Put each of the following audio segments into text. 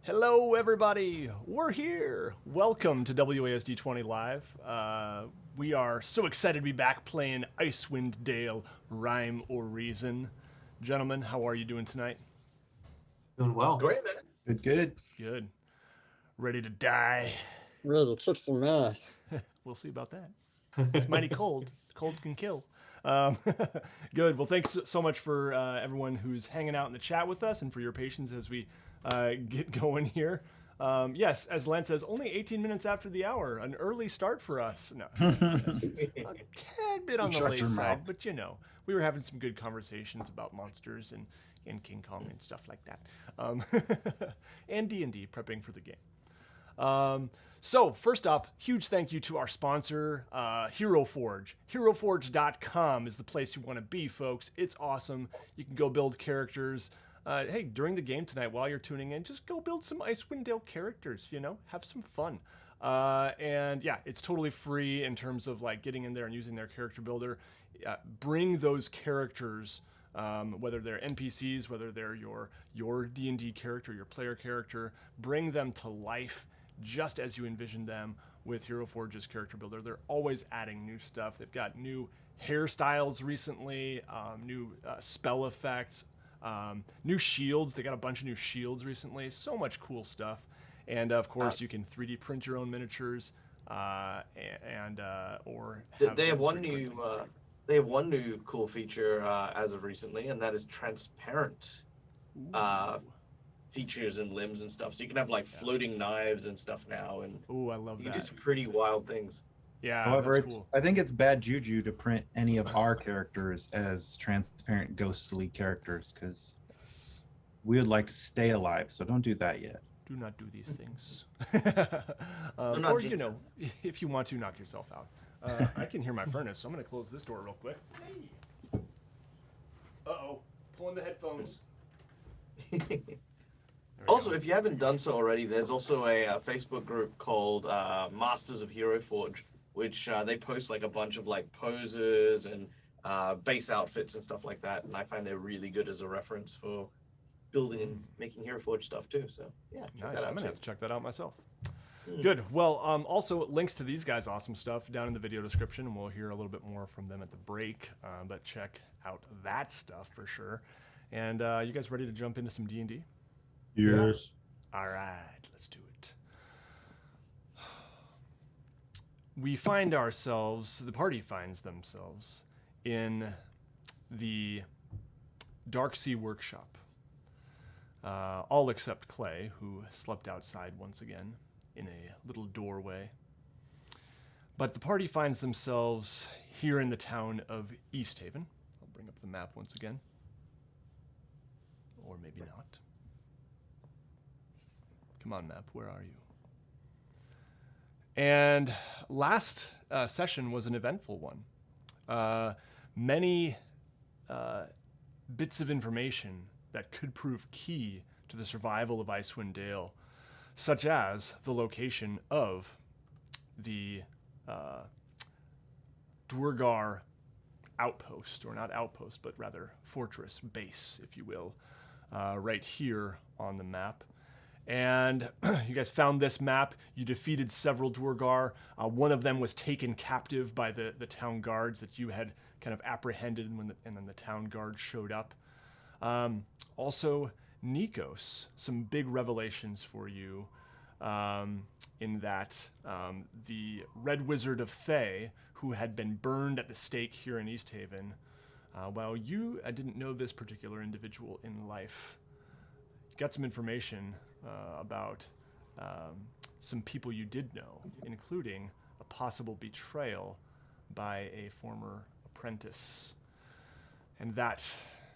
Hello, everybody. We're here. Welcome to WASD 20 Live. We are so excited to be back playing Icewind Dale, Rhyme or Reason. Gentlemen, how are you doing tonight? Doing well. Great, man. Good, good. Good. Ready to die? Ready to kick some ass. We'll see about that. It's mighty cold. Cold can kill. Um, good. Well, thanks so much for everyone who's hanging out in the chat with us and for your patience as we get going here. Yes, as Lance says, only 18 minutes after the hour. An early start for us. No, that's a tad bit on the late side, but you know, we were having some good conversations about monsters and King Kong and stuff like that. And D&D, prepping for the game. So first off, huge thank you to our sponsor, Hero Forge. HeroForge.com is the place you want to be, folks. It's awesome. You can go build characters. Hey, during the game tonight, while you're tuning in, just go build some Icewind Dale characters, you know, have some fun. And yeah, it's totally free in terms of like getting in there and using their character builder. Bring those characters, whether they're NPCs, whether they're your D&D character, your player character, bring them to life just as you envision them with Hero Forge's character builder. They're always adding new stuff. They've got new hairstyles recently, new spell effects, new shields. They got a bunch of new shields recently. So much cool stuff. And of course, you can 3D print your own miniatures, or They have one new. They have one new cool feature as of recently, and that is transparent features and limbs and stuff. So you can have like floating knives and stuff now, and I love you that. can do some pretty wild things. Yeah, However, that's cool. I think it's bad juju to print any of our characters as transparent, ghostly characters because we would like to stay alive. So don't do that yet. Do not do these things. not Or, you Jesus. know, if you want to, knock yourself out. I can hear my furnace, so I'm going to close this door real quick. Hey. Uh-oh. Pulling the headphones. Also, if you haven't done so already, there's also a Facebook group called Masters of Hero Forge, which they post like a bunch of like poses and base outfits and stuff like that. And I find they're really good as a reference for building and making Hero Forge stuff too. So yeah, check Nice. that out I'm going to too. have to check that out myself. Good. Well, also links to these guys' awesome stuff down in the video description, and we'll hear a little bit more from them at the break. But check out that stuff for sure. And you guys ready to jump into some D&D? Yes. All right, let's do it. We find ourselves, the party finds themselves in the Dark Sea Workshop. All except Clay, who slept outside once again in a little doorway. But the party finds themselves here in the town of East Haven. I'll bring up the map once again. Or maybe not. Come on, map, where are you? And last session was an eventful one. Many bits of information that could prove key to the survival of Icewind Dale, such as the location of the Duergar outpost, or not outpost, but rather fortress base, if you will, right here on the map. And you guys found this map. You defeated several Duergar. One of them was taken captive by the town guards that you had kind of apprehended, and then the town guard showed up. Also, Nikos, some big revelations for you in that the Red Wizard of Thay, who had been burned at the stake here in East Haven, while you didn't know this particular individual in life, got some information about some people you did know, including a possible betrayal by a former apprentice. And that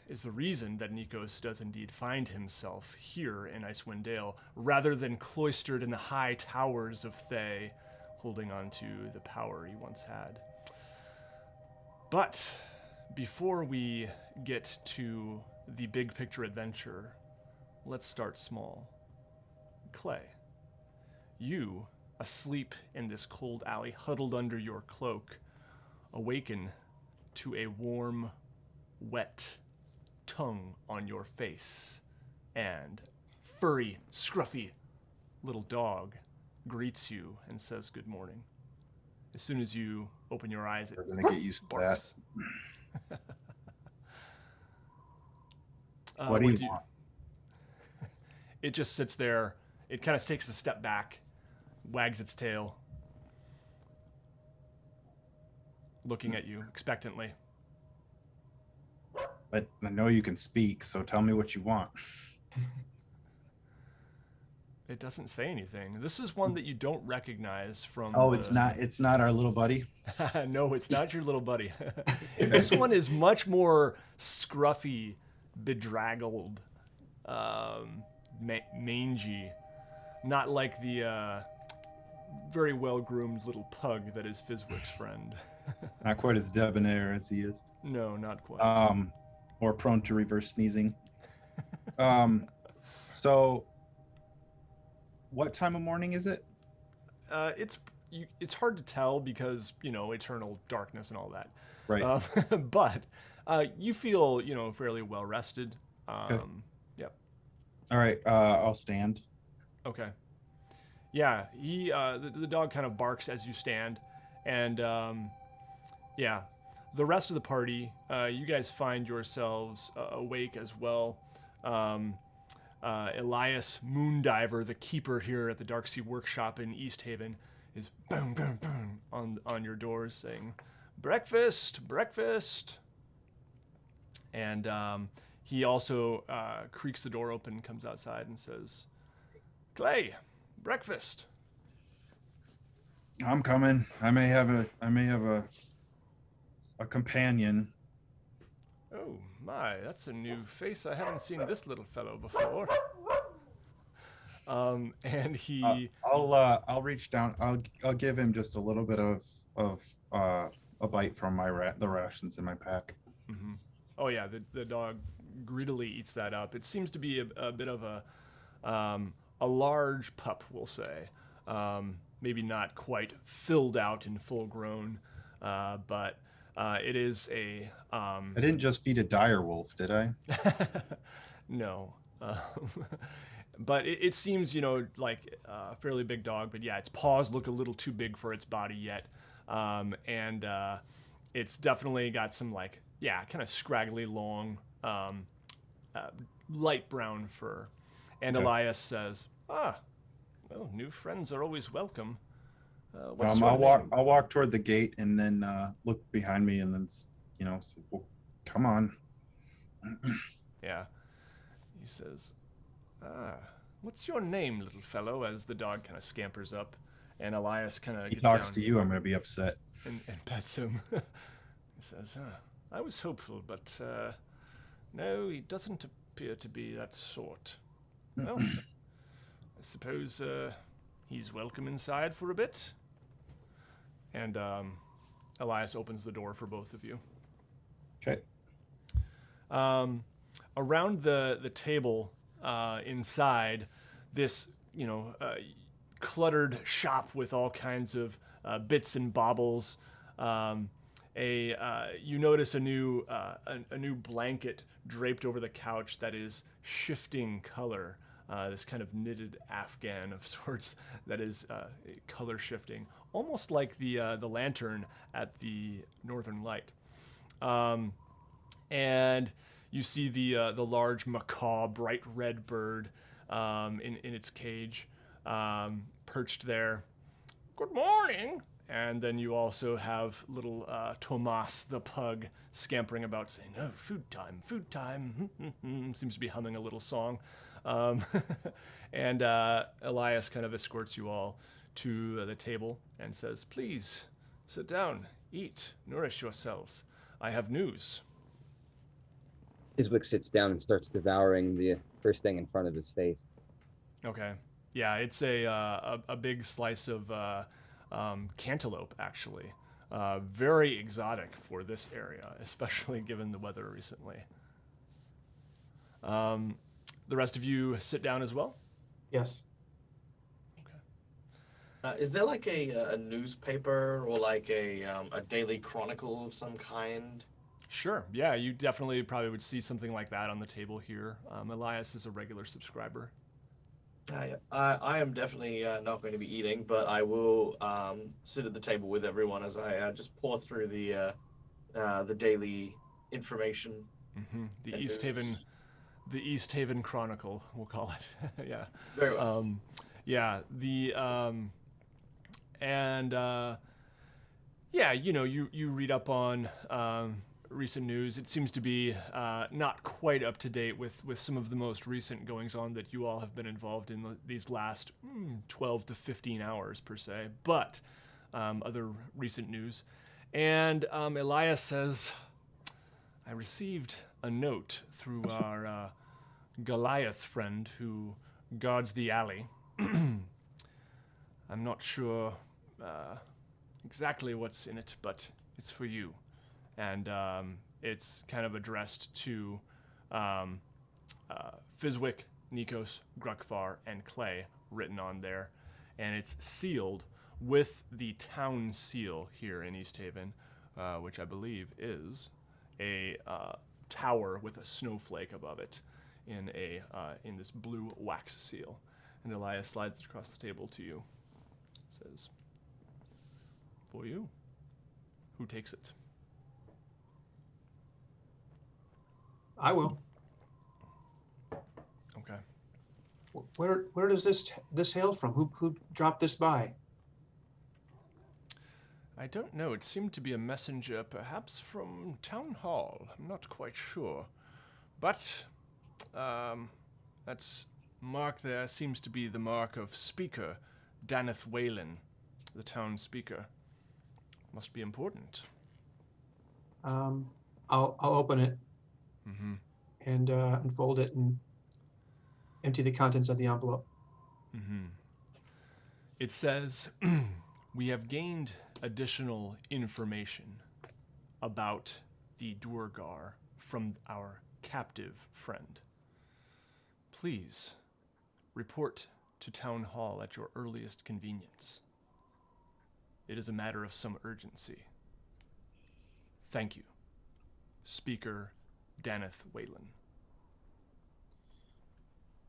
is the reason that Nikos does indeed find himself here in Icewind Dale, rather than cloistered in the high towers of Thay, holding on to the power he once had. But before we get to the big picture adventure, let's start small. Clay, you, asleep in this cold alley, huddled under your cloak, awaken to a warm, wet tongue on your face and furry, scruffy little dog greets you and says good morning. As soon as you open your eyes, it We're gonna get used to that. barks. What do you want? It just sits there. It kind of takes a step back, wags its tail, looking at you expectantly. But I know you can speak, so tell me what you want. It doesn't say anything. This is one that you don't recognize from. Oh, it's not our little buddy. No, it's not your little buddy. This one is much more scruffy, bedraggled, mangy, not like the very well-groomed little pug that is Fizwick's friend. Not quite as debonair as he is. No, not quite. Or prone to reverse sneezing. So what time of morning is it? It's hard to tell because, eternal darkness and all that. Right. But you feel, fairly well rested. Okay. Yep. All right. I'll stand. Okay. Yeah, the dog kind of barks as you stand, and yeah, the rest of the party, you guys find yourselves awake as well. Elias Moondiver, the keeper here at the Darksea Workshop in East Haven, is boom, boom, boom on your doors saying, "Breakfast, breakfast." And he also creaks the door open, comes outside, and says, "Clay, breakfast." I'm coming. I may have a companion. Oh my, that's a new face. I haven't seen this little fellow before. And he, I'll reach down. I'll give him just a little bit of a bite from the rations in my pack. mm-hmm. Oh yeah, the dog greedily eats that up. It seems to be a bit of a large pup, we'll say. Maybe not quite filled out and full grown, but it is a. I didn't just feed a dire wolf, did I? No. But it seems, like a fairly big dog. But yeah, its paws look a little too big for its body yet. And it's definitely got some, kind of scraggly, long, light brown fur. And Okay. Elias says, well, new friends are always welcome. What's your I'll name? walk toward the gate and then look behind me and then, say, well, come on. Yeah. He says, what's your name, little fellow, as the dog kind of scampers up. And Elias kind of He gets talks down to you, I'm going to be upset. and pets him. He says, I was hopeful, but no, he doesn't appear to be that sort. Well, I suppose he's welcome inside for a bit. And Elias opens the door for both of you. Okay. Around the table inside this, cluttered shop with all kinds of bits and baubles. You notice a new blanket draped over the couch that is shifting color. This kind of knitted Afghan of sorts that is color shifting, almost like the lantern at the Northern Light. And you see the large macaw, bright red bird in its cage, perched there. Good morning. And then you also have little Tomas the pug scampering about saying, "Oh, food time, food time." Seems to be humming a little song. And Elias kind of escorts you all to the table and says, "Please sit down, eat, nourish yourselves. I have news." Fizwick sits down and starts devouring the first thing in front of his face. Okay. Yeah, it's a big slice of cantaloupe, actually. Very exotic for this area, especially given the weather recently. The rest of you sit down as well? Yes. Is there like a newspaper or like a daily chronicle of some kind? Sure. Yeah, you definitely probably would see something like that on the table here. Elias is a regular subscriber. I am definitely not going to be eating, but I will sit at the table with everyone as I just pour through the daily information The and East news. Haven, the East Haven Chronicle, we'll call it. Yeah. Very well. Yeah. Yeah, you read up on recent news. It seems to be not quite up to date with some of the most recent goings on that you all have been involved in these last 12 to 15 hours per se, but other recent news. And Elias says, I received a note through our Goliath friend who guards the alley. I'm not sure exactly what's in it, but it's for you. And it's kind of addressed to Fizwick, Nikos, Grukvar, and Clay written on there. And it's sealed with the town seal here in East Haven, which I believe is a tower with a snowflake above it in this blue wax seal. And Elias slides it across the table to you. Says, for you. Who takes it? I will. Okay. Where does this hail from? Who dropped this by? I don't know. It seemed to be a messenger, perhaps from Town Hall. I'm not quite sure. But that's mark there seems to be the mark of Speaker Daneth Whalen, the town speaker. Must be important. I'll open it and unfold it and empty the contents of the envelope. It says, we have gained additional information about the Duergar from our captive friend. Please report to Town Hall at your earliest convenience. It is a matter of some urgency. Thank you. Speaker Daneth Whalen.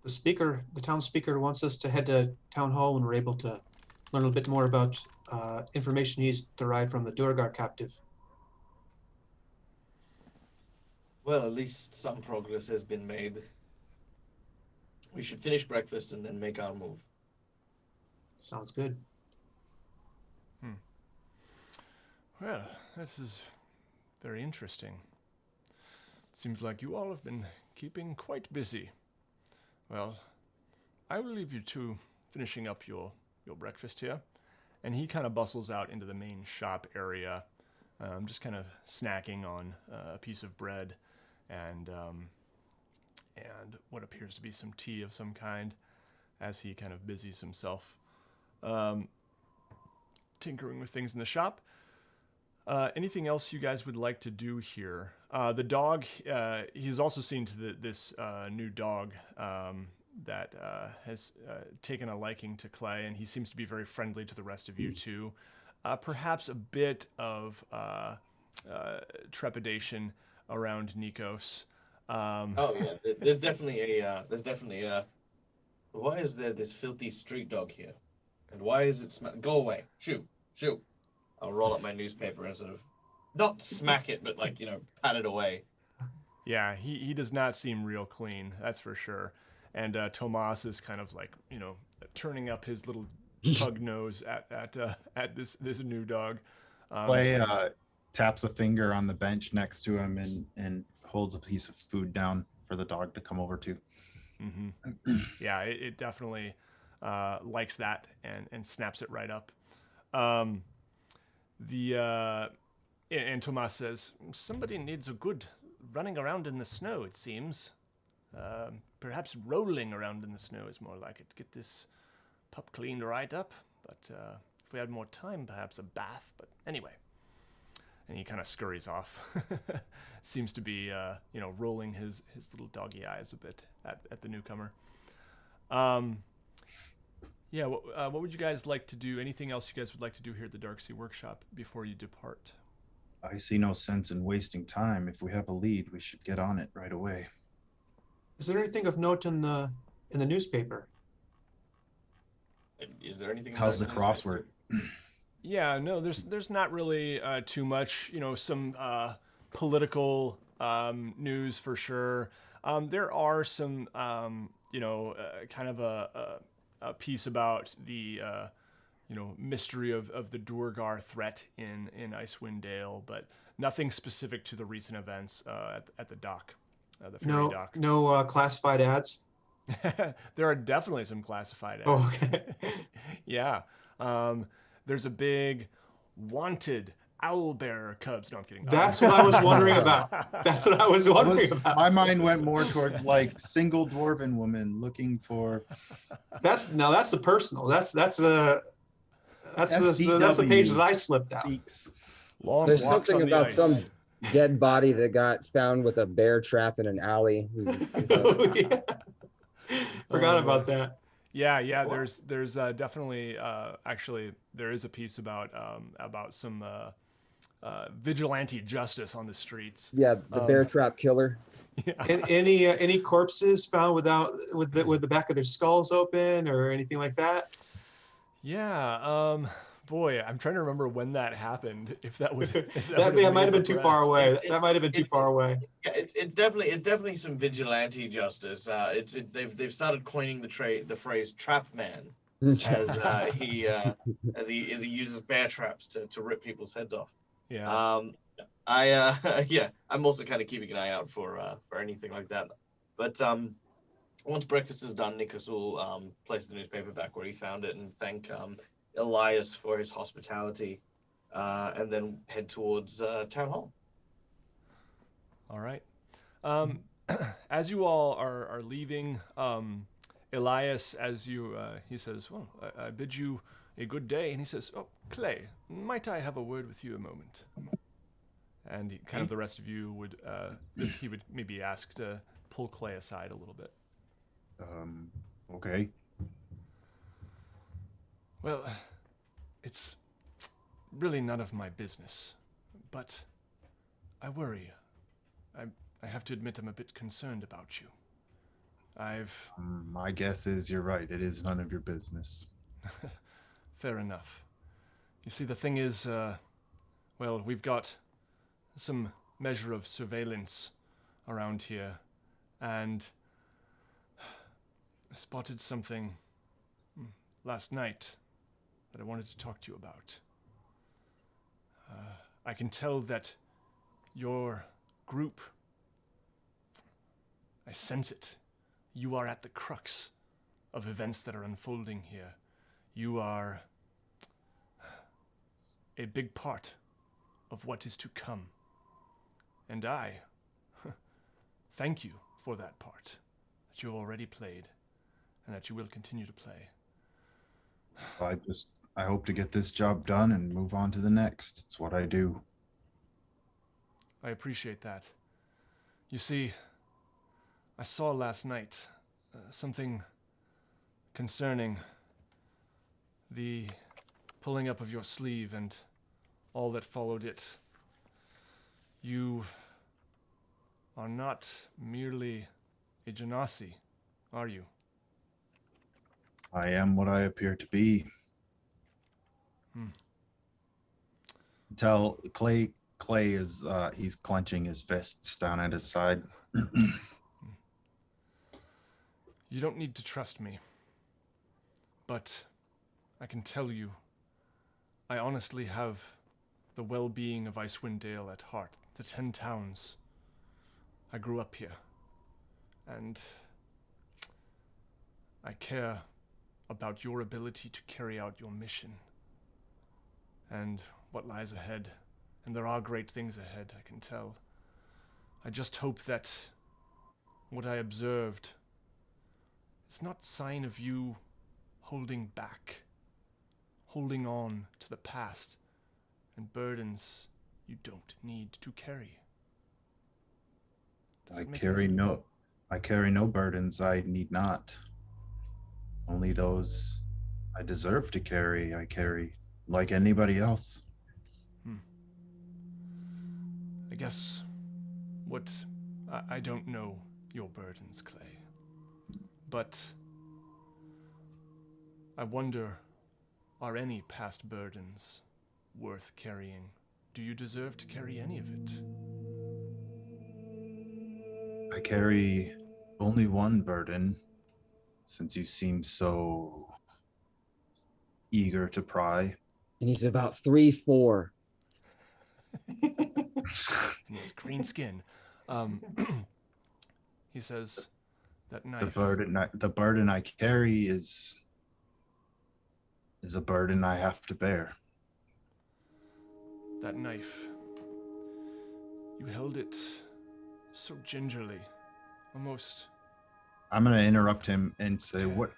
The town speaker wants us to head to Town Hall when we're able to learn a little bit more about information he's derived from the Duergar captive. Well, at least some progress has been made. We should finish breakfast and then make our move. Sounds good. Well, this is very interesting. Seems like you all have been keeping quite busy. Well, I will leave you to finishing up your breakfast here. And he kind of bustles out into the main shop area, just kind of snacking on a piece of bread and what appears to be some tea of some kind as he kind of busies himself tinkering with things in the shop. Anything else you guys would like to do here? The dog, he's also seen to this new dog that has taken a liking to Clay, and he seems to be very friendly to the rest of you too. Perhaps a bit of trepidation around Nikos. Oh yeah, there's definitely a. Why is there this filthy street dog here? And why is it go away? Shoo. I'll roll up my newspaper and sort of, not smack it, but like, pat it away. Yeah, he does not seem real clean, that's for sure. And Tomas is kind of like, turning up his little pug nose at this new dog. Clay taps a finger on the bench next to him and holds a piece of food down for the dog to come over to. Yeah, it definitely likes that and snaps it right up. And Tomas says, somebody needs a good running around in the snow, it seems. Perhaps rolling around in the snow is more like it. Get this pup cleaned right up. But if we had more time, perhaps a bath. But anyway. And he kind of scurries off. Seems to be, rolling his little doggy eyes a bit at the newcomer. Yeah, what would you guys like to do? Anything else you guys would like to do here at the Darksea Workshop before you depart? I see no sense in wasting time. If we have a lead, we should get on it right away. Is there anything of note in the newspaper? Is there anything? How's the important? crossword? Yeah, no, there's not really too much. Some political news for sure. There are some kind of a piece about the mystery of the Duergar threat in Icewind Dale, but nothing specific to the recent events at the dock, the ferry dock. No classified ads. There are definitely some classified ads. Oh, okay. Yeah. There's a big wanted owlbear cubs. No, I'm kidding. That's what I was wondering about. That's what I was wondering about. My mind went more towards like single dwarven woman looking for. That's the personal. That's the page SDW that I slipped out. seeks. Long There's walks something on the about ice. some dead body that got found with a bear trap in an alley. Oh, yeah. Forgot Oh, about boy. that. Yeah. There's definitely actually there is a piece about some vigilante justice on the streets. Yeah, the bear trap killer. Yeah. And any corpses found with the back of their skulls open or anything like that? Yeah. Boy, I'm trying to remember when that happened. If that would That might have been too far away. That might have been too far away. Yeah, it's definitely some vigilante justice. They've started coining the phrase "trap man" as he uses bear traps to rip people's heads off. Yeah. I'm also kind of keeping an eye out for anything like that. But once breakfast is done, Nicholas will place the newspaper back where he found it and thank Elias for his hospitality, and then head towards town hall. All right. As you all are leaving, Elias, as you he says, "Well, I bid you a good day," and he says, "Oh, Clay, might I have a word with you a moment?" And kind of the rest of you would he would maybe ask to pull Clay aside a little bit. Okay. Well, it's really none of my business, but I worry. I have to admit I'm a bit concerned about you. My guess is you're right. It is none of your business. Fair enough. You see, the thing is, well, we've got some measure of surveillance around here, and I spotted something last night that I wanted to talk to you about. I can tell that your group, I sense it. You are at the crux of events that are unfolding here. You are a big part of what is to come. And I thank you for that part that you have already played and that you will continue to play. I hope to get this job done and move on to the next. It's what I do. I appreciate that. You see, I saw last night something concerning the pulling up of your sleeve and all that followed it. You are not merely a genasi, are you? I am what I appear to be. Tell Clay is he's clenching his fists down at his side. You don't need to trust me, but I can tell you, I honestly have the well-being of Icewind Dale at heart, the 10 towns. I grew up here, and I care about your ability to carry out your mission and what lies ahead. And there are great things ahead, I can tell. I just hope that what I observed is not sign of you holding back, holding on to the past and burdens you don't need to carry. Does I that make carry any sense? I carry no burdens I need not. Only those I deserve to carry, I carry like anybody else. I guess I don't know your burdens, Clay, but I wonder, are any past burdens worth carrying? Do you deserve to carry any of it? I carry only one burden, since you seem so eager to pry. And he's about 3'4". And he has green skin. He says, that knife. The burden I carry is a burden I have to bear. That knife. You held it so gingerly, almost. I'm gonna interrupt him and say, Okay.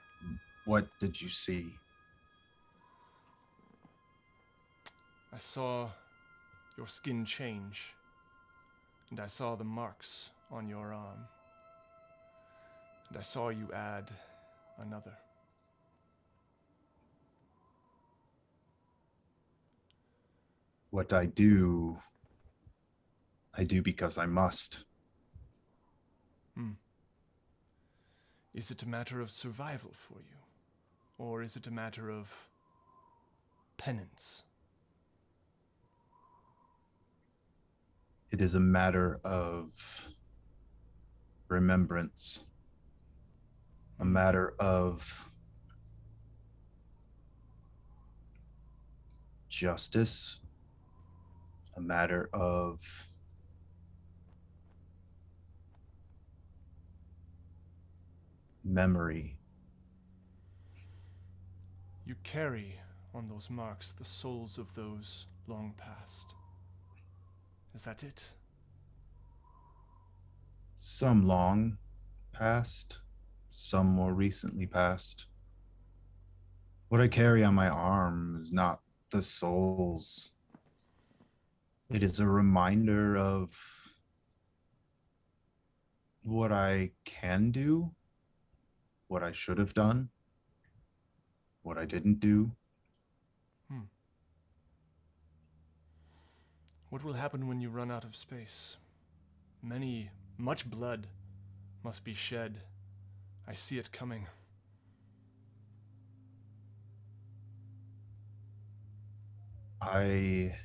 what did you see? I saw your skin change, and I saw the marks on your arm, and I saw you add another. What I do because I must. Is it a matter of survival for you? Or is it a matter of penance? It is a matter of remembrance, a matter of justice, a matter of memory. You carry on those marks the souls of those long past. Is that it? Some long past, some more recently past. What I carry on my arm is not the souls. It is a reminder of what I can do, what I should have done, what I didn't do. What will happen when you run out of space? Much blood must be shed. I see it coming. I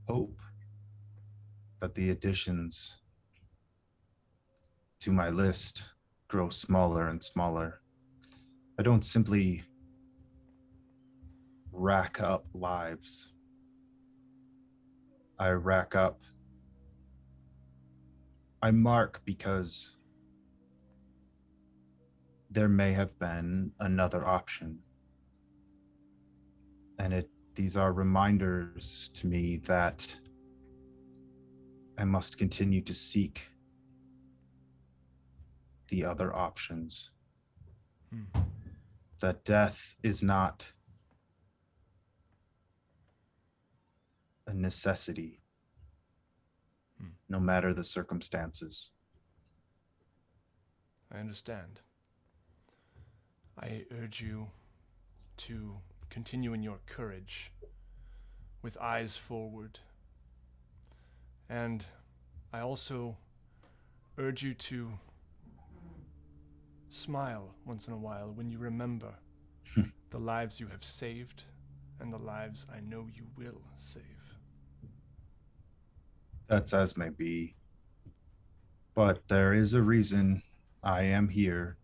hope that the additions to my list grow smaller and smaller. I don't simply rack up lives. I mark because there may have been another option. And these are reminders to me that I must continue to seek the other options. That death is not a necessity, no matter the circumstances. I understand. I urge you to continue in your courage with eyes forward. And I also urge you to smile once in a while when you remember the lives you have saved and the lives I know you will save. That's as may be. But there is a reason I am here,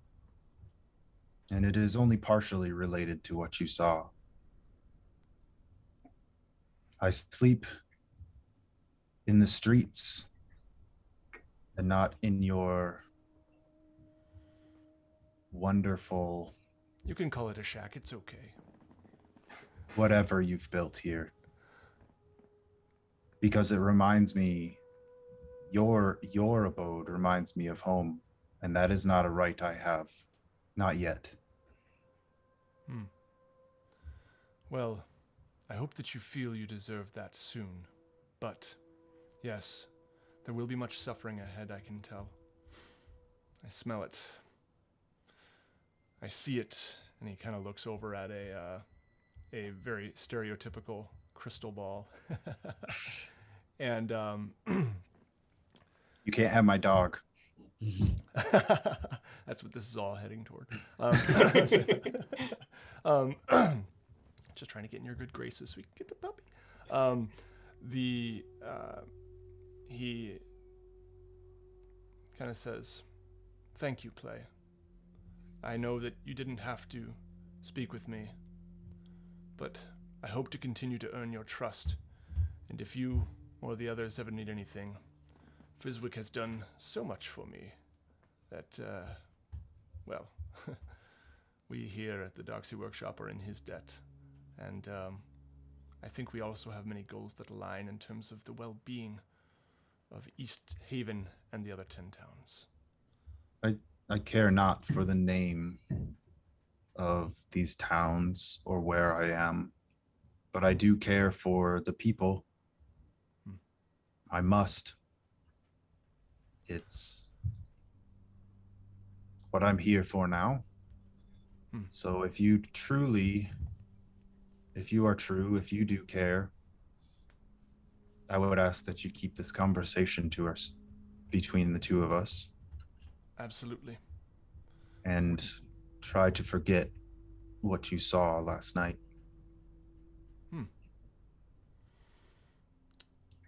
and it is only partially related to what you saw. I sleep in the streets and not in your wonderful You can call it a shack, it's okay. whatever you've built here. Because it reminds me, your abode reminds me of home, and that is not a right I have. Not yet. Well, I hope that you feel you deserve that soon. But, yes, there will be much suffering ahead, I can tell. I smell it. I see it. And he kind of looks over at a very stereotypical crystal ball. And You can't have my dog. That's what this is all heading toward. Just trying to get in your good graces so we can get the puppy. He kind of says, "Thank you, Clay. I know that you didn't have to speak with me, but I hope to continue to earn your trust. And if you or the others ever need anything, Fizwick has done so much for me that, well, we here at the Darksea Workshop are in his debt. And I think we also have many goals that align in terms of the well-being of East Haven and the other 10 towns." I care not for the name of these towns or where I am, but I do care for the people. I must. It's what I'm here for now. So if you are true, if you do care, I would ask that you keep this conversation to us, between the two of us. Absolutely. And try to forget what you saw last night.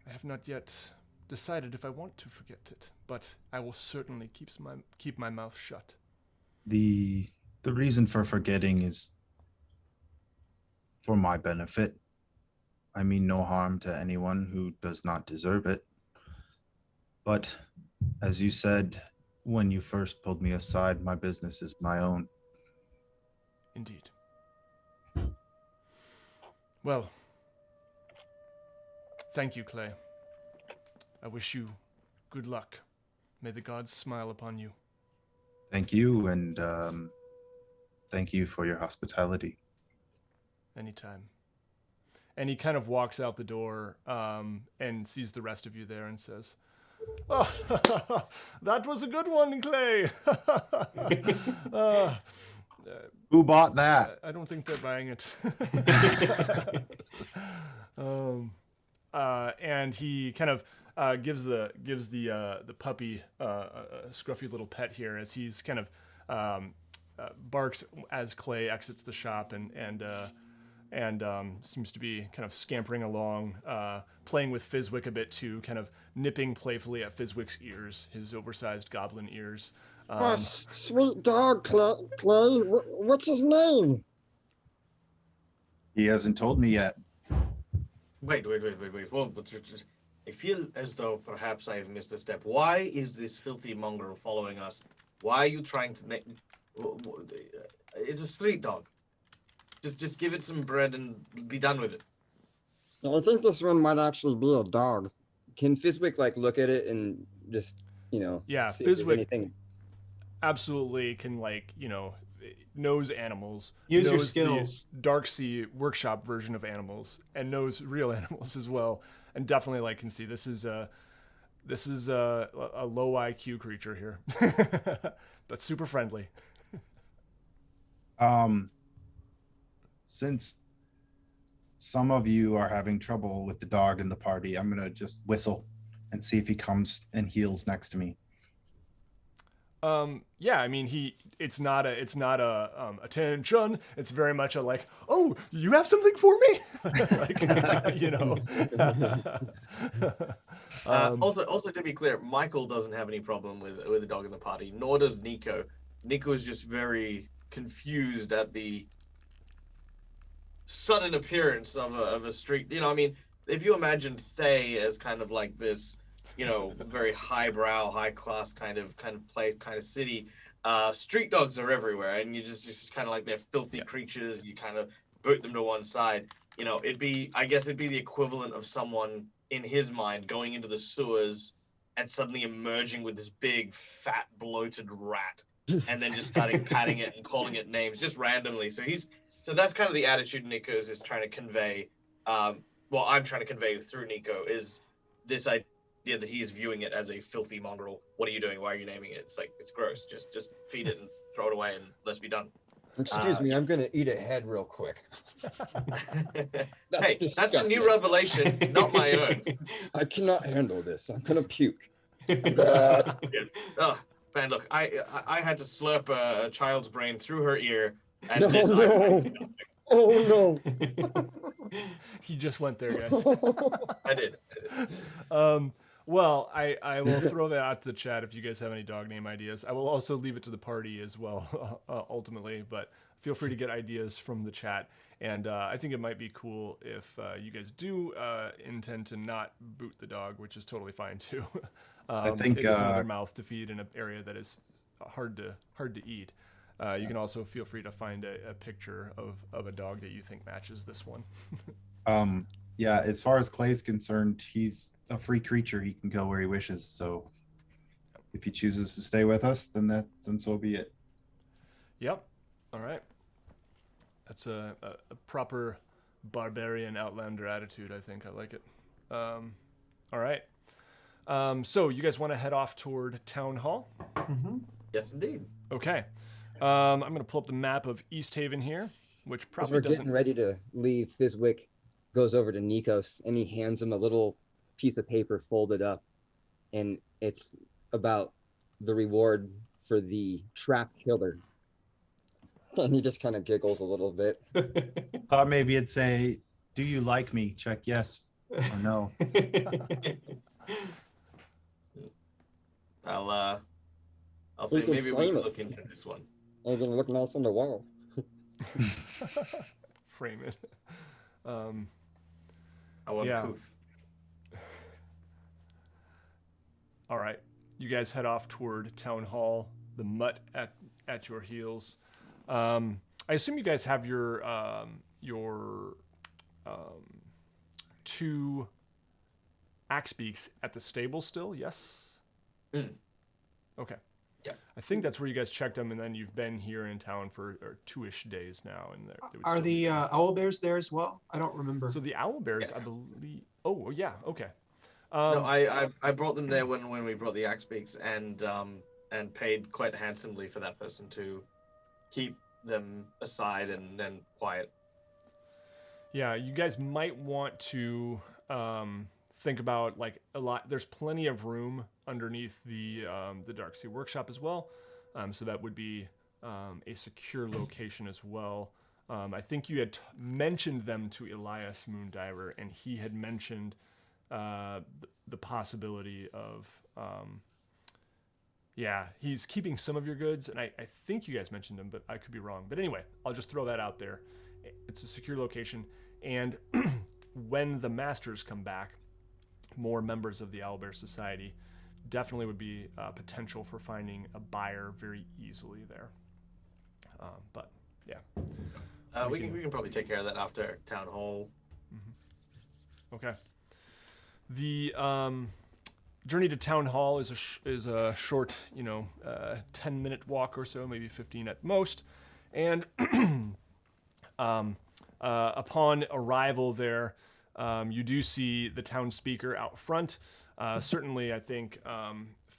I have not yet decided if I want to forget it, but I will certainly keep my mouth shut. The reason for forgetting is for my benefit. I mean no harm to anyone who does not deserve it. But as you said, when you first pulled me aside, my business is my own. Indeed. Well, thank you, Clay. I wish you good luck. May the gods smile upon you. Thank you, and thank you for your hospitality. Anytime. And he kind of walks out the door and sees the rest of you there and says, "Oh, that was a good one, Clay." Who bought that? I don't think they're buying it. And he kind of gives the puppy a scruffy little pet here as he's kind of barks as Clay exits the shop and seems to be kind of scampering along, playing with Fizwick a bit too, kind of nipping playfully at Fizwick's ears, his oversized goblin ears. Oh, sweet dog, Clay. What's his name? He hasn't told me yet. Wait. Well, I feel as though perhaps I have missed a step. Why is this filthy mongrel following us? Why are you trying to make... It's a street dog. Just give it some bread and be done with it. I think this one might actually be a dog. Can Fizwick look at it and just Yeah, see if there's Fizwick anything? absolutely can knows animals. Use your knows skills. The Darksea Workshop version of animals and knows real animals as well, and definitely can see this is a low IQ creature here, but super friendly. Since some of you are having trouble with the dog in the party, I'm gonna just whistle and see if he comes and heals next to me. Yeah, I mean it's not a attention. It's very much a oh, you have something for me? Also to be clear, Michael doesn't have any problem with the dog in the party, nor does Nico. Nico is just very confused at the sudden appearance of a street. If you imagine Thay as kind of like this, very highbrow, high class kind of place, kind of city, street dogs are everywhere, and you just kind of they're filthy creatures. You kind of boot them to one side. It'd be the equivalent of someone in his mind going into the sewers and suddenly emerging with this big, fat, bloated rat, and then just starting patting it and calling it names just randomly. So that's kind of the attitude Nico's is trying to convey. I'm trying to convey through Nico is this idea that he is viewing it as a filthy mongrel. What are you doing? Why are you naming it? It's gross. Just feed it and throw it away and let's be done. Excuse me, I'm gonna eat a head real quick. Hey, that's a new disgusting. revelation, not my own. I cannot handle this. I'm gonna puke. Oh, Man, look, I had to slurp a child's brain through her ear, and No, this I no. find disgusting. Oh He just went there, guys. no. I did. Well, I will throw that out to the chat if you guys have any dog name ideas. I will also leave it to the party as well, ultimately, but feel free to get ideas from the chat. And I think it might be cool if you guys do intend to not boot the dog, which is totally fine too. I think it is another mouth to feed in an area that is hard to eat. You can also feel free to find a picture of a dog that you think matches this one. Yeah, as far as Clay's concerned, he's a free creature. He can go where he wishes. So if he chooses to stay with us, then so be it. Yep. All right. That's a proper barbarian outlander attitude, I think. I like it. All right. So you guys want to head off toward Town Hall? Mm-hmm. Yes, indeed. Okay. I'm going to pull up the map of East Haven here, which As probably we're doesn't... getting ready to leave, Fizwick goes over to Nikos and he hands him a little piece of paper folded up, and it's about the reward for the trap killer. And he just kind of giggles a little bit. Thought maybe it'd say, "Do you like me?" Check yes or no. I'll We say can maybe we frame can it. look into this one. It's gonna look nice on the wall. Frame it. How Yeah. uncouth. All right. You guys head off toward Town Hall, the mutt at your heels. I assume you guys have your two axe beaks at the stable still, yes? Mm. Okay. Yeah. I think that's where you guys checked them, and then you've been here in town for 2-ish days now. And they would Are still be the there. owl bears there as well? I don't remember. So the owl bears, I Yes. believe... Oh, yeah, okay. No, I brought them there when we brought the axe beaks, and paid quite handsomely for that person to keep them aside and quiet. Yeah, you guys might want to think about like a lot. There's plenty of room underneath the Darksea Workshop as well, so that would be a secure location as well. I think you had mentioned them to Elias Moondiver, and he had mentioned the possibility of he's keeping some of your goods, and I think you guys mentioned them, but I could be wrong. But anyway, I'll just throw that out there. It's a secure location, and when the masters come back, more members of the Owlbear Society definitely would be potential for finding a buyer very easily there. But yeah, We can probably take care of that after town hall. okay. The journey to Town Hall is a short, 10-minute walk or so, maybe 15 at most, and upon arrival there, you do see the town speaker out front. Certainly, I think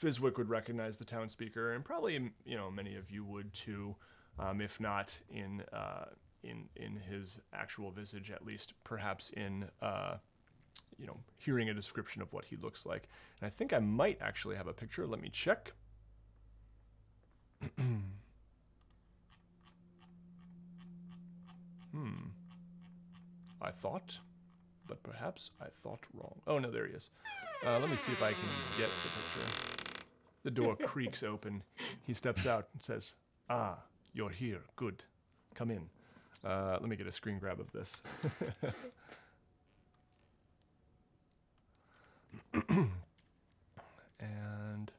Fizwick would recognize the town speaker, and probably many of you would too, if not in his actual visage, at least perhaps in hearing a description of what he looks like. And I think I might actually have a picture. Let me check. I thought, but perhaps I thought wrong. Oh, no, there he is. Let me see if I can get the picture. The door creaks open. He steps out and says, "Ah, you're here. Good. Come in." Let me get a screen grab of this. And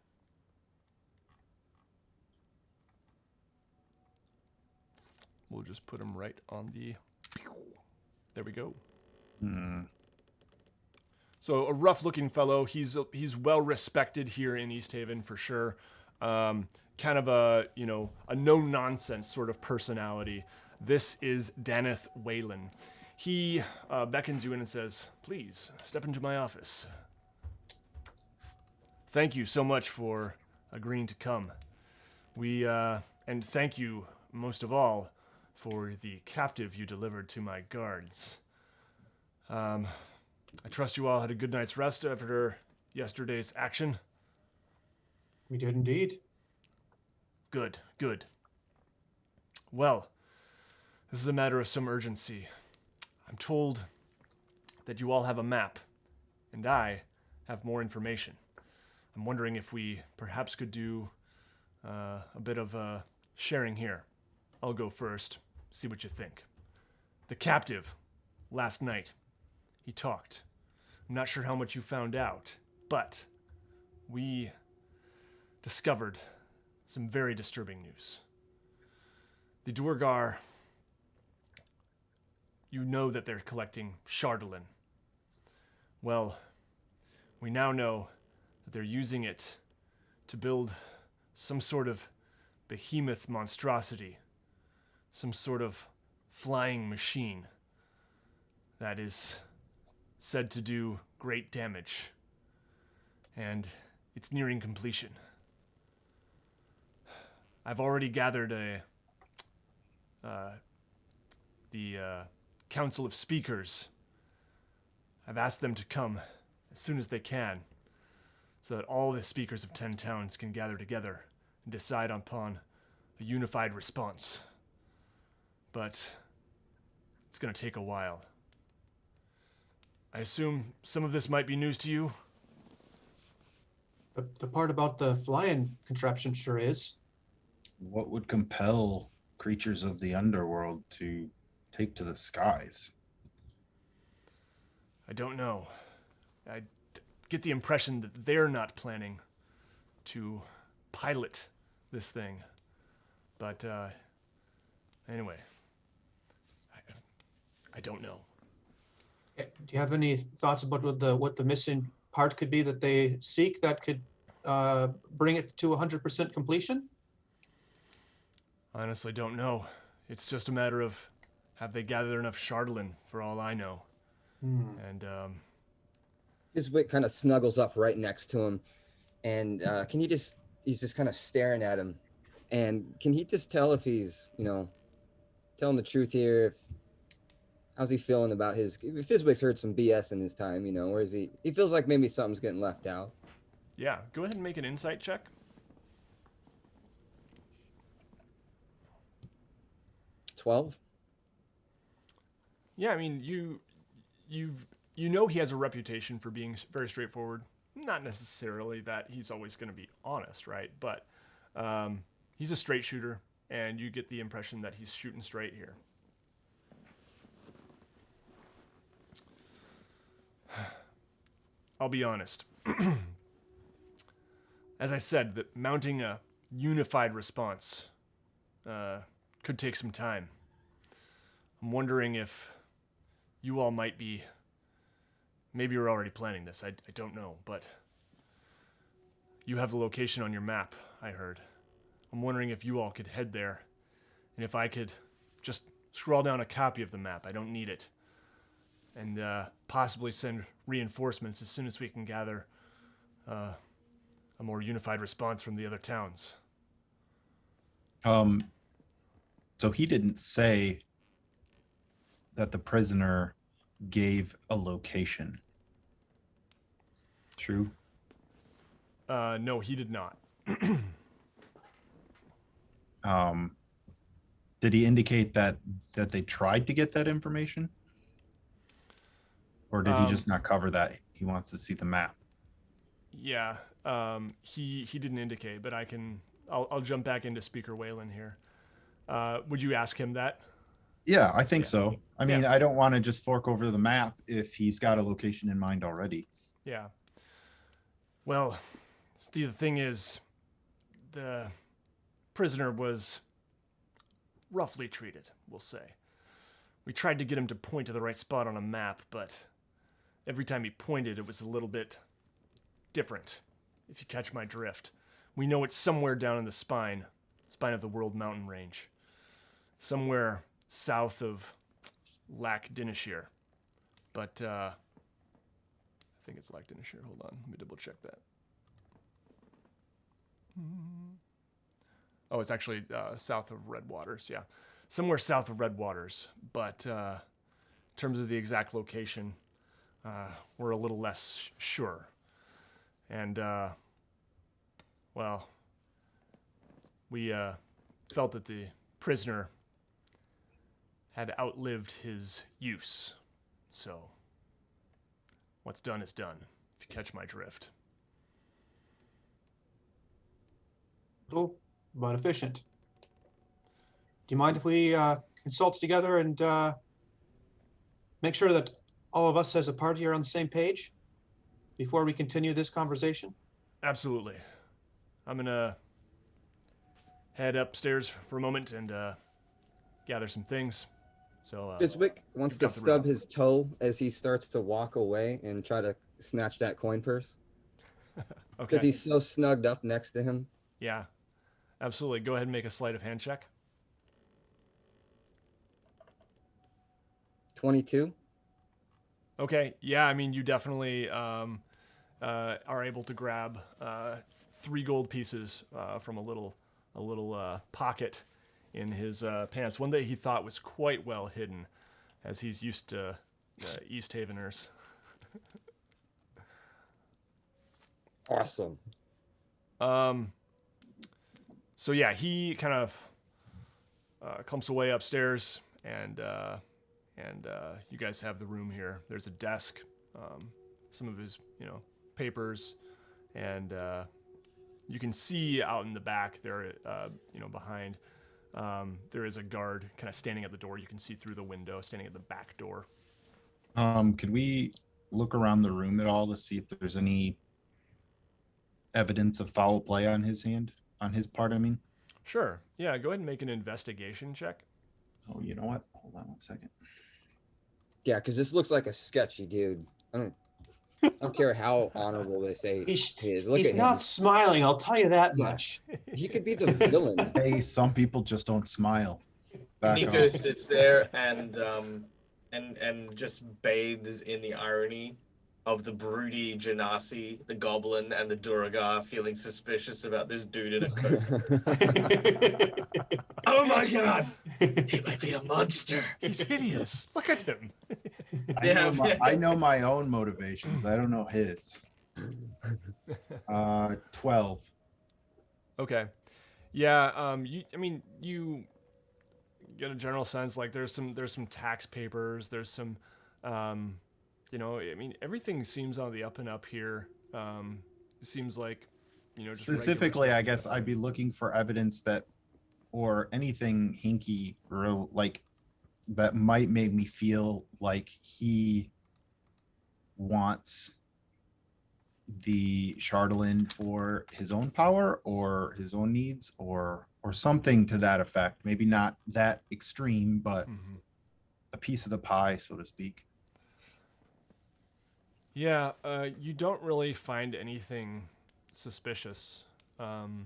we'll just put him right on the... There we go. So a rough-looking fellow. He's well respected here in East Haven for sure. Kind of a no-nonsense sort of personality. This is Daneth Whalen. He beckons you in and says, "Please step into my office. Thank you so much for agreeing to come. And thank you most of all for the captive you delivered to my guards. I trust you all had a good night's rest after yesterday's action." We did indeed. Good, good. Well, this is a matter of some urgency. I'm told that you all have a map, and I have more information. I'm wondering if we perhaps could do a bit of sharing here. I'll go first, see what you think. The captive, last night, he talked. I'm not sure how much you found out, but we discovered some very disturbing news. The Duergar, you know that they're collecting Chardolin. Well, we now know that they're using it to build some sort of behemoth monstrosity, some sort of flying machine that is said to do great damage, and it's nearing completion. I've already gathered the Council of Speakers. I've asked them to come as soon as they can, so that all the speakers of 10 towns can gather together and decide upon a unified response. But it's going to take a while. I assume some of this might be news to you? The part about the flying contraption sure is. What would compel creatures of the underworld to take to the skies? I don't know. I get the impression that they're not planning to pilot this thing. But anyway, I don't know. Do you have any thoughts about what the missing part could be that they seek that could bring it to 100% completion? Honestly, don't know. It's just a matter of have they gathered enough Chardolin, for all I know. And Fizwick kind of snuggles up right next to him, and he's just kind of staring at him. And can he just tell if he's, telling the truth here? How's he feeling about Fizwick's heard some BS in his time, or is he feels like maybe something's getting left out. yeah, go ahead and make an insight check. 12? Yeah, I mean, you know he has a reputation for being very straightforward. Not necessarily that he's always going to be honest, right? But he's a straight shooter, and you get the impression that he's shooting straight here. I'll be honest. As I said, that mounting a unified response could take some time. I'm wondering if you all might be, maybe you're already planning this, I don't know, but you have the location on your map, I heard. I'm wondering if you all could head there, and if I could just scroll down a copy of the map, I don't need it, and possibly send reinforcements as soon as we can gather a more unified response from the other towns. So he didn't say that the prisoner gave a location. True? No, he did not. Did he indicate that they tried to get that information? Or did he just not cover that? He wants to see the map. Yeah, he didn't indicate, but I'll jump back into Speaker Whalen here. Would you ask him that? Yeah, I think so. I mean, Yeah. I don't want to just fork over the map if he's got a location in mind already. Yeah. Well, the thing is, the prisoner was roughly treated, we'll say. We tried to get him to point to the right spot on a map, but every time he pointed, it was a little bit different, if you catch my drift. We know it's somewhere down in the spine of the World Mountain Range. Somewhere south of Lac Dinishir. But, I think it's Lac Dinishir. Hold on, let me double check that. Oh, it's actually south of Red Waters, yeah. Somewhere south of Red Waters, but in terms of the exact location, we're a little less sure. And, well, We felt that the prisoner had outlived his use. So, what's done is done, if you catch my drift. Brutal, but efficient. Do you mind if we consult together and make sure that all of us as a party are on the same page before we continue this conversation? Absolutely. I'm gonna head upstairs for a moment and gather some things. So Fizwick wants you've to got the stub room. his toe as he starts to walk away and try to snatch that coin purse because Okay. he's so snugged up next to him. Yeah. Absolutely. Go ahead and make a sleight of hand check. 22. Okay. Yeah. I mean, you definitely are able to grab 3 gold pieces from a little pocket in his pants. One that he thought was quite well hidden, as he's used to East Haveners. Awesome. So yeah, he kind of clumps away upstairs, and you guys have the room here. There's a desk, some of his papers, and you can see out in the back there, behind. There is a guard kind of standing at the door. You can see through the window, standing at the back door. Could we look around the room at all to see if there's any evidence of foul play on his part, I mean? Sure. Yeah, go ahead and make an investigation check. Oh, you know what? Hold on 1 second. Yeah, because this looks like a sketchy dude. I don't care how honorable they say He's, he is. Look he's at not him. smiling, I'll tell you that Yeah. much. He could be the villain. Hey, some people just don't smile. Back Nico off. sits there and just bathes in the irony of the broody Genasi, the goblin, and the Duragar feeling suspicious about this dude in a coat. Oh my god! He might be a monster. He's hideous. Look at him. I know my own motivations. I don't know his. 12. Okay. Yeah. You get a general sense like there's some tax papers. There's some, everything seems on the up and up here. It seems like, just Specifically, regular I stuff. guess I'd be looking for evidence that, or anything hinky, or like that might make me feel like he wants the Chardolin for his own power or his own needs, or something to that effect. Maybe not that extreme, but Mhm. a piece of the pie, so to speak. Yeah. You don't really find anything suspicious. Yeah.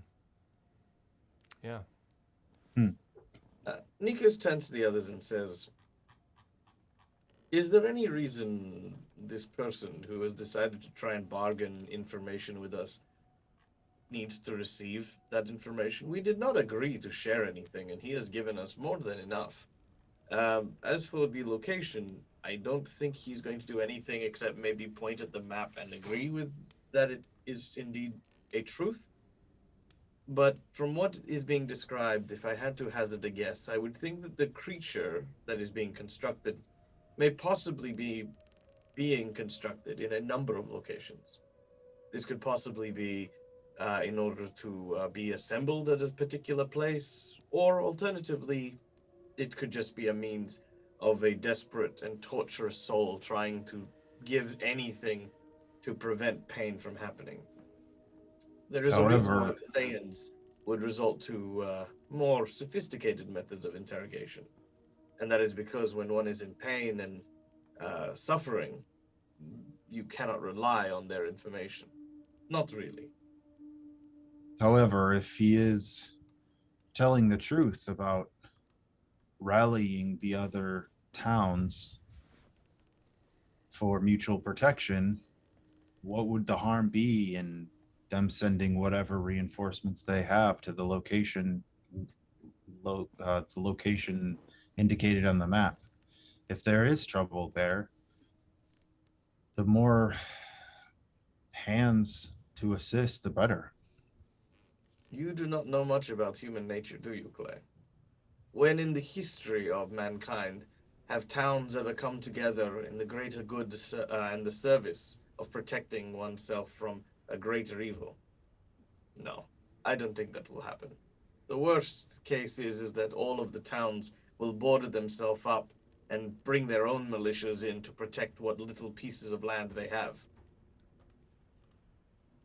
Nikos turns to the others and says, "Is there any reason this person who has decided to try and bargain information with us needs to receive that information? We did not agree to share anything, and he has given us more than enough. As for the location, I don't think he's going to do anything except maybe point at the map and agree with that it is indeed a truth. But from what is being described, if I had to hazard a guess, I would think that the creature that is being constructed may possibly be being constructed in a number of locations. This could possibly be in order to be assembled at a particular place, or alternatively, it could just be a means of a desperate and torturous soul trying to give anything to prevent pain from happening. There is a reason why However- the Thayans would resort to more sophisticated methods of interrogation. And that is because when one is in pain and suffering, you cannot rely on their information. Not really. However, if he is telling the truth about rallying the other towns for mutual protection, what would the harm be in them sending whatever reinforcements they have to the location indicated on the map? If there is trouble there, the more hands to assist, the better. You do not know much about human nature, do you, Clay? When in the history of mankind have towns ever come together in the greater good and the service of protecting oneself from a greater evil? No, I don't think that will happen. The worst case is that all of the towns will border themselves up and bring their own militias in to protect what little pieces of land they have.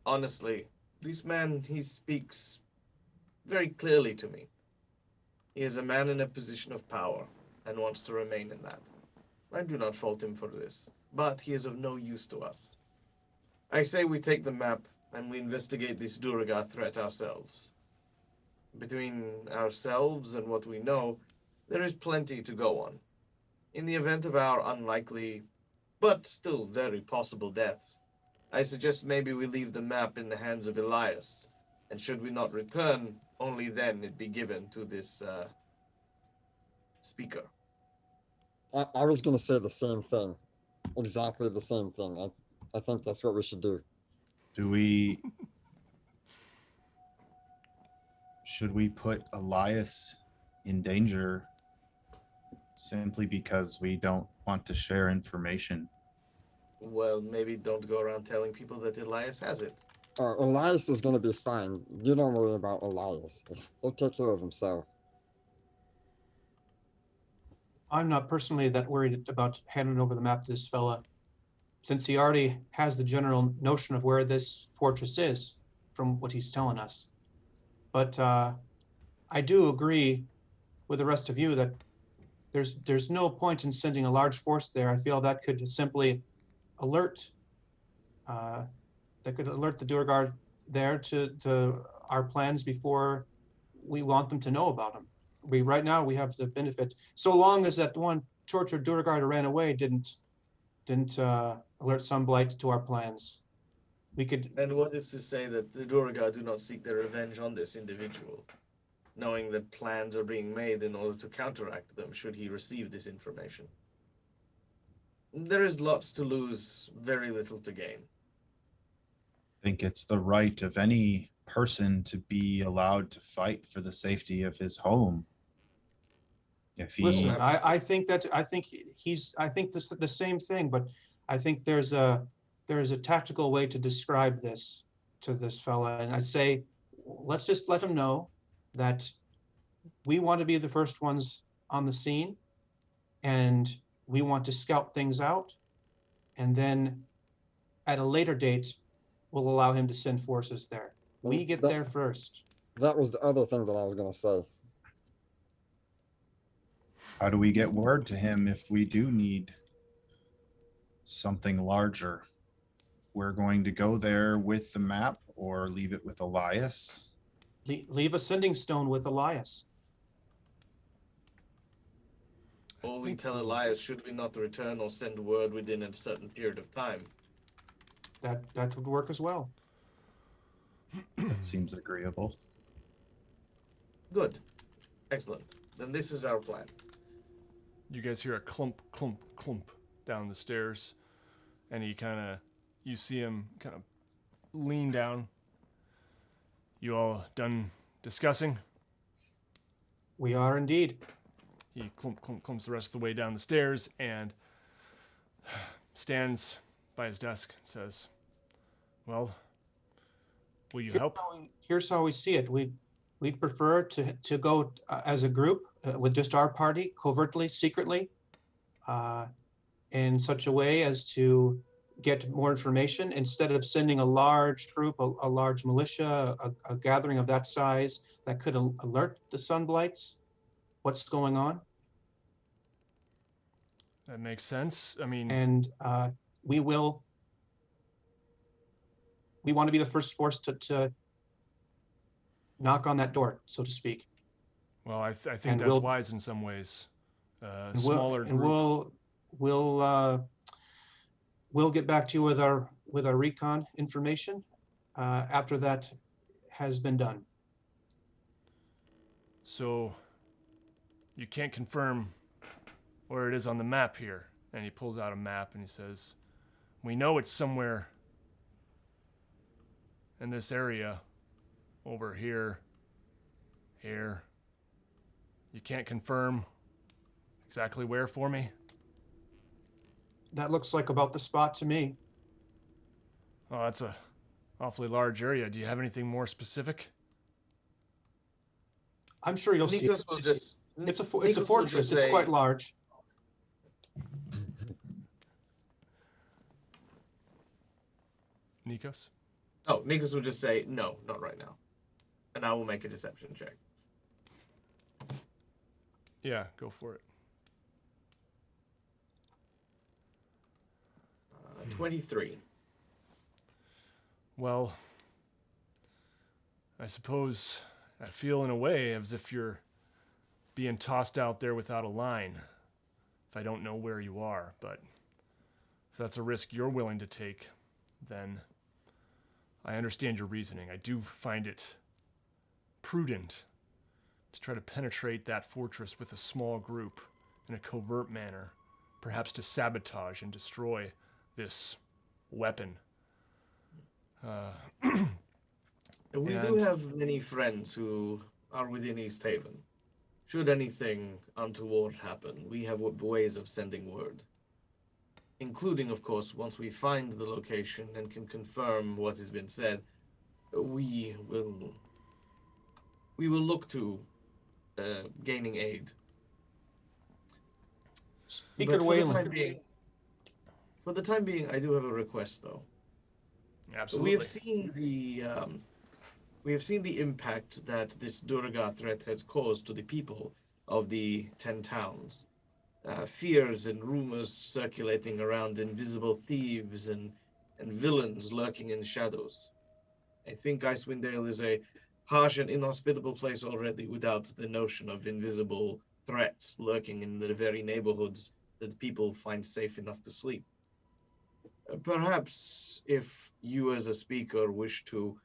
Honestly, this man, he speaks very clearly to me. He is a man in a position of power and wants to remain in that. I do not fault him for this, but he is of no use to us. I say we take the map and we investigate this Duragar threat ourselves. Between ourselves and what we know, there is plenty to go on. In the event of our unlikely, but still very possible deaths, I suggest maybe we leave the map in the hands of Elias, and should we not return, only then it be given to this speaker. I was going to say the same thing. Exactly the same thing. I think that's what we should do. Should we put Elias in danger simply because we don't want to share information? Well, maybe don't go around telling people that Elias has it. Elias is going to be fine. You don't worry about Elias. He'll take care of himself. I'm not personally that worried about handing over the map to this fella, since he already has the general notion of where this fortress is from what he's telling us. But I do agree with the rest of you that there's no point in sending a large force there. I feel that could simply alert the Duergar there to our plans before we want them to know about them. Right now we have the benefit, so long as that one tortured Duergar who ran away didn't alert Sunblight to our plans. We could. And what is to say that the Duergar do not seek their revenge on this individual, knowing that plans are being made in order to counteract them should he receive this information? There is lots to lose, very little to gain. I think it's the right of any person to be allowed to fight for the safety of his home. If he Listen, I think this the same thing, but I think there's a tactical way to describe this to this fella, and I'd say let's just let him know that we want to be the first ones on the scene, and we want to scout things out, and then at a later date, we'll allow him to send forces there. We get there first. That was the other thing that I was going to say. How do we get word to him if we do need something larger? We're going to go there with the map or leave it with Elias? Leave a sending stone with Elias. Or we tell Elias should we not return or send word within a certain period of time. That would work as well. That seems agreeable. Good. Excellent. Then this is our plan. You guys hear a clump, clump, clump down the stairs, and you see him kind of lean down. You all done discussing? We are indeed. He clumps the rest of the way down the stairs and stands by his desk and says, well, will you help? Here's how we see it. We'd prefer to go as a group with just our party, covertly, secretly, in such a way as to get more information instead of sending a large group, a large militia, a gathering of that size that could alert the Sunblights what's going on. That makes sense. I mean, and we want to be the first force to knock on that door, so to speak. Well, I think that's wise in some ways. Smaller group. And we'll get back to you with our recon information after that has been done. So you can't confirm where it is on the map here. And he pulls out a map and he says, we know it's somewhere in this area over here, here. You can't confirm exactly where for me? That looks like about the spot to me. Oh, that's a awfully large area. Do you have anything more specific? I'm sure you'll see. Nikos will just. It's a Nikos will fortress. just It's say- quite large. Nikos? Oh, Nikos will just say no, not right now, and I will make a deception check. Yeah, go for it. 23. Well, I suppose I feel in a way as if you're being tossed out there without a line. If I don't know where you are, but if that's a risk you're willing to take, then I understand your reasoning. I do find it prudent to try to penetrate that fortress with a small group in a covert manner, perhaps to sabotage and destroy this weapon. We do And- have many friends who are within East Haven. Should anything untoward happen, we have ways of sending word. Including, of course, once we find the location and can confirm what has been said, we will look to gaining aid. Speaker But Wayland. for the time being, I do have a request, though. Absolutely. We have seen the impact that this Durga threat has caused to the people of the 10 towns. Fears and rumors circulating around invisible thieves and villains lurking in shadows. I think Icewind Dale is a harsh and inhospitable place already without the notion of invisible threats lurking in the very neighborhoods that people find safe enough to sleep. Perhaps if you as a speaker wish to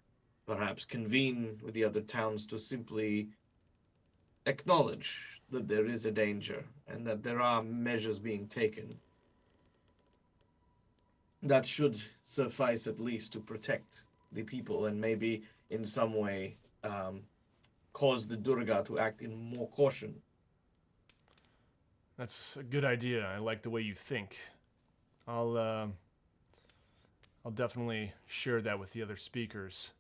perhaps convene with the other towns to simply acknowledge that there is a danger and that there are measures being taken, that should suffice at least to protect the people and maybe in some way cause the Durga to act in more caution. That's a good idea. I like the way you think. I'll definitely share that with the other speakers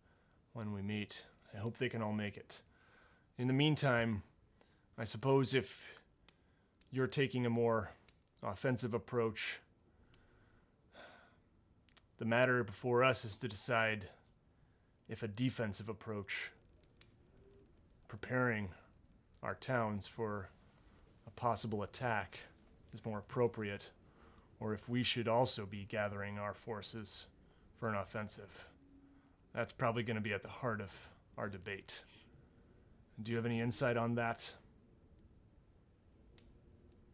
when we meet. I hope they can all make it. In the meantime, I suppose if you're taking a more offensive approach, the matter before us is to decide if a defensive approach, preparing our towns for a possible attack, is more appropriate, or if we should also be gathering our forces for an offensive. That's probably going to be at the heart of our debate. Do you have any insight on that?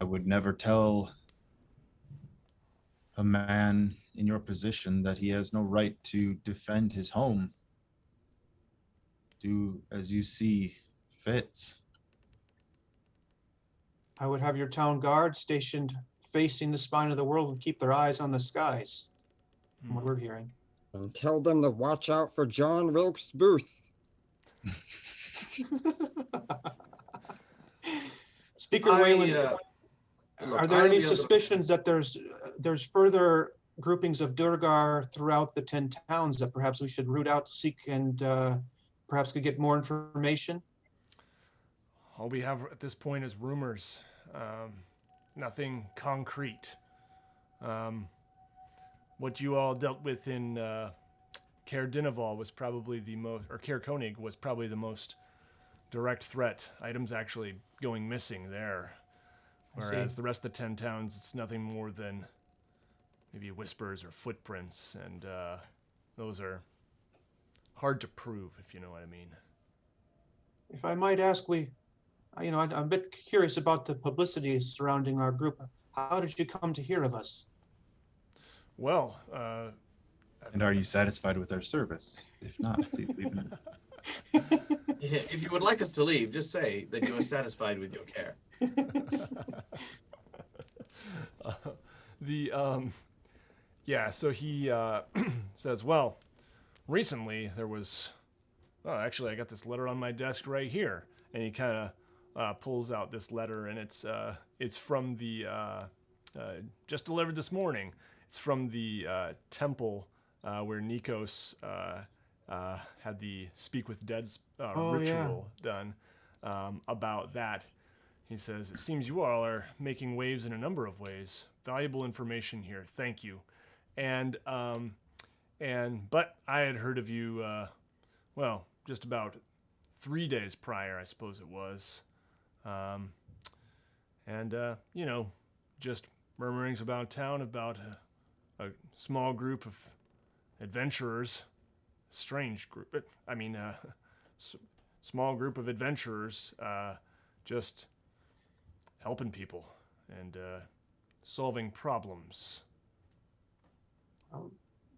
I would never tell a man in your position that he has no right to defend his home. Do as you see fits. I would have your town guard stationed facing the spine of the world and keep their eyes on the skies, from what we're hearing. And tell them to watch out for John Wilkes Booth. Speaker Wayland, are there any suspicions that there's further groupings of Durgar throughout the 10 towns that perhaps we should root out, seek, and perhaps could get more information? All we have at this point is rumors. Nothing concrete. What you all dealt with in Caer Dineval was probably the most, or Caer Konig was probably the most direct threat. Items actually going missing there. Whereas the rest of the 10 towns, it's nothing more than maybe whispers or footprints, and those are hard to prove, if you know what I mean. If I might ask, I'm a bit curious about the publicity surrounding our group. How did you come to hear of us? Well, And are you satisfied with our service? If not, please leave it. If you would like us to leave, just say that you are satisfied with your care. So he says, well, recently there was oh, actually, I got this letter on my desk right here. And he kind of pulls out this letter, and it's from the, just delivered this morning. It's from the temple where Nikos had the Speak with Dead ritual done about that. He says, it seems you all are making waves in a number of ways. Valuable information here. Thank you. But I had heard of you, well, just about 3 days prior, I suppose it was. You know, just murmurings about town about a small group of adventurers. Strange group. I mean, small group of adventurers just helping people and solving problems.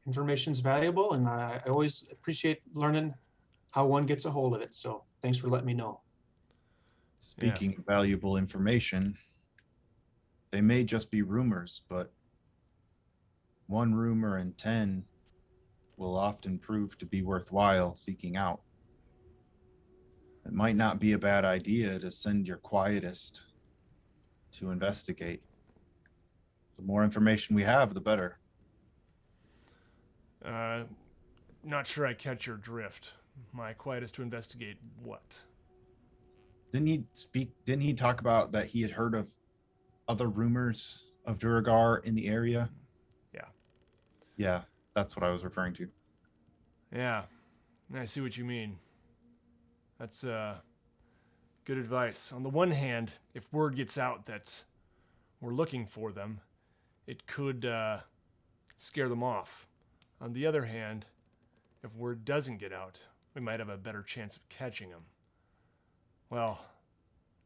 Information's valuable, and I always appreciate learning how one gets a hold of it. So thanks for letting me know. Speaking of valuable information, they may just be rumors, but one rumor in 10 will often prove to be worthwhile seeking out. It might not be a bad idea to send your quietest to investigate. The more information we have, the better. Not sure I catch your drift. My quietest to investigate what? Didn't he talk about that he had heard of other rumors of Duragar in the area? Yeah. Yeah, that's what I was referring to. Yeah, I see what you mean. That's good advice. On the one hand, if word gets out that we're looking for them, it could scare them off. On the other hand, if word doesn't get out, we might have a better chance of catching them. Well,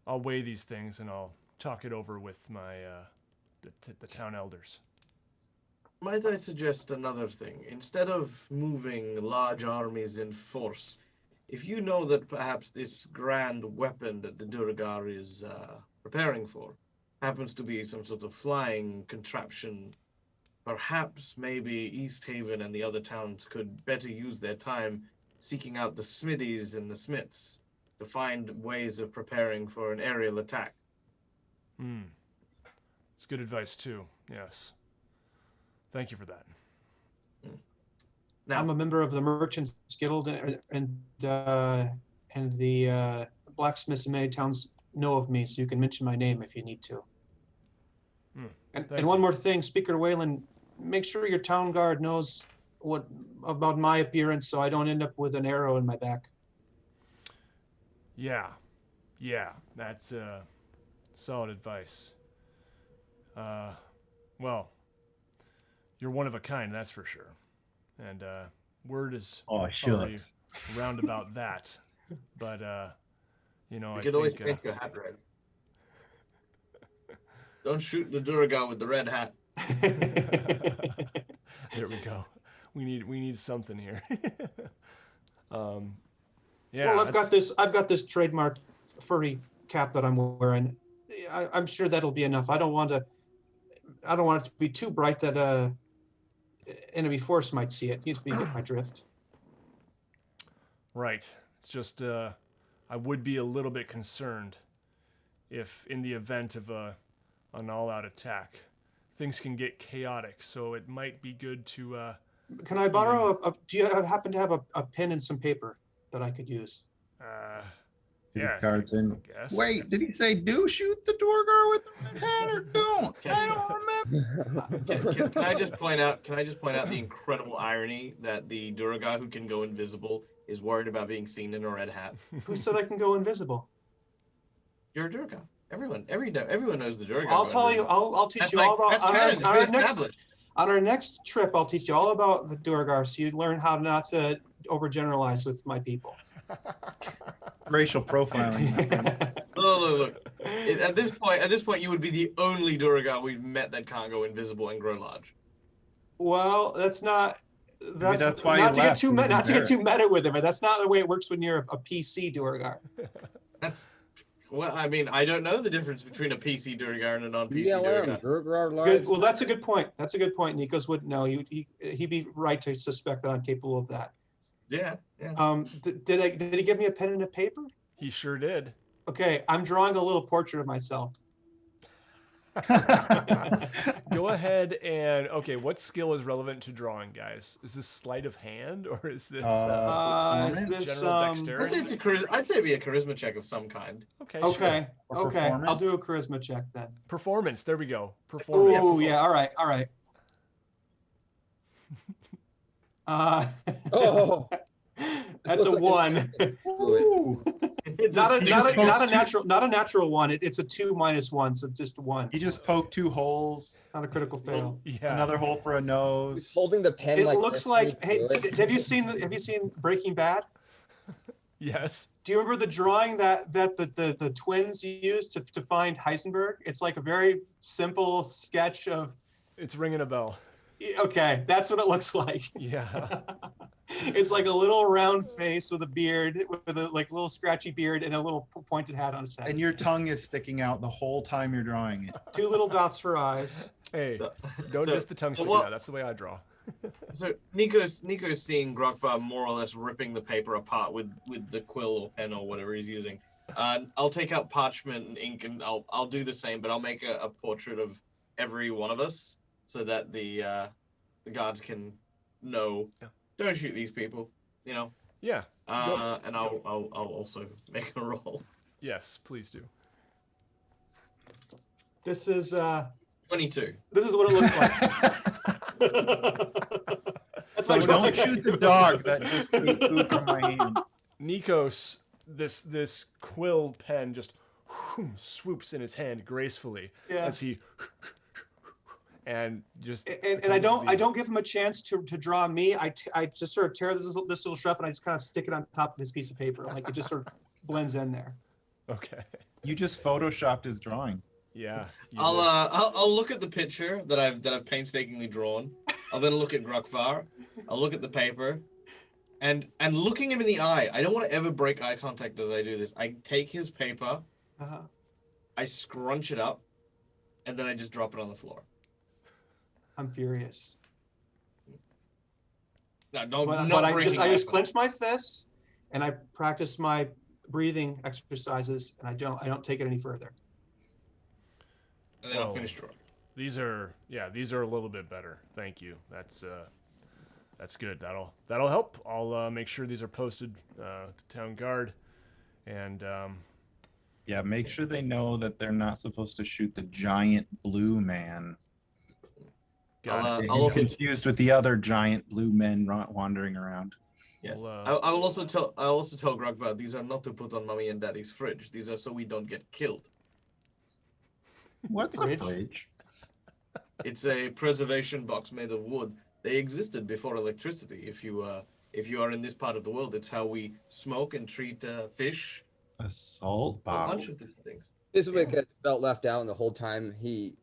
I'll weigh these things and I'll talk it over with my the town elders. Might I suggest another thing? Instead of moving large armies in force, if you know that perhaps this grand weapon that the Duragar is preparing for happens to be some sort of flying contraption, perhaps maybe East Haven and the other towns could better use their time seeking out the smithies and the smiths to find ways of preparing for an aerial attack. It's good advice too, yes. Thank you for that. Now, I'm a member of the Merchants Guild, and the blacksmiths in many towns know of me, so you can mention my name if you need to. And one more thing, Speaker Whalen, make sure your town guard knows what about my appearance, so I don't end up with an arrow in my back. Yeah, that's solid advice. Well, you're one of a kind, that's for sure. And word is already round about that. But you know, You I could think always paint your hat red. Don't shoot the Duragar with the red hat. there we go. We need something here. Yeah. Well, I've got this trademark furry cap that I'm wearing. I'm sure that'll be enough. I don't want it to be too bright that enemy force might see it. If you get my drift. Right. It's just I would be a little bit concerned if, in the event of an all-out attack, things can get chaotic. So it might be good to. Can I borrow do you happen to have a pen and some paper that I could use? Yeah. Cards in. I guess. Wait, did he say do shoot the Duragar with the red hat or don't? I don't remember. Can I just point out the incredible irony that the Duragar who can go invisible is worried about being seen in a red hat? Who said I can go invisible? You're a Duragar. Everyone knows the Duragar. I'll tell you. I'll teach you all about on our next trip. I'll teach you all about the Duragar, so you learn how not to overgeneralize with my people. Racial profiling. Look. At this point, you would be the only Duragar we've met that can't go invisible and grow large. Well, that's why not to get too meta with it, but that's not the way it works when you're a PC Duragar. Well, I mean, I don't know the difference between a PC Duragar and a non-PC BLM, Duragar. Good. Well, that's a good point. Nikos wouldn't know. He'd be right to suspect that I'm capable of that. Yeah, yeah. Did he give me a pen and a paper? He sure did. Okay, I'm drawing a little portrait of myself. Go ahead and okay. What skill is relevant to drawing, guys? Is this sleight of hand or is this Is this general I'd dexterity? say it's a I'd say it'd be a charisma check of some kind. Okay. Sure. okay? Or Okay, I'll do a performance? charisma check then. Performance. There we go. Performance. Oh yeah, all right, all right. Oh, That's a looks like one. Ooh. It's Not a, sneak not, a, peek. not a natural, not a natural one. It's a 2 minus 1, so just 1. He just poked 2 holes, Not a critical fail. Yeah. another hole for a he's nose. holding the pen. It like looks this like. when he Hey, drew it. have you seen Breaking Bad? Yes. Do you remember the drawing that the twins used to find Heisenberg? It's like a very simple sketch of. It's ringing a bell. Okay, that's what it looks like. Yeah. It's like a little round face with a beard, with a like little scratchy beard and a little pointed hat on his head. And your tongue is sticking out the whole time you're drawing it. 2 little dots for eyes. Hey, don't So- diss the tongue so sticking what- out. That's the way I draw. So Nico's seeing Grogvar more or less ripping the paper apart with the quill or pen or whatever he's using. I'll take out parchment and ink and I'll do the same, but I'll make a portrait of every one of us so that the guards can know. Yeah. Don't shoot these people, you know. Yeah. And I'll also make a roll. Yes, please do. This is 22. this is what it looks like. That's my So drawing. don't shoot the dog that just ate food from my hand. Nikos, this quill pen just swoops in his hand gracefully Yeah. as he and just And I don't give him a chance to draw me. I just sort of tear this little stuff and I just kind of stick it on top of his piece of paper. Like it just sort of blends in there. Okay. You just photoshopped his drawing. Yeah. you I'll did. I'll look at the picture that I've painstakingly drawn. I'll then look at Grogvar. I'll look at the paper, and looking him in the eye. I don't want to ever break eye contact as I do this. I take his paper, Uh-huh. I scrunch it up, and then I just drop it on the floor. I'm furious. No, don't. But not I breaking just eye clench my fists and I practice my breathing exercises and I don't take it any further. and then I'll Whoa. finish drawing. These are a little bit better. Thank you. That's good. That'll help. I'll make sure these are posted to town guard, and Yeah, make sure they know that they're not supposed to shoot the giant blue man. got it. I'll He's also confused with the other giant blue men wandering around. yes. Well, I will also tell Grogvar these are not to put on Mommy and Daddy's fridge. These are so we don't get killed. What's a Fridge? fridge? It's a preservation box made of wood. They existed before electricity. If you are in this part of the world, it's how we smoke and treat fish. A salt A bottle. bunch of different things. Fizwick had felt left out, and the whole time he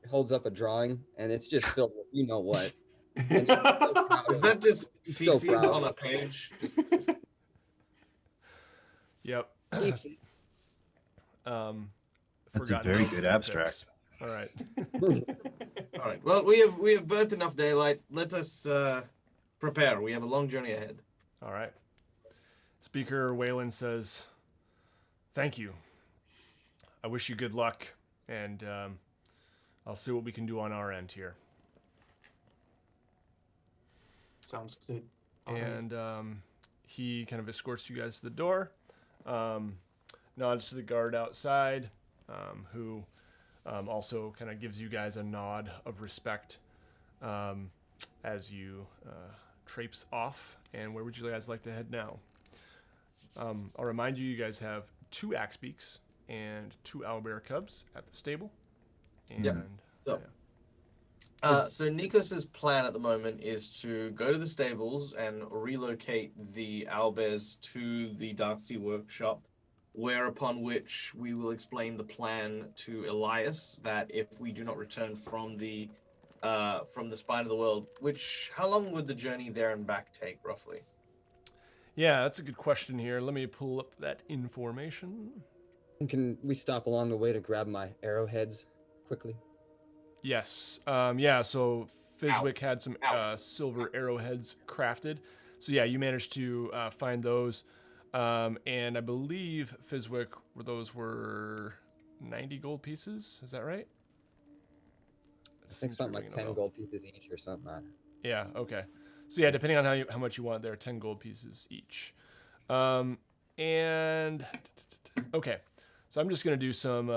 holds up a drawing, and it's just filled with you know what. And he's so proud Is of that it. just He's so feces proud. on a page? Yep. Keeps- That's a forgotten very about good the abstract. tips. All right. All right. Well, we have burnt enough daylight. Let us prepare. We have a long journey ahead. All right. Speaker Wayland says, "Thank you. I wish you good luck, and I'll see what we can do on our end here." Sounds good. All right. And he kind of escorts you guys to the door, nods to the guard outside, who also kind of gives you guys a nod of respect as you traipse off. And where would you guys like to head now? I'll remind you, you guys have 2 axe beaks and 2 owlbear cubs at the stable. And Yep. So Nikos's plan at the moment is to go to the stables and relocate the owlbears to the Darksea workshop, whereupon which we will explain the plan to Elias that if we do not return from the spine of the world, how long would the journey there and back take roughly? Yeah, that's a good question here. Let me pull up that information. Can we stop along the way to grab my arrowheads quickly? Yes. Yeah, so Fizwick had some Ow. silver arrowheads crafted. So yeah, you managed to find those, and I believe Fizwick, those were 90 gold pieces. Is that right? I think something like 10 gold pieces each or something. Yeah. Okay. So yeah, depending on how much you want, there are 10 gold pieces each. And okay, so I'm just gonna do some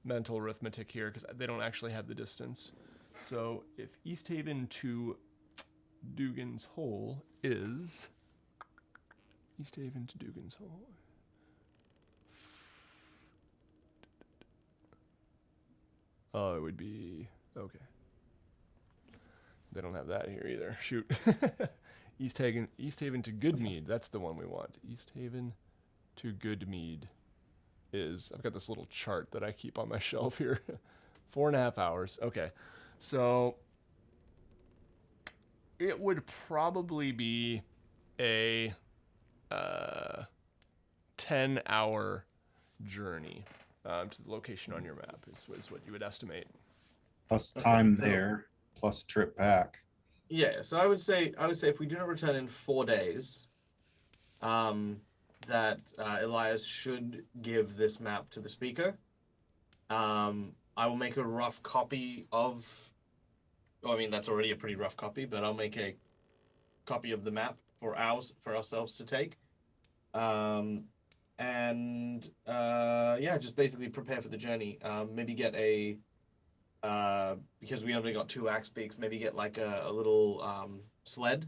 mental arithmetic here because they don't actually have the distance. So if East Haven to Dugan's Hole is East Haven to Dugan's Hole. Oh, it would be okay. They don't have that here either. Shoot. East Haven to Goodmead. That's the one we want. East Haven to Goodmead is. I've got this little chart that I keep on my shelf here. 4.5 hours. Okay, so it would probably be a 10-hour journey to the location on your map. Is what you would estimate. Plus time there, plus trip back. Yeah, so I would say if we do not return in 4 days, that Elias should give this map to the speaker. I will make a rough copy of. Well, I mean that's already a pretty rough copy, but I'll make a copy of the map for ourselves to take. Yeah, just basically prepare for the journey. Maybe get a. Because we only got 2 axe beaks, maybe get like a little sled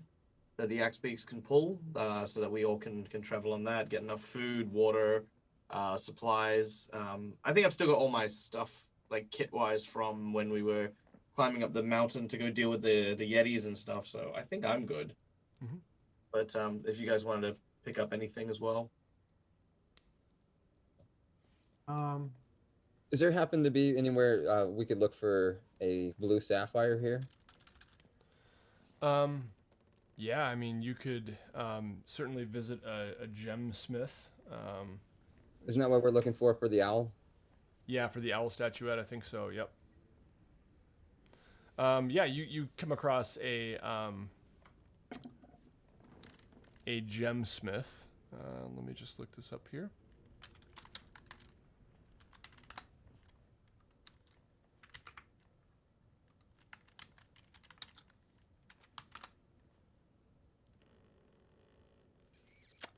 that the axe beaks can pull, so that we all can travel on that. Get enough food, water, supplies. I think I've still got all my stuff like kit wise from when we were climbing up the mountain to go deal with the yetis and stuff. So I think I'm good. Mm-hmm. But if you guys wanted to pick up anything as well. Does there happen to be anywhere we could look for a blue sapphire here? Yeah, I mean, you could certainly visit a gemsmith. Isn't that what we're looking for the owl? Yeah, for the owl statuette, I think so. Yep. Yeah, you come across a gemsmith. Let me just look this up here.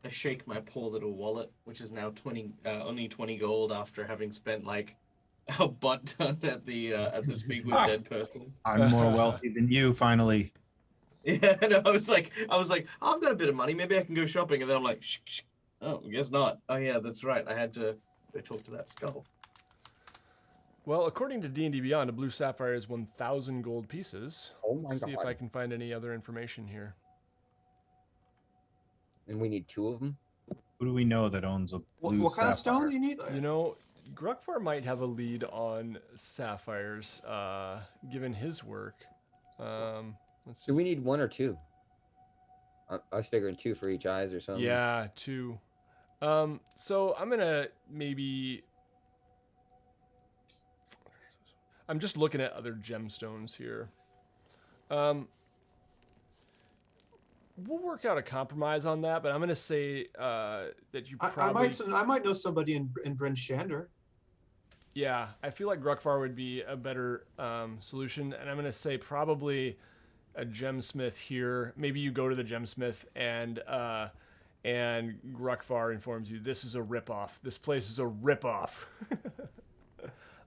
I shake my poor little wallet, which is now only 20 gold after having spent like a butt ton at the Speak with Dead person. I'm more wealthy than you, finally. Yeah, no, I was like, I've got a bit of money, maybe I can go shopping, and then I'm like, shh. Oh, I guess not. Oh yeah, that's right. I had to go talk to that skull. Well, according to D&D Beyond, a blue sapphire is 1,000 gold pieces. Oh my Let's see if God. I can find any other information here. And we need 2 of them? Who do we know that owns a blue What kind of sapphire? stone do you need? You know, Gruckvar might have a lead on sapphires, given his work. Let's Do we just- need 1 or 2? I was figuring 2 for each eyes or something. Yeah, 2. So I'm gonna maybe. I'm just looking at other gemstones here. We'll work out a compromise on that, but I'm gonna say that you probably. I might know somebody in Bryn Shander. Yeah, I feel like Gruckvar would be a better solution, and I'm gonna say probably a gemsmith here. Maybe you go to the gemsmith and Gruckvar informs you this is a ripoff. This place is a ripoff.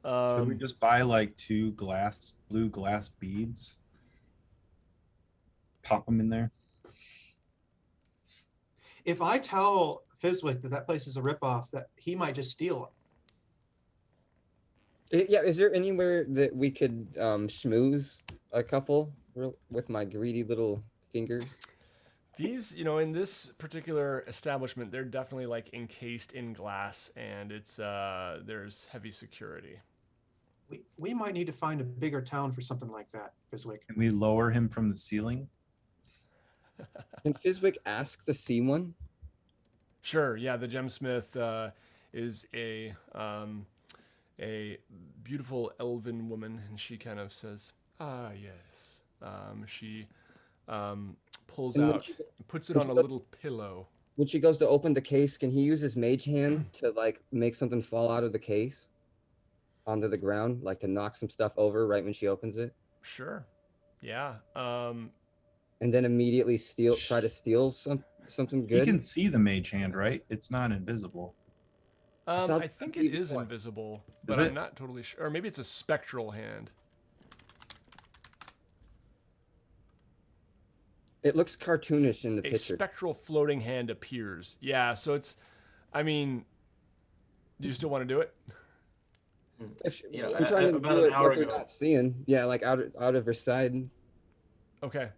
Could we just buy like 2 blue glass beads? Pop them in there. If I tell Fizwick that place is a ripoff, that he might just steal Yeah, is there anywhere that we could schmooze a couple with my greedy little fingers? These, in this particular establishment, they're definitely like encased in glass, and it's there's heavy security. We might need to find a bigger town for something like that, Fizwick. Can we lower him from the ceiling? Can Fizwick ask to see one? Sure. Yeah, the gemsmith is a beautiful elven woman, and she kind of says, "Ah, yes." She pulls And when out, she- and puts it when on she a goes- little pillow. When she goes to open the case, can he use his mage hand to like make something fall out of the case onto the ground, like to knock some stuff over right when she opens it, Sure. Yeah. and then immediately try to steal something You good? can see the mage hand, right? It's not invisible. Sounds I like think a it good is point. invisible, but Is I'm it? not totally sure. Or maybe it's a spectral hand. It looks cartoonish in the A picture. spectral floating hand appears. Yeah, so it's, I mean, do you still want to do it? You know, I'm trying to about do an it hour what they're ago. not seeing. Yeah, like out of her side, Okay.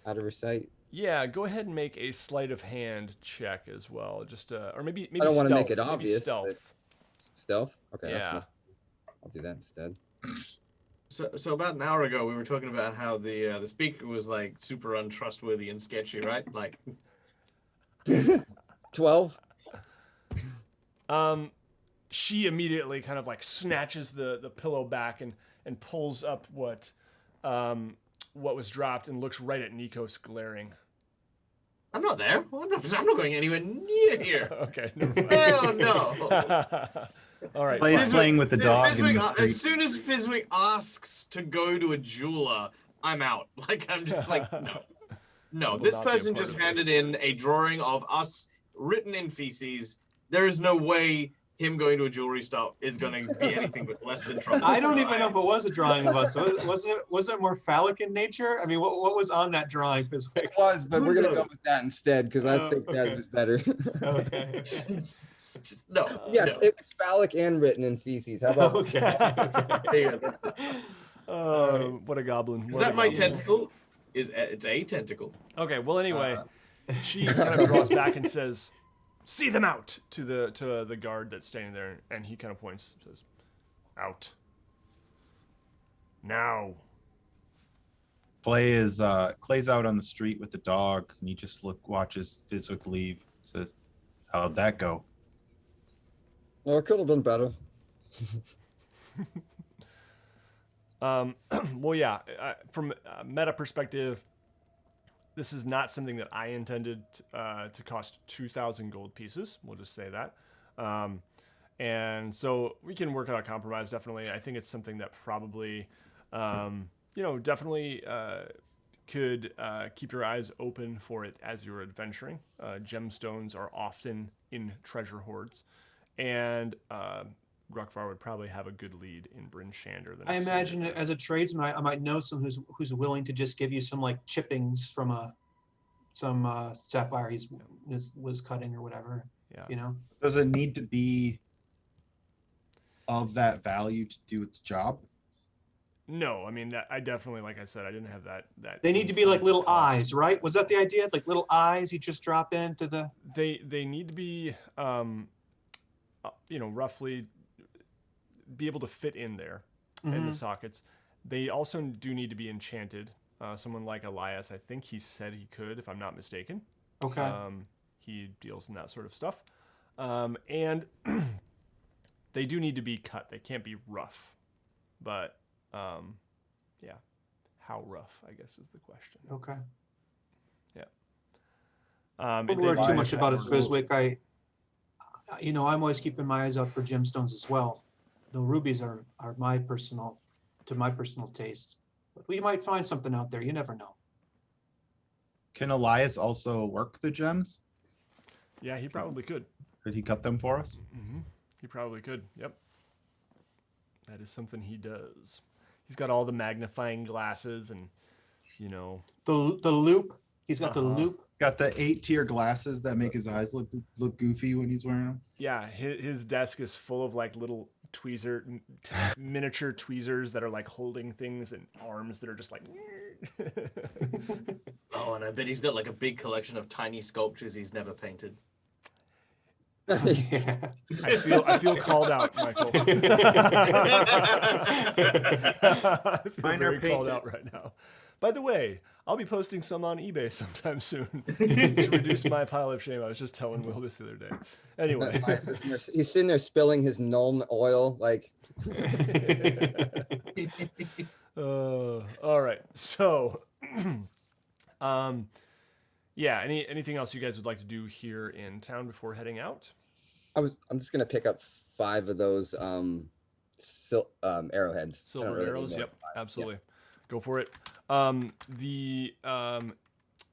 out of her sight. Yeah, go ahead and make a sleight of hand check as well. Just or maybe I don't want to make it stealth. Maybe obvious. but- stealth. Stealth? Okay, that's Yeah. good. I'll do that instead. So about an hour ago, we were talking about how the speaker was like super untrustworthy and sketchy, right? Like, 12? She immediately kind of like snatches the pillow back and pulls up what was dropped and looks right at Nikos glaring. I'm not there. I'm not going anywhere near here. Okay. Never mind. Hell no. All right. Play- fine. playing with the dog in Fizwick, the street. as soon as Fizwick asks to go to a jeweler, I'm out. Like, I'm just like, no. No, will this not be a person part just of handed this. in a drawing of us written in feces. There is no way him going to a jewelry store is going to be anything but less than trouble. I don't even know if it was a drawing of us. Was it more phallic in nature? I mean, what was on that drawing, Fizwick? It was, but we're going to knows? go with that instead because I Oh, think okay. that was better. Okay. No. Yes, no. it was phallic and written in feces. How about Okay. There you go. What a goblin. Is What a that my goblin. tentacle? It's a tentacle. Okay, well anyway, she kind of draws back and says, "See them out," to the guard that's standing there, and he kind of points, says, "Out. Now." Clay's out on the street with the dog, and he just watches Fizwick leave. Says, "How'd that go?" Oh, it could have been better. Well, yeah, from a meta perspective, this is not something that I intended to cost 2,000 gold pieces. We'll just say that. And so we can work out a compromise, definitely. I think it's something that probably, definitely could keep your eyes open for it as you're adventuring. Gemstones are often in treasure hoards. And Gruckvar would probably have a good lead in Bryn Shander. I imagine as a tradesman, I might know someone who's willing to just give you some like chippings from some sapphire he was cutting or whatever. Yeah. You know. Does it need to be of that value to do its job? No, I mean, I definitely, like I said, I didn't have that. They need to be like intense little cost. eyes, right? Was that the idea? Like little eyes you just drop into the. They need to be, roughly be able to fit in there in the sockets. They also do need to be enchanted. Someone like Elias, I think he said he could, if I'm not mistaken. Okay. He deals in that sort of stuff. And they do need to be cut. They can't be rough. But, yeah. How rough, I guess, is the question. Okay. And Don't they worry do too have much about it, rules. Fizwick. I'm always keeping my eyes out for gemstones as well. The rubies are my personal taste. But we might find something out there. You never know. Can Elias also work the gems? Yeah, he probably could. Could he cut them for us? Mm-hmm. He probably could. Yep. That is something he does. He's got all the magnifying glasses and, The loop. He's got the loop. Got the 8-tier glasses that make his eyes look goofy when he's wearing them. yeah, his desk is full of like little miniature tweezers that are like holding things and arms that are just like. Oh, and I bet he's got like a big collection of tiny sculptures he's never painted. Yeah. I feel called out, Michael. I feel Mine are very called painted. out right now. By the way, I'll be posting some on eBay sometime soon to reduce my pile of shame. I was just telling Will this the other day. Anyway. He's sitting there spilling his Nuln oil, like. All right. So, Yeah. Anything else you guys would like to do here in town before heading out? I'm just gonna pick up 5 of those arrowheads. I don't Silver really need arrows. more Yep. than 5. Absolutely. Go for it.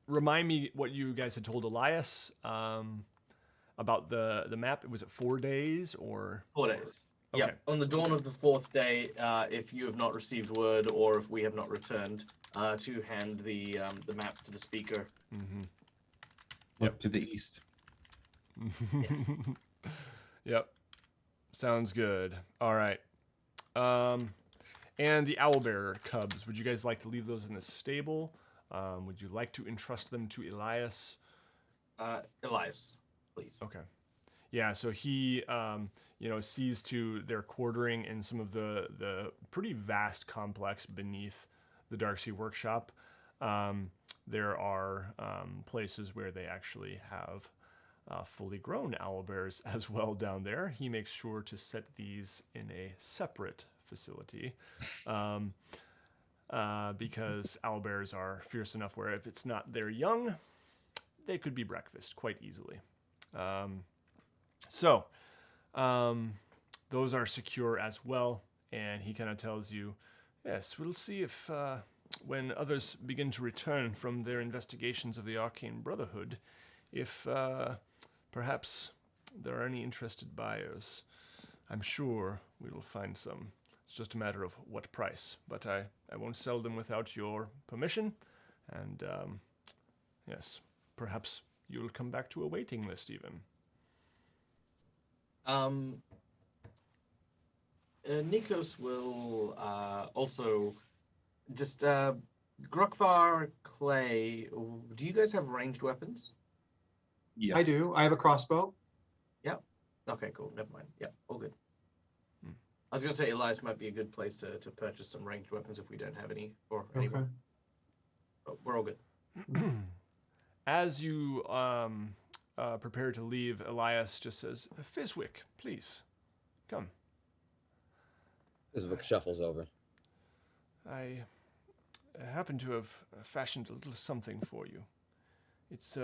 Remind me what you guys had told Elias about the map. Was it 4 days or? 4 days. Okay. Yep. On the dawn of the 4th day, if you have not received word or if we have not returned, to hand the map to the speaker. Mm-hmm. Look to the east. Yes. Yep. Sounds good. All right. And the owlbear cubs, would you guys like to leave those in the stable? Would you like to entrust them to Elias? Elias, please. Okay. Yeah, so he, sees to their quartering in some of the pretty vast complex beneath the Darksea workshop. There are places where they actually have fully grown owlbears as well down there. He makes sure to set these in a separate facility because owlbears are fierce enough where if it's not their young, they could be breakfast quite easily. So those are secure as well. And he kind of tells you, yes, we'll see if when others begin to return from their investigations of the Arcane Brotherhood, if perhaps there are any interested buyers. I'm sure we will find some. It's just a matter of what price. But I won't sell them without your permission. And yes, perhaps you'll come back to a waiting list even. Nikos will also just Grokvar, Clay. Do you guys have ranged weapons? Yes. I do. I have a crossbow. Yep. Okay, cool. Never mind. Yep, all good. Hmm. I was gonna say Elias might be a good place to purchase some ranged weapons if we don't have any or Okay. anyone. But we're all good. As you prepare to leave, Elias just says, Fizwick, please, come. Fizwick shuffles over. I happen to have fashioned a little something for you. It's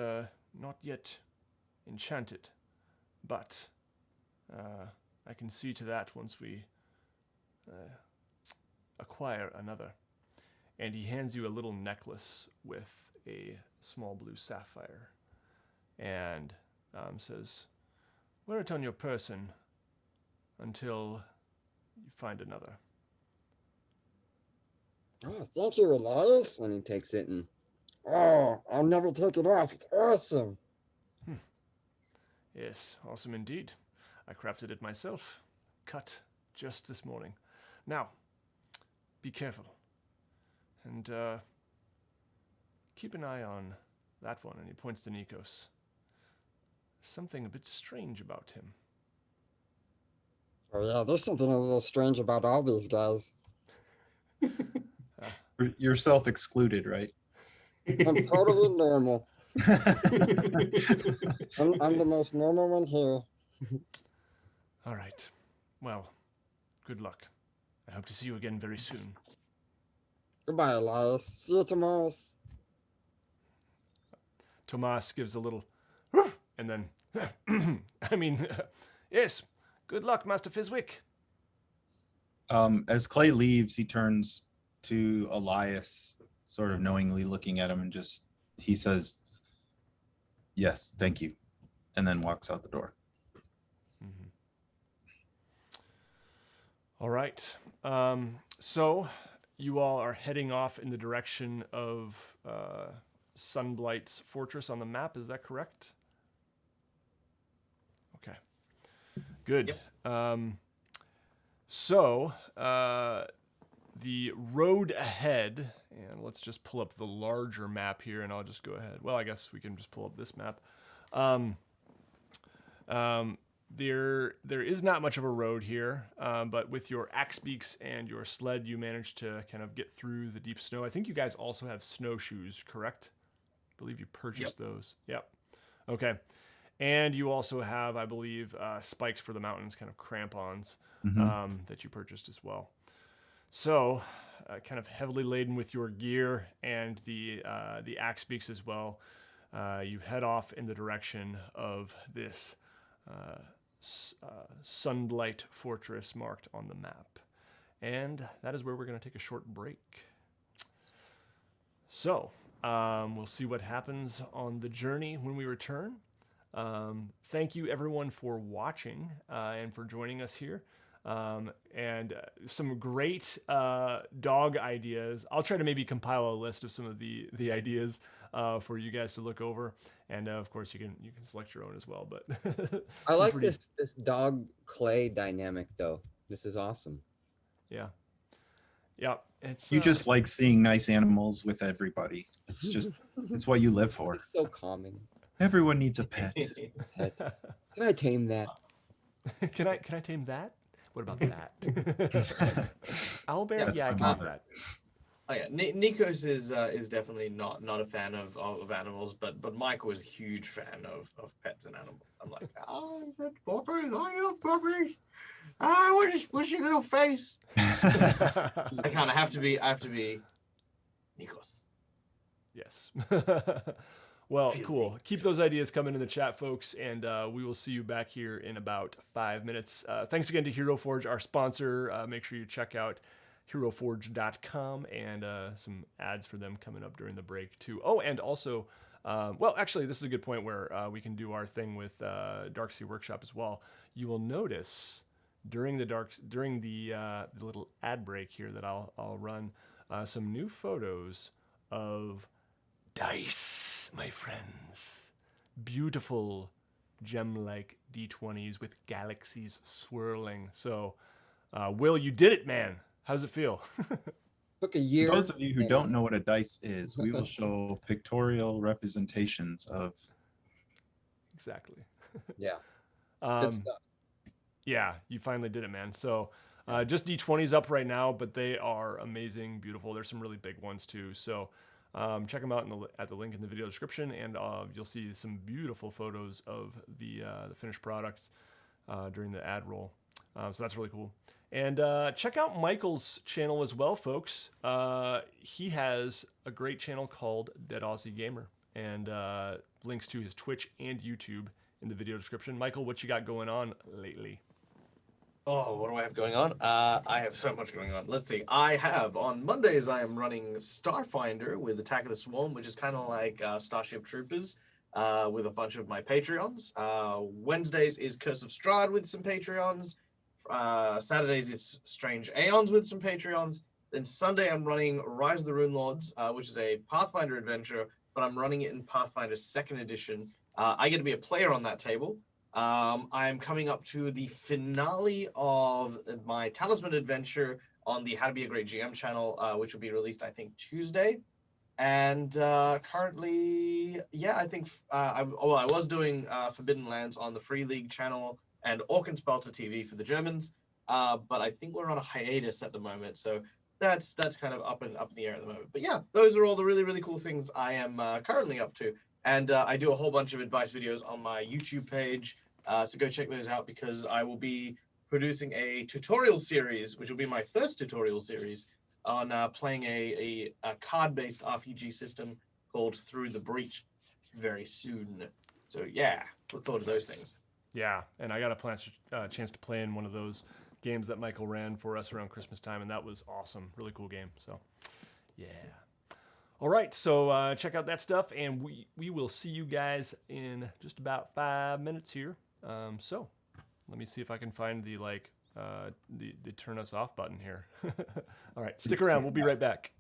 not yet enchanted, but I can see to that once we acquire another. And he hands you a little necklace with a small blue sapphire and says, wear it on your person until you find another. Oh, thank you, Elias. And he takes it and Oh, I'll never take it off. It's awesome. Yes, awesome indeed. I crafted it myself. Cut just this morning. Now, be careful. And keep an eye on that one. And he points to Nikos. Something a bit strange about him. Oh yeah, there's something a little strange about all these guys. Yourself excluded, right? I'm totally normal. I'm the most normal one here. All right. Well, good luck. I hope to see you again very soon. Goodbye, Elias. See you tomorrow. Tomas gives a little, and then, yes, good luck, Master Fizwick. As Clay leaves, he turns to Elias, sort of knowingly looking at him, and he says, yes, thank you, and then walks out the door. Mm-hmm. All right. So you all are heading off in the direction of Sunblight's fortress on the map. Is that correct? Okay. Good. Yep. So the road ahead, and let's just pull up the larger map here, and I'll just go ahead. Well, I guess we can just pull up this map. There is not much of a road here, but with your axe beaks and your sled, you managed to kind of get through the deep snow. I think you guys also have snowshoes, correct? I believe you purchased those. Yep. Okay. And you also have, I believe, spikes for the mountains, kind of crampons, that you purchased as well. So, kind of heavily laden with your gear and the axe beaks as well. you head off in the direction of this Sunlight Fortress marked on the map. And that is where we're going to take a short break. So, we'll see what happens on the journey when we return. Thank you, everyone, for watching and for joining us here. And some great dog ideas. I'll try to maybe compile a list of some of the ideas for you guys to look over. And of course, you can select your own as well. But I like this dog clay dynamic, though. This is awesome. Yeah. Yeah. It's You just like seeing nice animals with everybody. It's what you live for. It's so calming. Everyone needs a pet. Pet. Can I tame that? Can I tame that? What about that? Owlbear? Yeah, I can do that. Oh yeah, Nikos is definitely not a fan of animals, but Michael is a huge fan of pets and animals. I'm like, oh, is that puppies? I love puppies. What's your little face? I have to be Nikos. Yes. Well, cool. Keep those ideas coming in the chat, folks, and we will see you back here in about 5 minutes. Thanks again to Hero Forge, our sponsor. Make sure you check out heroforge.com and some ads for them coming up during the break, too. Oh, and also, well, actually, this is a good point where we can do our thing with Darksea Workshop as well. You will notice during the little ad break here that I'll run some new photos of dice, my friends. Beautiful gem-like D20s with galaxies swirling. So, Will, you did it, man. How does it feel? Took a year. For those of you who don't know what a dice is, we will show pictorial representations of. Exactly. Yeah. Good stuff. Yeah, you finally did it, man. So just D20s up right now, but they are amazing, beautiful. There's some really big ones too. So check them out at the link in the video description, and you'll see some beautiful photos of the finished products during the ad roll. So that's really cool. And check out Michael's channel as well, folks. He has a great channel called Dead Aussie Gamer, and links to his Twitch and YouTube in the video description. Michael, what you got going on lately? Oh, what do I have going on? I have so much going on. Let's see. I have on Mondays I am running Starfinder with Attack of the Swarm, which is kind of like Starship Troopers with a bunch of my Patreons. Wednesdays is Curse of Strahd with some Patreons. Saturdays is Strange Aeons with some Patreons. Then Sunday I'm running Rise of the Rune Lords, which is a Pathfinder adventure, but I'm running it in Pathfinder 2nd edition. I get to be a player on that table. I'm coming up to the finale of my Talisman adventure on the How to Be a Great GM channel, which will be released, I think, Tuesday. And currently, yeah, I think I was doing Forbidden Lands on the Free League channel and Orkenspalter TV for the Germans, but I think we're on a hiatus at the moment, so that's kind of up in the air at the moment. But yeah, those are all the really, really cool things I am currently up to. And I do a whole bunch of advice videos on my YouTube page, so go check those out, because I will be producing a tutorial series, which will be my first tutorial series on playing a card-based RPG system called Through the Breach very soon. So yeah, look forward to those things. Yeah, and I got a chance to play in one of those games that Michael ran for us around Christmas time, and that was awesome. Really cool game. So, yeah. All right, so check out that stuff, and we will see you guys in just about 5 minutes here. So, let me see if I can find the turn us off button here. All right, stick around. We'll be right back.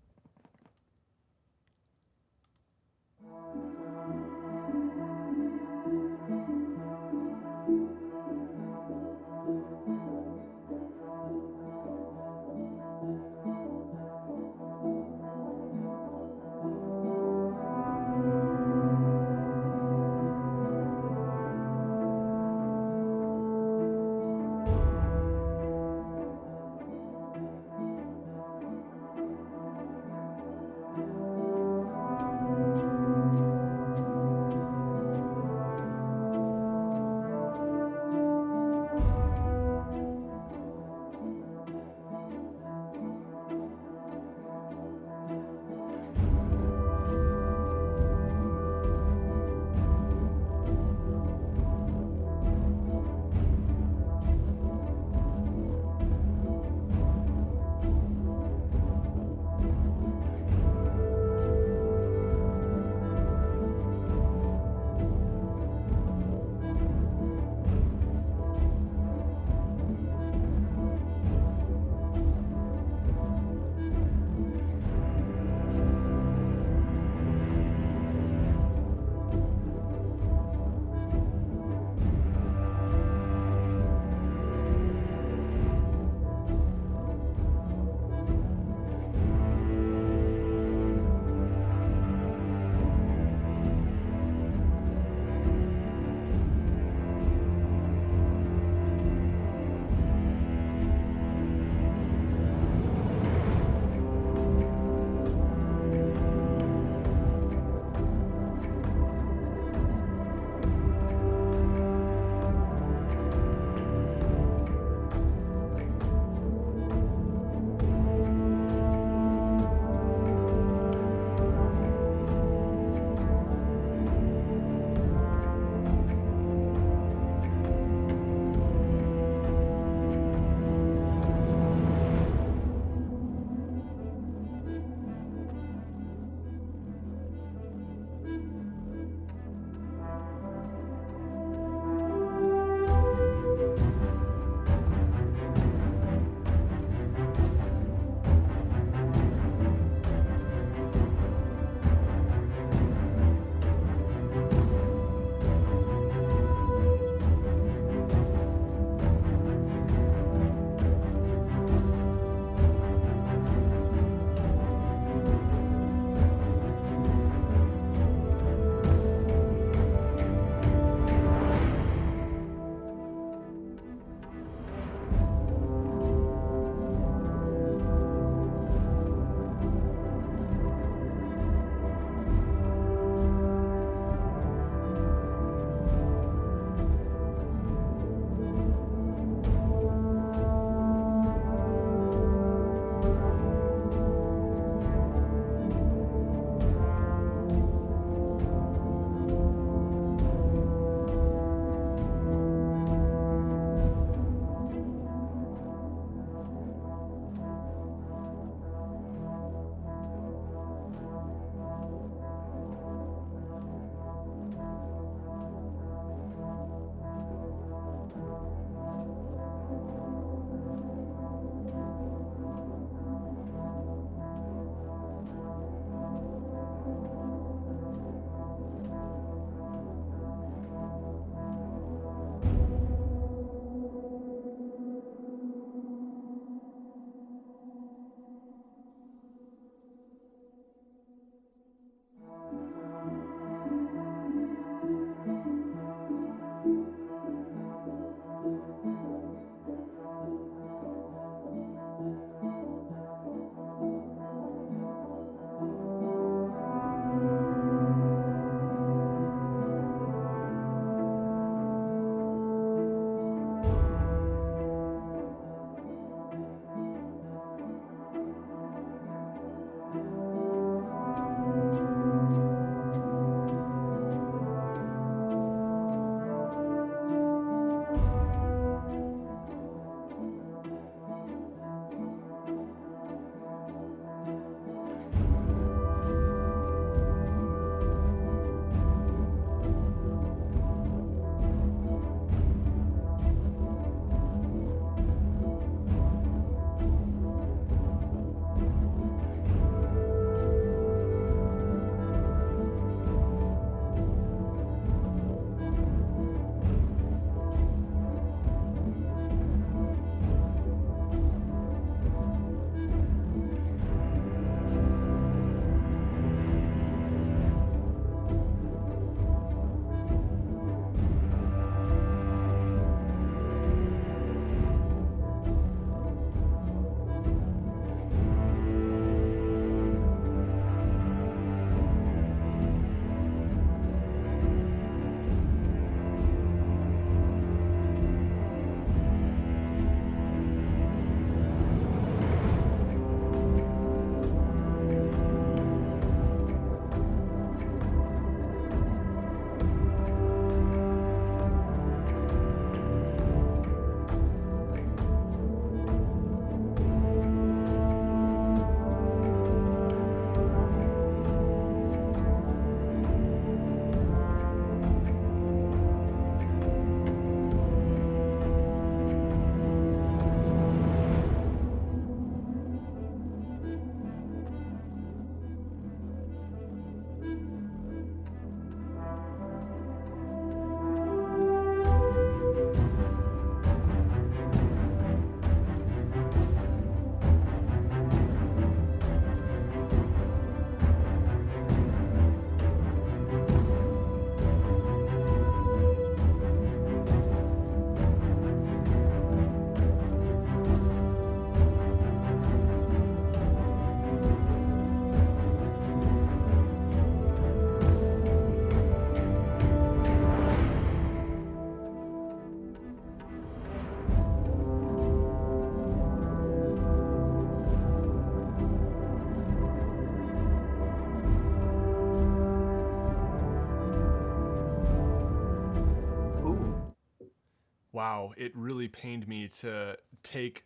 Wow, it really pained me to take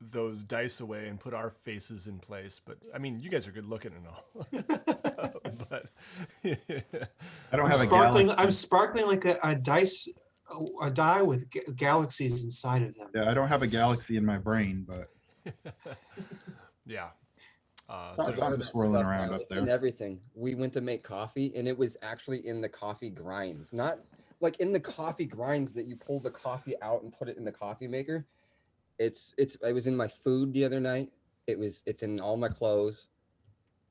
those dice away and put our faces in place. But I mean, you guys are good looking and all. But I don't I'm have a sparkling. galaxy. I'm sparkling like a dice, a die with galaxies inside of them. Yeah, I don't have a galaxy in my brain, but yeah. So So something's swirling around up It's in there. everything. We went to make coffee, and it was actually in the coffee grinds, not like in the coffee grinds that you pull the coffee out and put it in the coffee maker. It was in my food the other night. It's in all my clothes.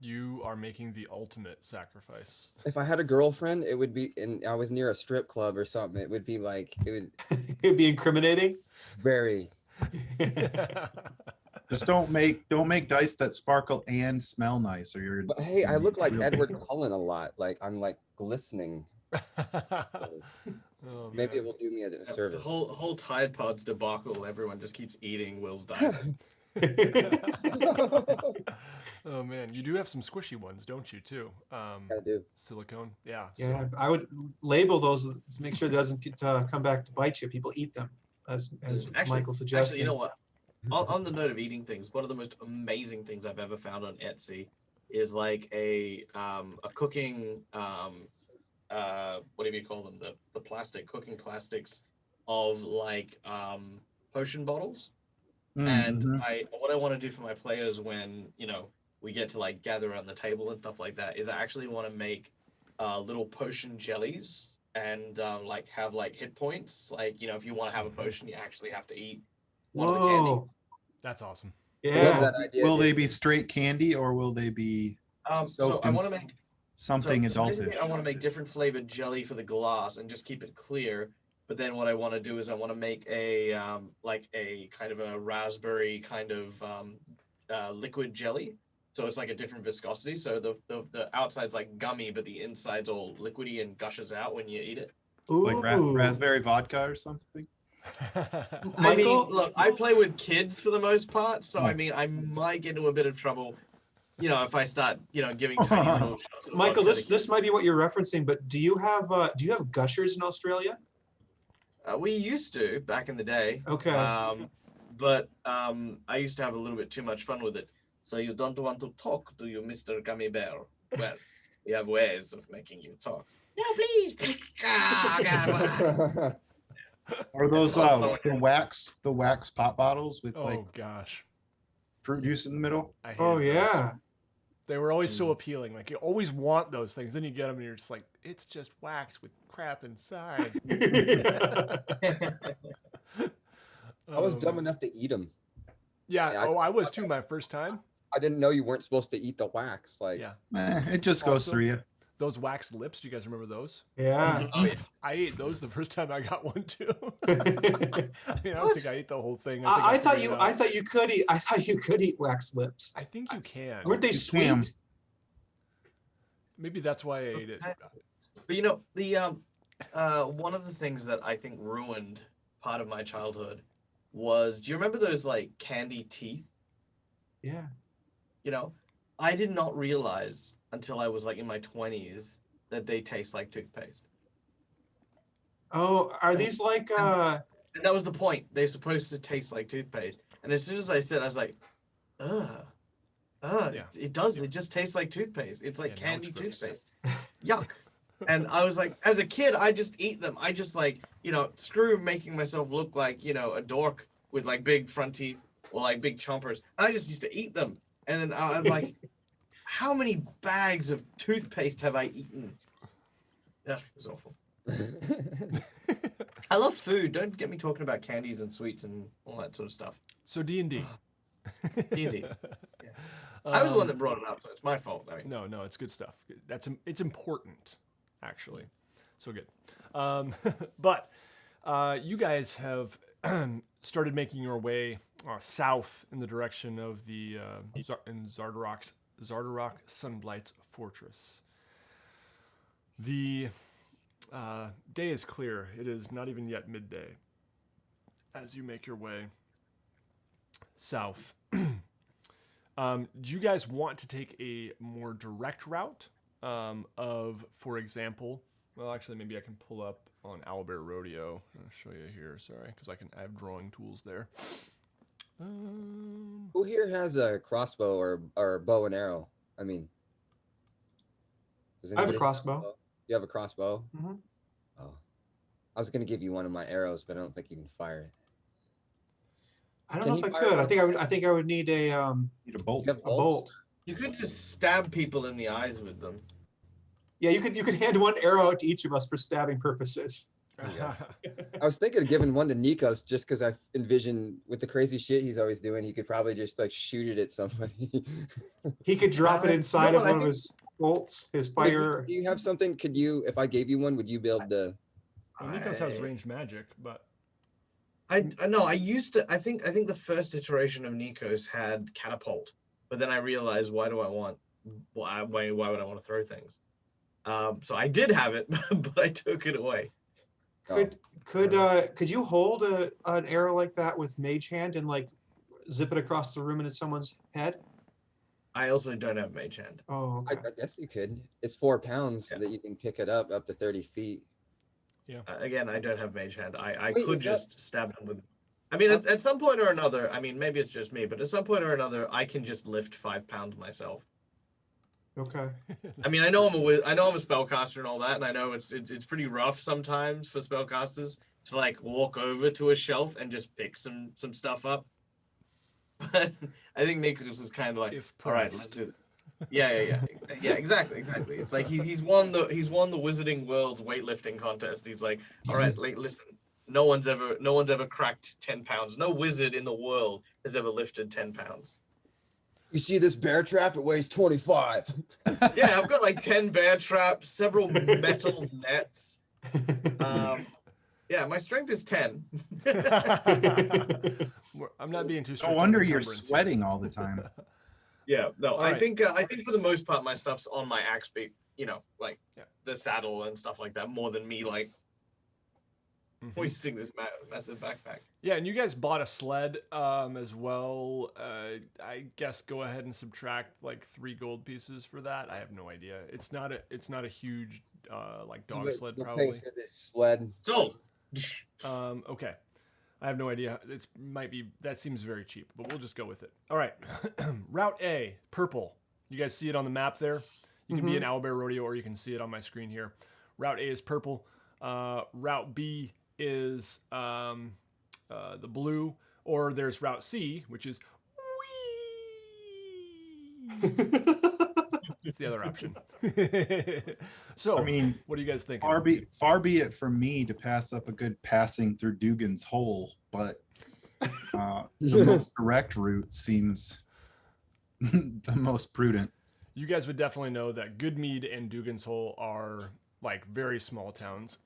you are making the ultimate sacrifice. If I had a girlfriend, it would be, and I was near a strip club or something, it would be like, it would It'd be incriminating. very. Just don't make dice that sparkle and smell nice, or you're. But hey, I look like real Edward bad. Cullen a lot. Like I'm like glistening. Oh, Maybe man. it will do me a The service. whole Tide Pods debacle. Everyone just keeps eating Will's dice. Oh man, you do have some squishy ones, don't you? Too. I do. Silicone. Yeah. Yeah, I would label those to make sure it doesn't come back to bite you. People eat them, as Michael suggested. Actually, you know what? On the note of eating things, one of the most amazing things I've ever found on Etsy is like a cooking what do you call them? The plastic cooking plastics of like potion bottles. And Mhm. what I want to do for my players when we get to like gather around the table and stuff like that is I actually want to make little potion jellies and like have like hit points. Like if you want to have a potion, you actually have to eat one of the candy. Whoa! That's awesome. I love Yeah. that idea. Will they dude. be straight candy, or will they be So soaked I in want to make something so basically adultish? I want to make different flavored jelly for the glass and just keep it clear. But then what I want to do is I want to make a like a kind of a raspberry kind of liquid jelly. So it's like a different viscosity. So the outside's like gummy, but the inside's all liquidy and gushes out when you eat it. Ooh. Like raspberry vodka or something? I mean, Michael? look, I play with kids for the most part, so I Oh. mean, I might get into a bit of trouble, if I start, giving tiny little shots of Michael, vodka to this might be what you're referencing, but do you have gushers in Australia? we used to back in the day. Okay. But I used to have a little bit too much fun with it. So you don't want to talk, do you, Mr. Gummy Bear? Well, we have ways of making you talk. No, please. Or those Oh, the wax pop bottles with like Oh gosh. fruit juice in the middle? I hated Oh those. yeah. They were always so appealing. Like you always want those things. Then you get them and you're just like, it's just wax with crap inside. I was Oh, dumb man. enough to eat them. Yeah. Yeah, I- Oh, I was too. My first time. I didn't know you weren't supposed to eat the wax. Like, Yeah. It just goes Also- through you. Those wax lips. Do you guys remember those? Yeah. Oh, yeah. I ate those the first time I got one too. I mean, I don't think I ate the whole thing. think I thought figured you it I out. thought you could eat wax lips. I think you can. Weren't they You sweet? can. Maybe that's why I ate it. But the one of the things that I think ruined part of my childhood was, do you remember those like candy teeth? Yeah. I did not realize until I was like in my 20s that they taste like toothpaste. Oh, are these like And that was the point. They're supposed to taste like toothpaste. And as soon as I said, I was like, Yeah. it does. It just tastes like toothpaste. It's like Yeah, now it's candy gross. toothpaste. Yuck. And I was like, as a kid, I just eat them. I just like, screw making myself look like, a dork with like big front teeth or like big chompers. I just used to eat them. And then I'm like, how many bags of toothpaste have I eaten? Ugh, it was awful. I love food. Don't get me talking about candies and sweets and all that sort of stuff. So D&D. D&D. I was the one that brought it up, so it's my fault. I mean, No, it's good stuff. It's important, actually. So good. But you guys have started making your way south in the direction of the Zardarok Sunblight's fortress. The day is clear. It is not even yet midday as you make your way south. Do you guys want to take a more direct route of, for example, Well, actually, maybe I can pull up on Owlbear Rodeo. I'll show you here. Sorry, because I have drawing tools there. Who here has a crossbow or bow and arrow? I mean, does I have a anybody crossbow. You have a crossbow? Mhm. Oh, I was gonna give you one of my arrows, but I don't think you can fire it. I don't Can know if you I fire could. it? I think I would need a Need a bolt. You have a bolts? bolt. You could just stab people in the eyes with them. Yeah, you could hand one arrow out to each of us for stabbing purposes. Yeah. I was thinking of giving one to Nikos just because I envision with the crazy shit he's always doing, he could probably just like shoot it at somebody. He could drop it inside no, of I one of think- his bolts, his Wait, fire. do you have something? Could you, if I gave you one, would you be able to? Well, Nikos has ranged magic, but I know I used to. I think the first iteration of Nikos had catapult, but then I realized why would I want to throw things? So I did have it, but I took it away. Could you hold an arrow like that with mage hand and like zip it across the room into someone's head? I also don't have mage hand. Oh, I, okay. I guess you could. It's 4 pounds Yeah. that you can pick it up to 30 feet. Again, I don't have mage hand. I Wait, could is that- just stab them with. I mean, at some point or another. I mean, maybe it's just me, but at some point or another, I can just lift 5 pounds myself. Okay. I mean, I know I'm a spellcaster and all that, and I know it's pretty rough sometimes for spellcasters to like walk over to a shelf and just pick some stuff up. But I think Nicholas is kind of like, If all right, pressed. let's do it. Yeah, exactly. It's like he's won the Wizarding World's weightlifting contest. He's like, all right, listen, no one's ever cracked 10 pounds. No wizard in the world has ever lifted 10 pounds. You see this bear trap? It weighs 25. Yeah, I've got like 10 bear traps, several metal nets. Yeah, my strength is 10. I'm not being too No strict. on wonder you're encumbrance here. sweating all the time. Yeah, no, All I right. think for the most part my stuff's on my axe beat, like Yeah. the saddle and stuff like that, more than me like Mhm. hoisting this massive backpack. Yeah, and you guys bought a sled as well. I guess go ahead and subtract like 3 gold pieces for that. I have no idea. It's not a huge like dog sled You'll probably. pay for this sled. Sold. Okay. I have no idea. That seems very cheap, but we'll just go with it. All right. Route A, purple. You guys see it on the map there? You can be in Owlbear Rodeo or you can see it on my screen here. Route A is purple. Route B is the blue, or there's Route C, which is whee. It's the other option. So, I mean, what do you guys think? far be it from me to pass up a good passing through Dugan's hole, but the most direct route seems the most prudent. You guys would definitely know that Goodmead and Dugan's Hole are like very small towns.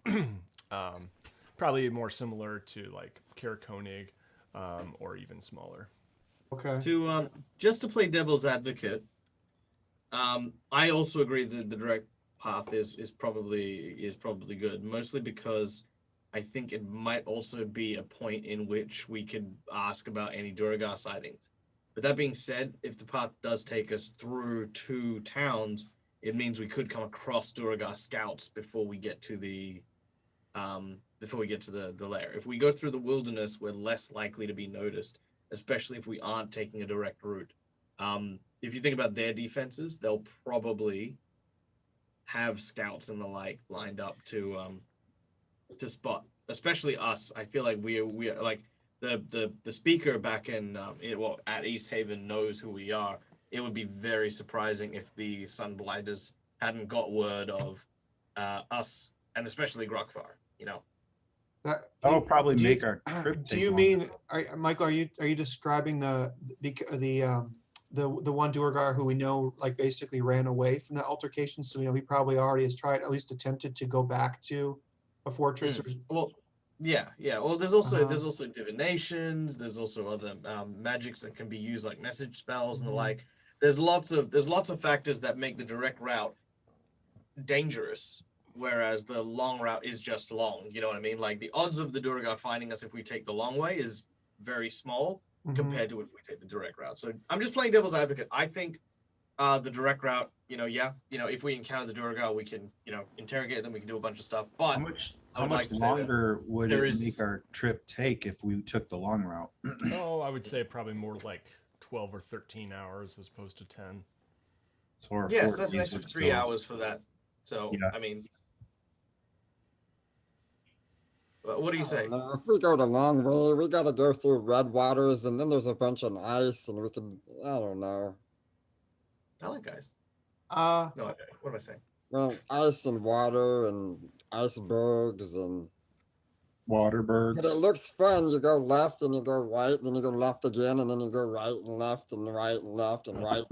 Probably more similar to like Caer-Konig, or even smaller. Okay. To just to play devil's advocate, I also agree that the direct path is probably good, mostly because I think it might also be a point in which we could ask about any Duragar sightings. But that being said, if the path does take us through 2 towns, it means we could come across Duragar scouts before we get to the lair. If we go through the wilderness, we're less likely to be noticed, especially if we aren't taking a direct route. If you think about their defenses, they'll probably have scouts and the like lined up to spot, especially us. I feel like we are like the speaker back in at East Haven knows who we are. It would be very surprising if the Sunblinders hadn't got word of us, and especially Grokvar. That'll probably do you- make our trip. Do take you longer. mean, Michael? Are you describing the one Duergar who we know like basically ran away from the altercation? So he probably already has tried, at least attempted to go back to a fortress. Well, yeah. Well, there's also Uh-huh. divinations. There's also other magics that can be used, like message spells and the Mhm. like. There's lots of factors that make the direct route dangerous, whereas the long route is just long. You know what I mean? Like the odds of the Duergar finding us if we take the long way is very small Mhm. compared to if we take the direct route. So I'm just playing devil's advocate. I think The direct route, if we encounter the Durga, we can, interrogate them. We can do a bunch of stuff. But I How would much like to say that longer would there it is- make our trip take if we took the long route? Oh, I would say probably more like 12 or 13 hours as opposed to 10. So our Yes, 4 that's an days extra would 3 still- hours for that. So Yeah. I mean, what do you say? If we go the long way, we gotta go through red waters, and then there's a bunch of ice, and we can, I don't know. I like guys. Uh, No, what am I saying? Well, ice and water and icebergs and. Waterbergs. But it looks fun. You go left and you go right, then you go left again, and then you go right and left and right and left and right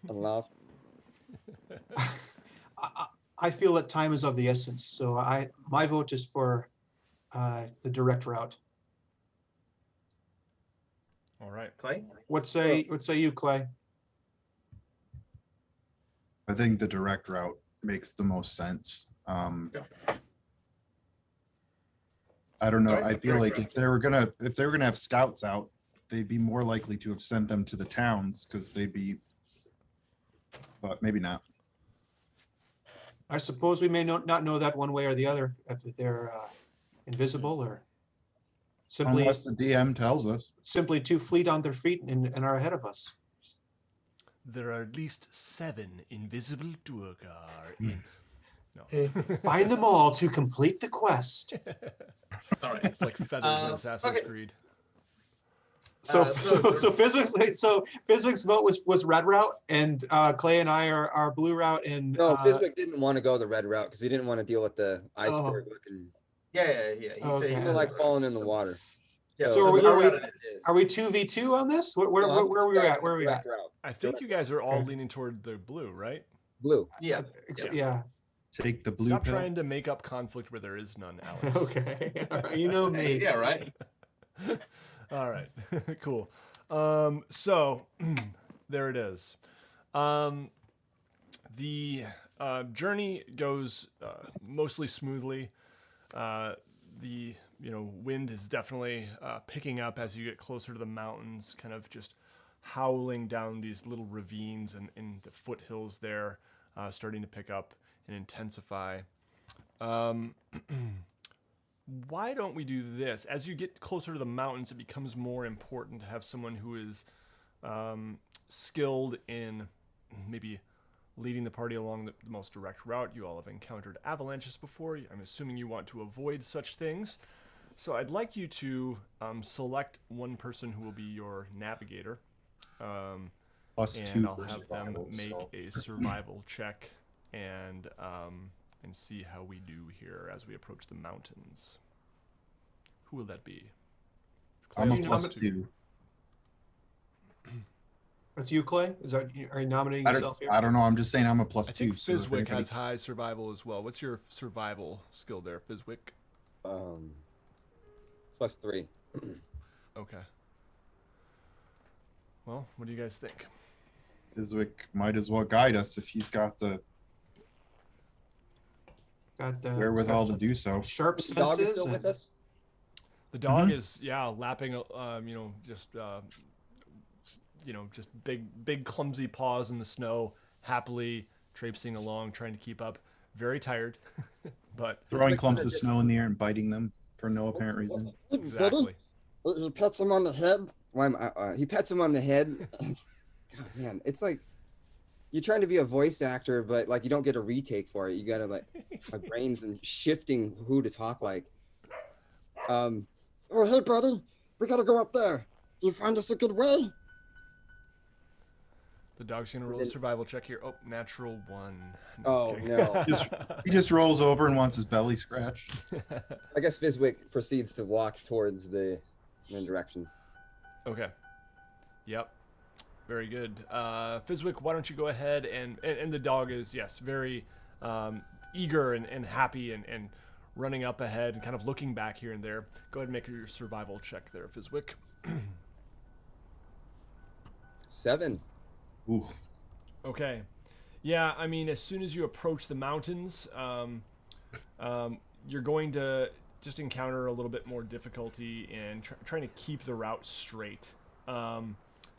and left. I feel that time is of the essence, so my vote is for the direct route. All right. Clay? What say you, Clay? I think the direct route makes the most sense. I don't know. Alright, I the feel direct like route. if they were gonna have scouts out, they'd be more likely to have sent them to the towns because they'd be, but maybe not. I suppose we may not know that one way or the other, if they're invisible or simply Unless the DM tells us. too fleet on their feet and are ahead of us. There are at least 7 invisible Durgar in. Eh, No. Find them all to complete the quest. All right. It's like feathers in Uh, Assassin's okay. Creed. So so- Fizwick's vote was red route, and Clay and I are blue route. And No, Fizwick didn't want to go the red route because he didn't want to deal with the Oh. iceberg looking. Yeah. He Okay. said He doesn't like falling in the water. Yeah, So are we- blue are we- route it is. are we 2v2 on this? Where are we at? Where are we at? Direct route. I think you guys are all Okay. leaning toward the blue, right? Blue. Yeah. Yeah. Take the blue Stop pill. trying to make up conflict where there is none, Alex. Okay. All right, you know me. Yeah, right. All right, cool. So there it is. The journey goes mostly smoothly. The wind is definitely picking up as you get closer to the mountains, kind of just howling down these little ravines and in the foothills there, starting to pick up and intensify. Why don't we do this? As you get closer to the mountains, it becomes more important to have someone who is skilled in maybe leading the party along the most direct route. You all have encountered avalanches before. I'm assuming you want to avoid such things. So I'd like you to select one person who will be your navigator. Plus And 2 I'll for have survival, them make so- a survival check and see how we do here as we approach the mountains. Who will that be? I'm a You plus nominate- 2. That's you, Clay? Are you nominating yourself here? I don't know. I'm just saying I'm a plus I 2. think so if Fizwick anybody- has high survival as well. What's your survival skill there, Fizwick? +3. Okay. Well, what do you guys think? Fizwick might as well guide us if he's got the Got wherewithal to do so. sharp The dog is senses. still with us. The dog Mhm. is lapping, just big clumsy paws in the snow, happily traipsing along, trying to keep up. Very tired, but Throwing clumps of snow in the air and biting them for no apparent reason. exactly. He pets him on the head. He pets him on the head. God, man, it's like you're trying to be a voice actor, but like you don't get a retake for it. You gotta like my brain's and shifting who to talk like. Oh, hey, buddy. We gotta go up there. You find us a good way? The dog's gonna roll a survival check here. Oh, natural 1. No, Oh, kidding. no. He just rolls over and wants his belly scratched. I guess Fizwick proceeds to walk towards the direction. Okay. Yep. Very good. Fizwick, why don't you go ahead and the dog is, yes, very eager and happy and running up ahead and kind of looking back here and there. Go ahead and make your survival check there, Fizwick. 7. Ooh. Okay. Yeah, I mean, as soon as you approach the mountains, you're going to just encounter a little bit more difficulty in trying to keep the route straight.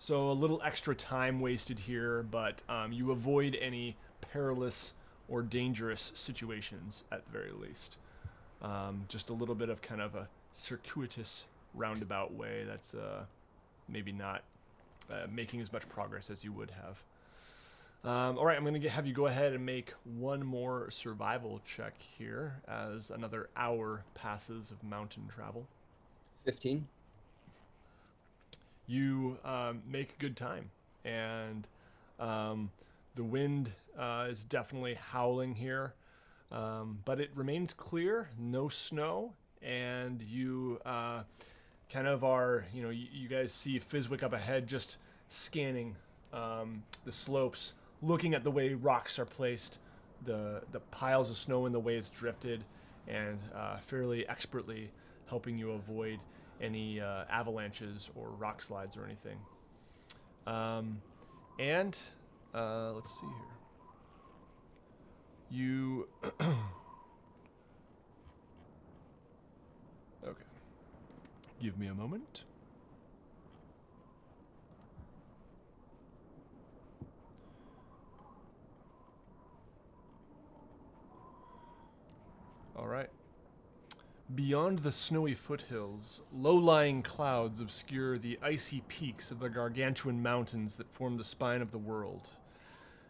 So a little extra time wasted here, but you avoid any perilous or dangerous situations at the very least. Just a little bit of kind of a circuitous roundabout way that's maybe not making as much progress as you would have. All right, I'm going to have you go ahead and make one more survival check here as another hour passes of mountain travel. 15. You make good time, and the wind is definitely howling here, but it remains clear, no snow, and you kind of are, you guys see Fizwick up ahead just scanning the slopes, looking at the way rocks are placed, the piles of snow and the way it's drifted, and fairly expertly helping you avoid any avalanches or rock slides or anything. And let's see here. You okay. Give me a moment. All right. Beyond the snowy foothills, low-lying clouds obscure the icy peaks of the gargantuan mountains that form the spine of the world.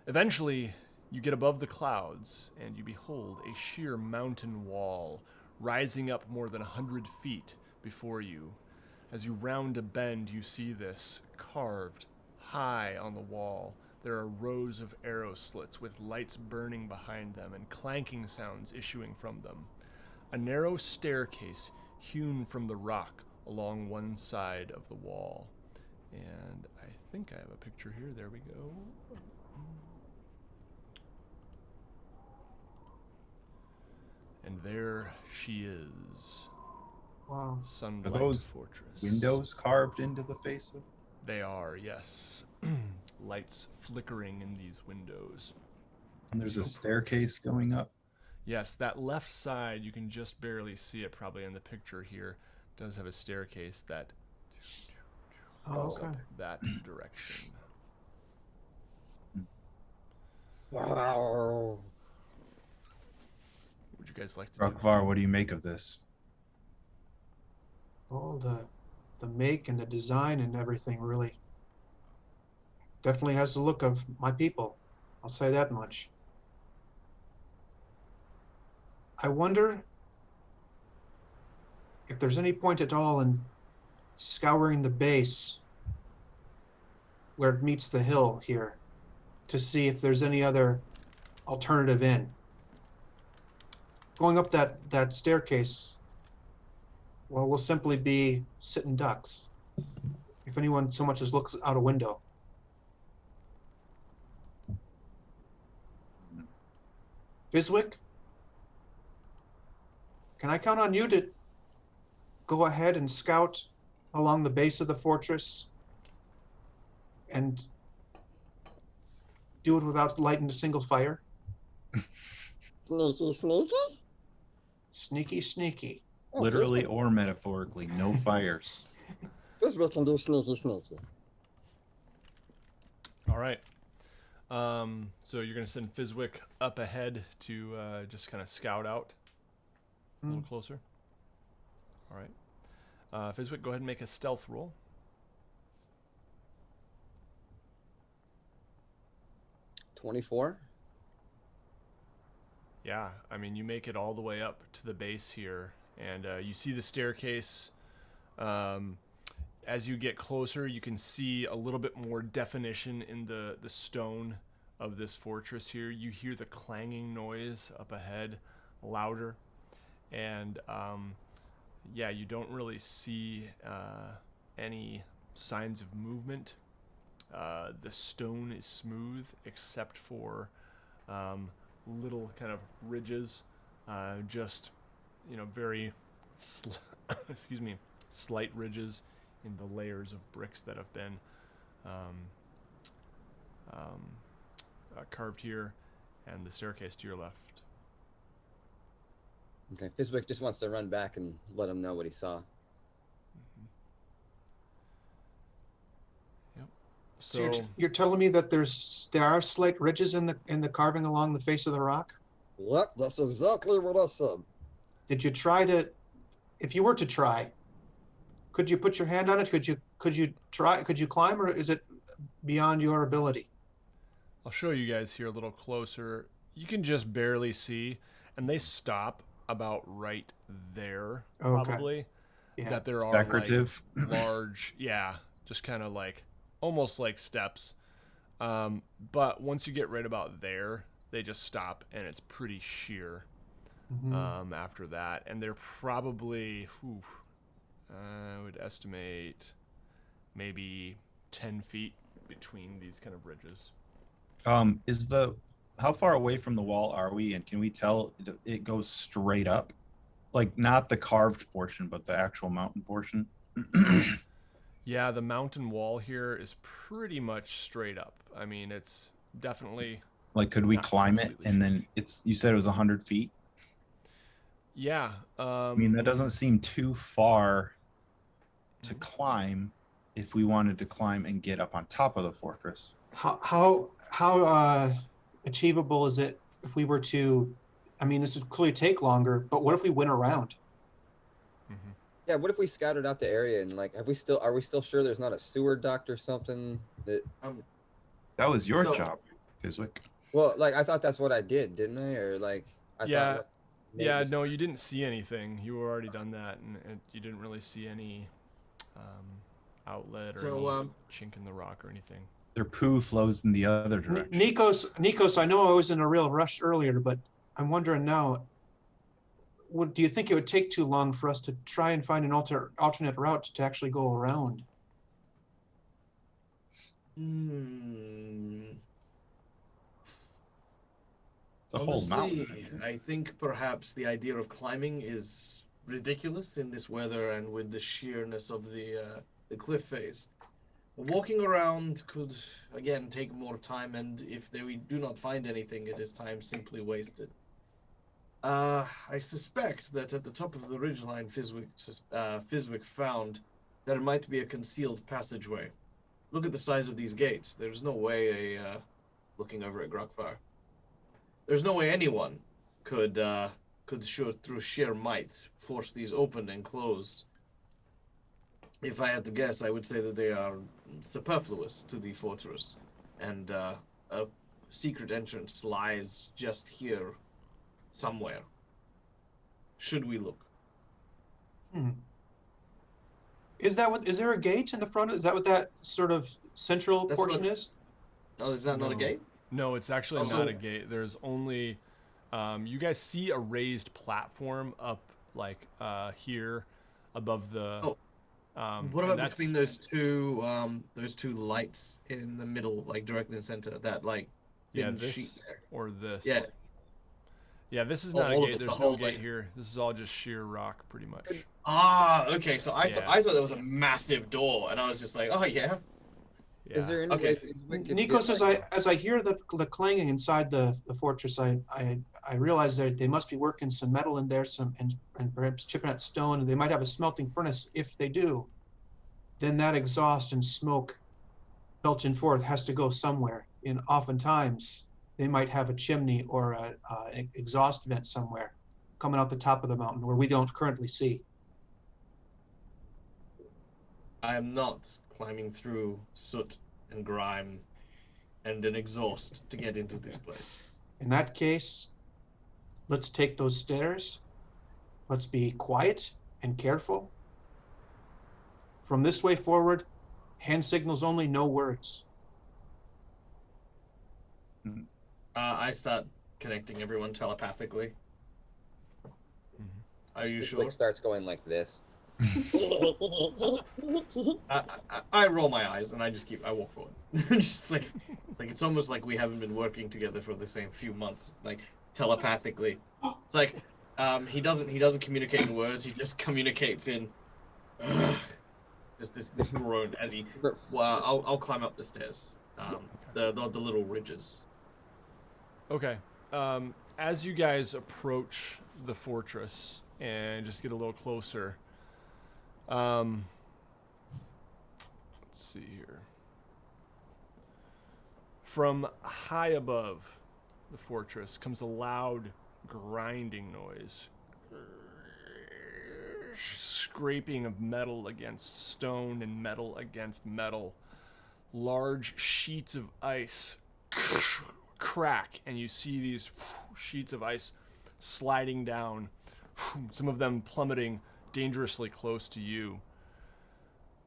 Eventually, you get above the clouds, and you behold a sheer mountain wall rising up more than 100 feet before you. As you round a bend, you see this carved high on the wall. There are rows of arrow slits with lights burning behind them and clanking sounds issuing from them. A narrow staircase hewn from the rock along one side of the wall. And I think I have a picture here. There we go. And there she is. Wow. Are Sunlight those Fortress. windows carved into the face of? They are, yes. Lights flickering in these windows. And there's a staircase going up. Yes, that left side, you can just barely see it probably in the picture here, does have a staircase that Oh, goes okay. up that direction. Wow. What would you guys like to do? Rakvar, what do you make of this? Oh, the make and the design and everything really definitely has the look of my people. I'll say that much. I wonder if there's any point at all in scouring the base where it meets the hill here to see if there's any other alternative in. Going up that staircase, well, we'll simply be sitting ducks. If anyone so much as looks out a window. Fizwick? Can I count on you to go ahead and scout along the base of the fortress and do it without lighting a single fire? Sneaky, sneaky? Sneaky, sneaky. Oh, Literally or metaphorically, no fires. Fizwick can do sneaky, sneaky. All right. So you're going to send Fizwick up ahead to just kind of scout out a little closer. All right. Fizwick, go ahead and make a stealth roll. 24. Yeah, I mean, you make it all the way up to the base here, and you see the staircase. As you get closer, you can see a little bit more definition in the stone of this fortress here. You hear the clanging noise up ahead, louder, and yeah, you don't really see any signs of movement. The stone is smooth except for little kind of ridges, just very excuse me, slight ridges in the layers of bricks that have been carved here, and the staircase to your left. Okay, Fizwick just wants to run back and let him know what he saw. So So you're telling me that there are slight ridges in the carving along the face of the rock? Yep, that's exactly what I said. Did you try to, if you were to try, could you put your hand on it? Could you try? Could you climb, or is it beyond your ability? I'll show you guys here a little closer. You can just barely see, and they stop about right there, Okay. probably. Yeah. That there It's are decorative. like large, yeah, just kind of like almost like steps. But once you get right about there, they just stop, and it's pretty sheer after that. And they're probably, I would estimate maybe 10 feet between these kind of ridges. How far away from the wall are we, and can we tell it goes straight up? Like not the carved portion, but the actual mountain portion? Yeah, the mountain wall here is pretty much straight up. I mean, it's definitely Like, could we not climb it? completely And then straight. you said it was 100 feet? Yeah. I mean, that doesn't seem too far to climb if we wanted to climb and get up on top of the fortress. How achievable is it if we were to? I mean, this would clearly take longer, but what if we went around? Yeah, what if we scouted out the area and like, are we still sure there's not a sewer duct or something that? That was your So- job, Fizwick. Well, like I thought that's what I did, didn't I? Or like I Yeah. thought. Yeah, no, you didn't see anything. You were already done that, and you didn't really see any outlet or So, any chink in the rock or anything. Their poo flows in the other direction. Nikos, I know I was in a real rush earlier, but I'm wondering now. Do you think it would take too long for us to try and find an alternate route to actually go around? It's a whole Honestly, mountain. I think perhaps the idea of climbing is ridiculous in this weather and with the sheerness of the cliff face. Walking around could again take more time, and if we do not find anything, it is time simply wasted. I suspect that at the top of the ridgeline, Fizwick found there might be a concealed passageway. Look at the size of these gates. There's no way looking over at Grokvar. There's no way anyone could through sheer might force these open and close. If I had to guess, I would say that they are superfluous to the fortress, and a secret entrance lies just here somewhere. Should we look? Is there a gate in the front? Is that what that sort of central That's portion what- is? Oh, is that not a No. gate? No, it's actually Also- not a gate. There's only, you guys see a raised platform up like here above the. Oh. What and about that's- between those two lights in the middle, like directly in the center? That like Yeah, hidden this sheet there. or this? Yeah. Yeah, this is Oh, not a all of gate. it, the There's whole no gate thing. here. This is all just sheer rock, pretty much. Ah, okay. So I Yeah. I thought there was a massive door, and I was just like, oh yeah. Yeah. Is there any Okay. way Fizwick could Nikos, get, as I hear the clanging inside the fortress, I realize that they must be working some metal in there, and perhaps chipping at stone, and they might have a smelting furnace. If they do, then that exhaust and smoke belching forth has to go somewhere. And oftentimes they might have a chimney or an exhaust vent somewhere coming out the top of the mountain where we don't currently see. I am not climbing through soot and grime and an exhaust to get into this place. In that case, let's take those stairs. Let's be quiet and careful. From this way forward, hand signals only, no words. I start connecting everyone telepathically. Mhm. Are you Fizwick sure? starts going like this. I roll my eyes and I walk forward. Just like it's almost like we haven't been working together for the same few months, like telepathically. It's like he doesn't communicate in words. He just communicates in just this groan as he. Well, I'll climb up the stairs. The little ridges. Okay. As you guys approach the fortress and just get a little closer, let's see here. From high above the fortress comes a loud grinding noise. Scraping of metal against stone and metal against metal. Large sheets of ice crack, and you see these sheets of ice sliding down, some of them plummeting dangerously close to you.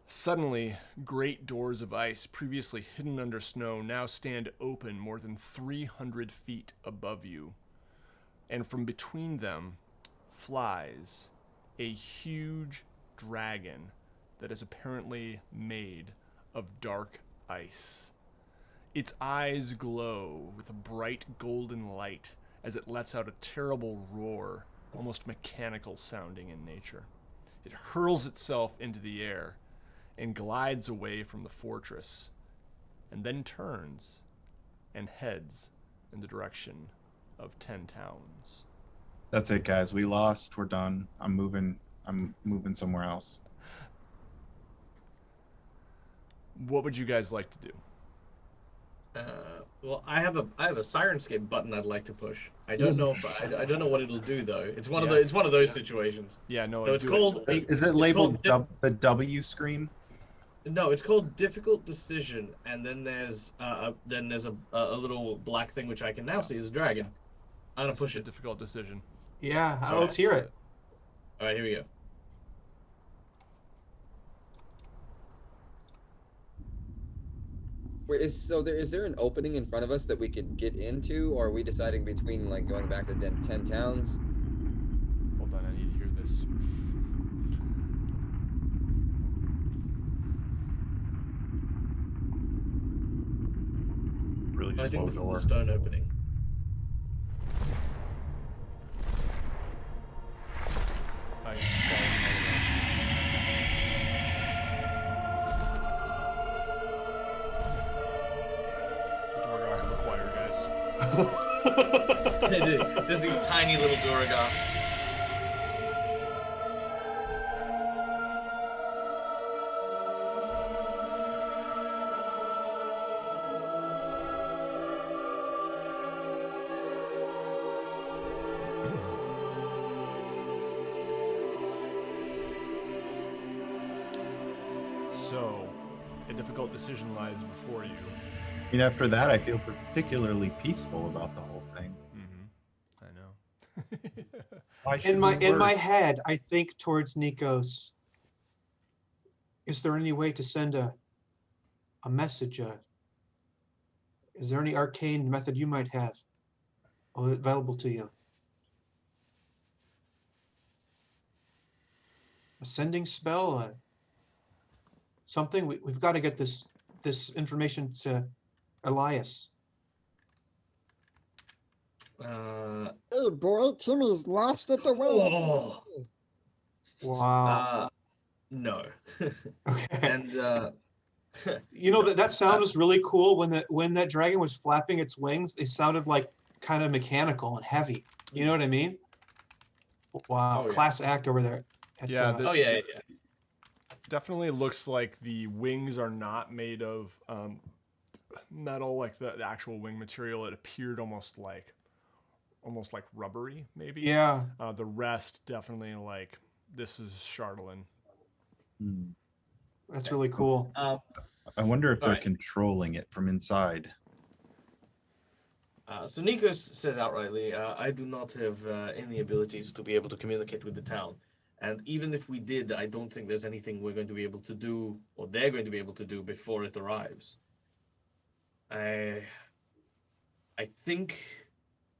Suddenly, great doors of ice, previously hidden under snow, now stand open more than 300 feet above you. And from between them flies a huge dragon that is apparently made of dark ice. Its eyes glow with a bright golden light as it lets out a terrible roar, almost mechanical sounding in nature. It hurls itself into the air and glides away from the fortress, and then turns and heads in the direction of 10 towns. That's it, guys. We lost. We're done. I'm moving somewhere else. What would you guys like to do? Well, I have a Sirenscape button I'd like to push. I don't know if I don't know what it'll do though. It's one of those situations. Yeah, no. So it's called. Is it labeled the W screen? No, it's called difficult decision, and then there's a little black thing which I can now see is a dragon. I'm gonna push a it. difficult decision. Yeah, let's hear it. All right, here we go. Wait, is there an opening in front of us that we could get into, or are we deciding between like going back to 10 towns? Hold on, I need to hear this. Really I think slow this is the door. stone opening. Ice falling all around. The Dorgar have acquired, guys. They do. There's these tiny little Duragar. So, a difficult decision lies before you. I mean, after that, I feel particularly peaceful about the whole thing. I know. Why should In we my work? head, I think towards Nikos. Is there any way to send a message? Is there any arcane method you might have available to you? A sending spell? Something? We've got to get this information to Elias. Hey boy, Timmy's lost at the well. Oh. Wow. No. Okay. And You know that sound was really cool when that dragon was flapping its wings. They sounded like kind of mechanical and heavy. You know what I mean? Wow, Oh, yeah. class act over there. That's, Yeah, oh yeah. Definitely looks like the wings are not made of metal, like the actual wing material. It appeared almost like rubbery, maybe. yeah. The rest definitely like this is Chardolin. Hmm. That's really cool. I wonder if they're Alright. controlling it from inside. So Nikos says outrightly, I do not have any abilities to be able to communicate with the town. And even if we did, I don't think there's anything we're going to be able to do, or they're going to be able to do before it arrives. I think...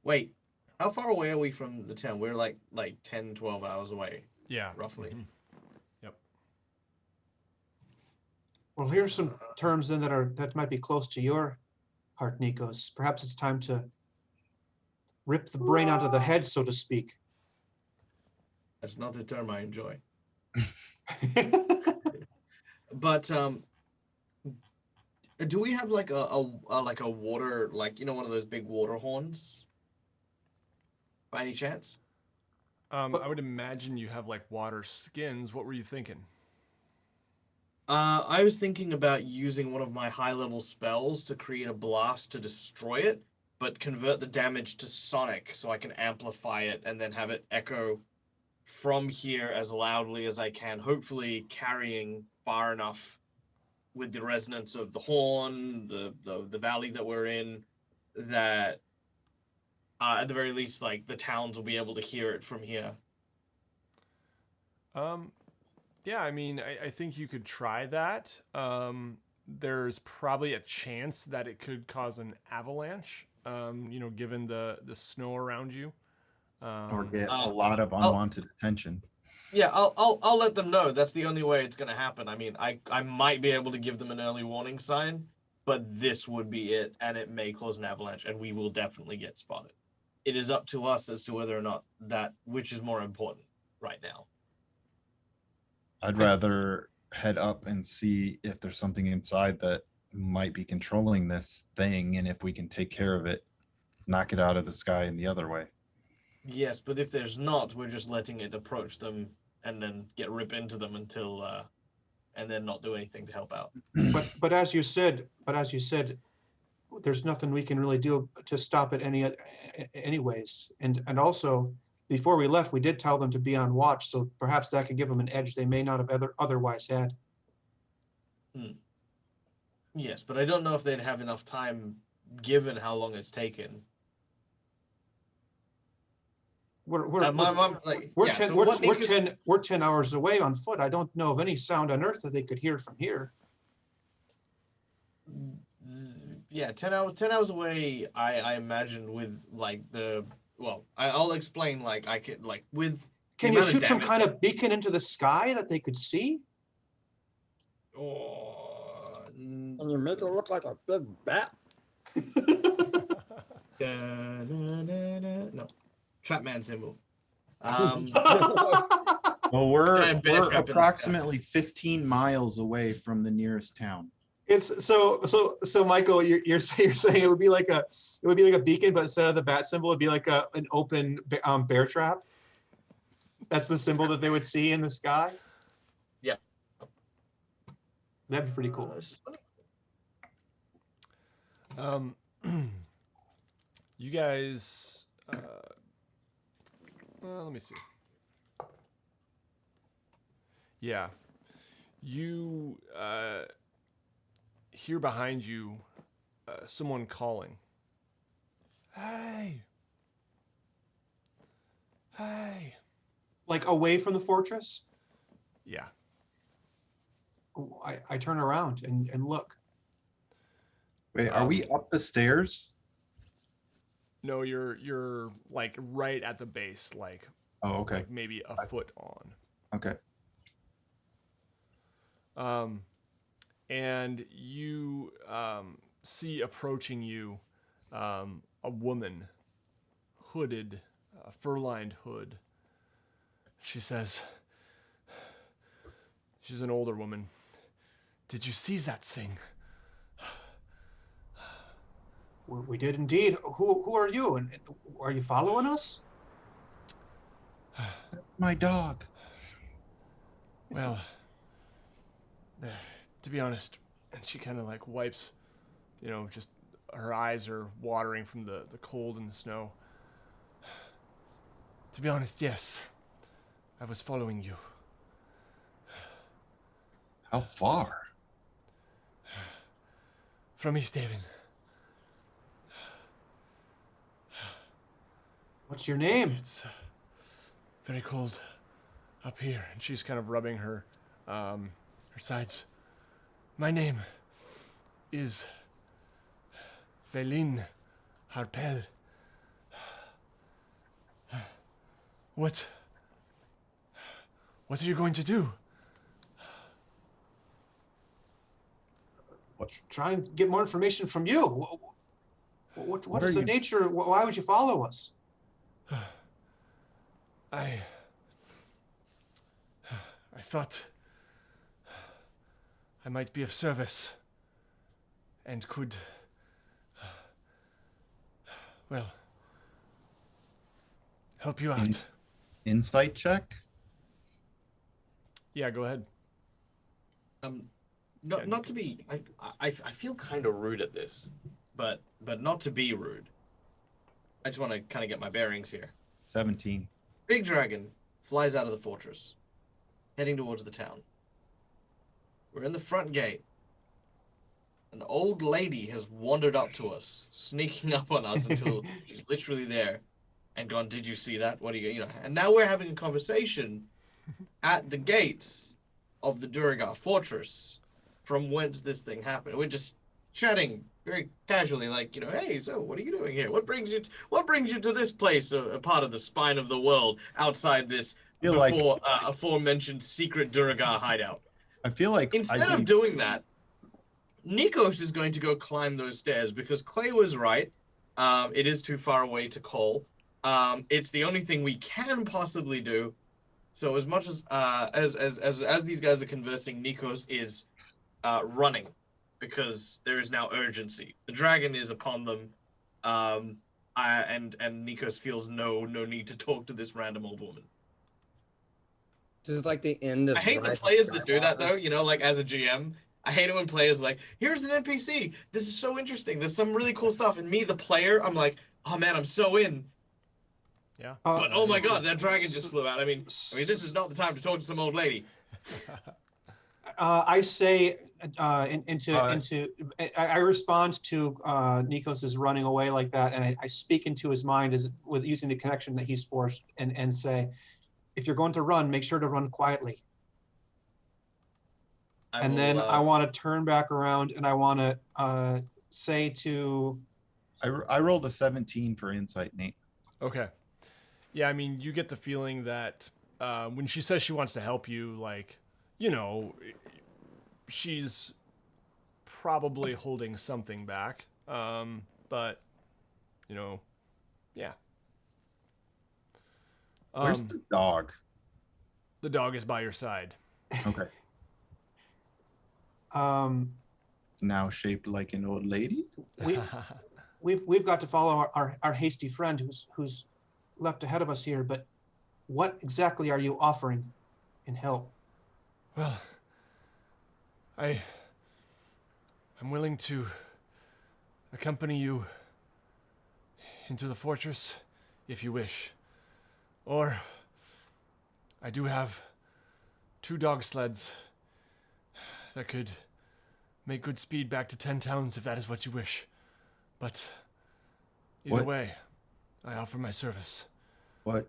Wait, how far away are we from the town? We're like 10, 12 hours away, Yeah, roughly. mhm. Yep. Well, here's some terms then that might be close to your heart, Nikos. Perhaps it's time to rip the brain out of the head, so to speak. That's not a term I enjoy. But do we have like a water, like, you know, one of those big water horns? By any chance? I would imagine you have like water skins. What were you thinking? I was thinking about using one of my high-level spells to create a blast to destroy it, but convert the damage to sonic so I can amplify it and then have it echo from here as loudly as I can, hopefully carrying far enough with the resonance of the horn, the valley that we're in, that at the very least, like, the towns will be able to hear it from here. Yeah, I mean, I think you could try that. There's probably a chance that it could cause an avalanche, given the snow around you. Or get a lot of unwanted attention. Yeah, I'll let them know. That's the only way it's gonna happen. I mean, I might be able to give them an early warning sign, but this would be it, and it may cause an avalanche, and we will definitely get spotted. It is up to us as to whether or not which is more important right now. I'd rather head up and see if there's something inside that might be controlling this thing, and if we can take care of it, knock it out of the sky in the other way. Yes, but if there's not, we're just letting it approach them and then rip into them until and then not do anything to help out. But as you said, there's nothing we can really do to stop it anyways. And also, before we left, we did tell them to be on watch, so perhaps that could give them an edge they may not have otherwise had. Yes, but I don't know if they'd have enough time given how long it's taken. We're 10 hours away on foot. I don't know of any sound on earth that they could hear from here. Yeah, 10 hours away. I imagine with I'll explain. Like I could with. Can you shoot some kind of beacon into the sky that they could see? And you make it look like a big bat. No. Trapman symbol. Well, we're approximately 15 miles away from the nearest town. It's so Michael, you're saying it would be like a beacon, but instead of the bat symbol, it'd be like an open bear trap. That's the symbol that they would see in the sky. Yeah, that'd be pretty cool. You guys. Well, let me see. Yeah. You hear behind you someone calling. Hey. Hey. Like away from the fortress? Yeah. I turn around and look. Wait, are we up the stairs? No, you're like right at the base, like okay, like maybe a foot on. Okay. And you see approaching you a woman, hooded, fur-lined hood. She says, she's an older woman. Did you seize that thing? We did indeed. Who are you? And are you following us? My dog. Well, to be honest, and she kind of like wipes, just her eyes are watering from the cold and the snow. To be honest, yes, I was following you. How far? From East Haven. What's your name? It's very cold up here, and she's kind of rubbing her sides. My name is Belin Harpel. What are you going to do? Try and get more information from you. What is the nature? Why would you follow us? I thought I might be of service and could, help you out. Insight check? Yeah, go ahead. not to be. I feel kind of rude at this, but not to be rude. I just want to kind of get my bearings here. 17. Big dragon flies out of the fortress, heading towards the town. We're in the front gate. An old lady has wandered up to us, sneaking up on us until she's literally there, and gone, "Did you see that? What are you know?" And now we're having a conversation at the gates of the Duragar fortress, from whence this thing happened. We're just chatting very casually, like, "Hey, so what are you doing here? What brings you to this place, a part of the spine of the world, outside this Feel like- aforementioned secret Duragar hideout?" I feel like Instead of doing that, Nikos is going to go climb those stairs because Clay was right. It is too far away to call. It's the only thing we can possibly do. So as much as these guys are conversing, Nikos is running because there is now urgency. The dragon is upon them, and Nikos feels no need to talk to this random old woman. This is like the end of. I hate the Rise of players that do that Skywalker. though. Like as a GM, I hate it when players are like, "Here's an NPC. This is so interesting. There's some really cool stuff." And me, the player, I'm like, "Oh man, I'm so in." Yeah. But oh my god, that dragon just flew out. I mean, this is not the time to talk to some old lady. I say I respond to Nikos' running away like that, and I speak into his mind with using the connection that he's forced, and say, if you're going to run, make sure to run quietly. Then I want to turn back around and I want to say to. I rolled a 17 for insight, Nate. Okay. Yeah, I mean, you get the feeling that when she says she wants to help you, like, she's probably holding something back. But, yeah. Where's the dog? The dog is by your side. Okay. Now shaped like an old lady? We've got to follow our hasty friend who's leapt ahead of us here, but what exactly are you offering in help? Well, I'm willing to accompany you into the fortress if you wish. Or I do have 2 dog sleds that could make good speed back to 10 towns if that is what you wish. But either way, I offer my service. What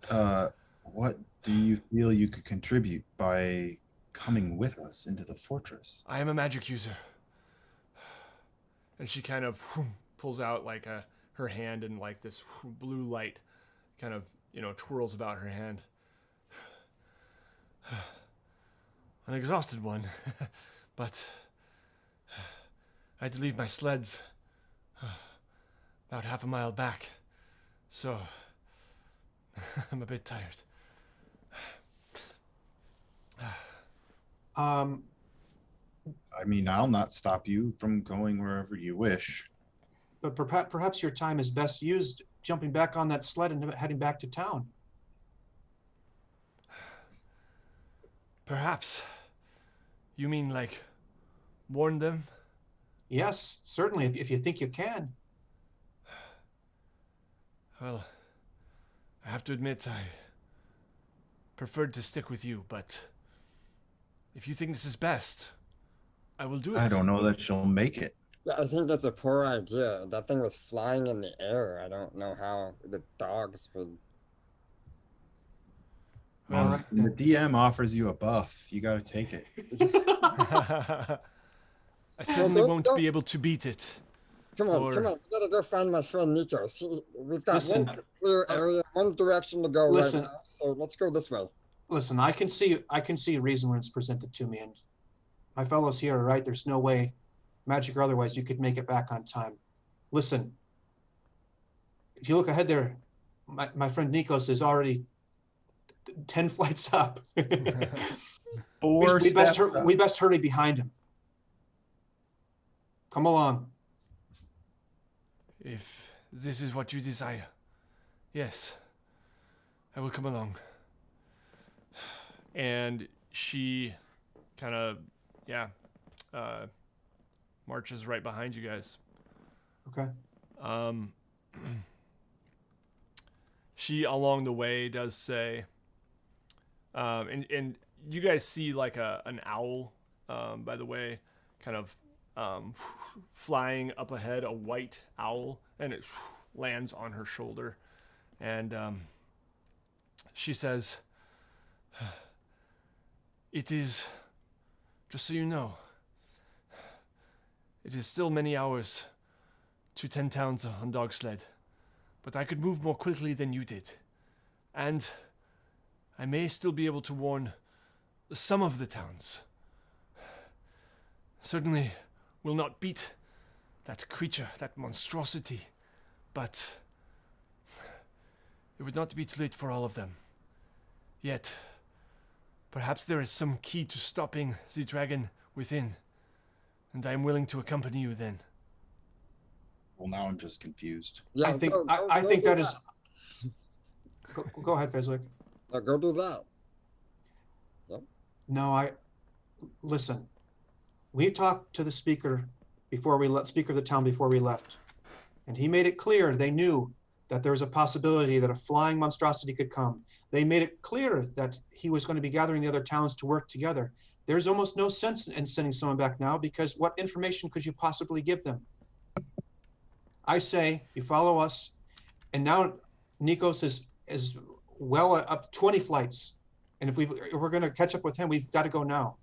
do you feel you could contribute by coming with us into the fortress? I am a magic user. And she kind of pulls out like her hand, and like this blue light kind of, twirls about her hand. An exhausted one, but I had to leave my sleds about half a mile back, so I'm a bit tired. I mean, I'll not stop you from going wherever you wish. But perhaps your time is best used jumping back on that sled and heading back to town. Perhaps. You mean like warn them? Yes, certainly, if you think you can. Well, I have to admit I preferred to stick with you, but if you think this is best, I will do it. I don't know that she'll make it. Yeah, I think that's a poor idea. That thing was flying in the air. I don't know how the dogs would. Well, right, The DM offers you a buff. You got to take it. I certainly don't- won't don't- be able to beat it. Come on, Or- we gotta go find my friend Nico. We've got Listen. one clear area, one direction to go Listen. right now. So let's go this way. Listen, I can see reason when it's presented to me, and my fellows here are right. There's no way, magic or otherwise, you could make it back on time. Listen, if you look ahead there, my friend Nikos is already 10 flights up. Four we best steps up. we best hurry behind him. Come along. If this is what you desire, yes, I will come along. And she kind of, marches right behind you guys. Okay. She along the way does say, and you guys see like an owl, by the way, kind of flying up ahead, a white owl, and it lands on her shoulder, and she says, "It is, just so you know, it is still many hours to 10 towns on dog sled, but I could move more quickly than you did, and I may still be able to warn some of the towns. Certainly will not beat that creature, that monstrosity, but it would not be too late for all of them. Yet, perhaps there is some key to stopping the dragon within, and I am willing to accompany you then." Well, now I'm just confused. Yeah, I think go think do that is. Go ahead, Fizwick. Go do that. No, listen. We talked to the speaker before we speaker of the town before we left, and he made it clear they knew that there was a possibility that a flying monstrosity could come. They made it clear that he was going to be gathering the other towns to work together. There's almost no sense in sending someone back now, because what information could you possibly give them? I say you follow us, and now Nikos is well up 20 flights, and if we're going to catch up with him, we've got to go now.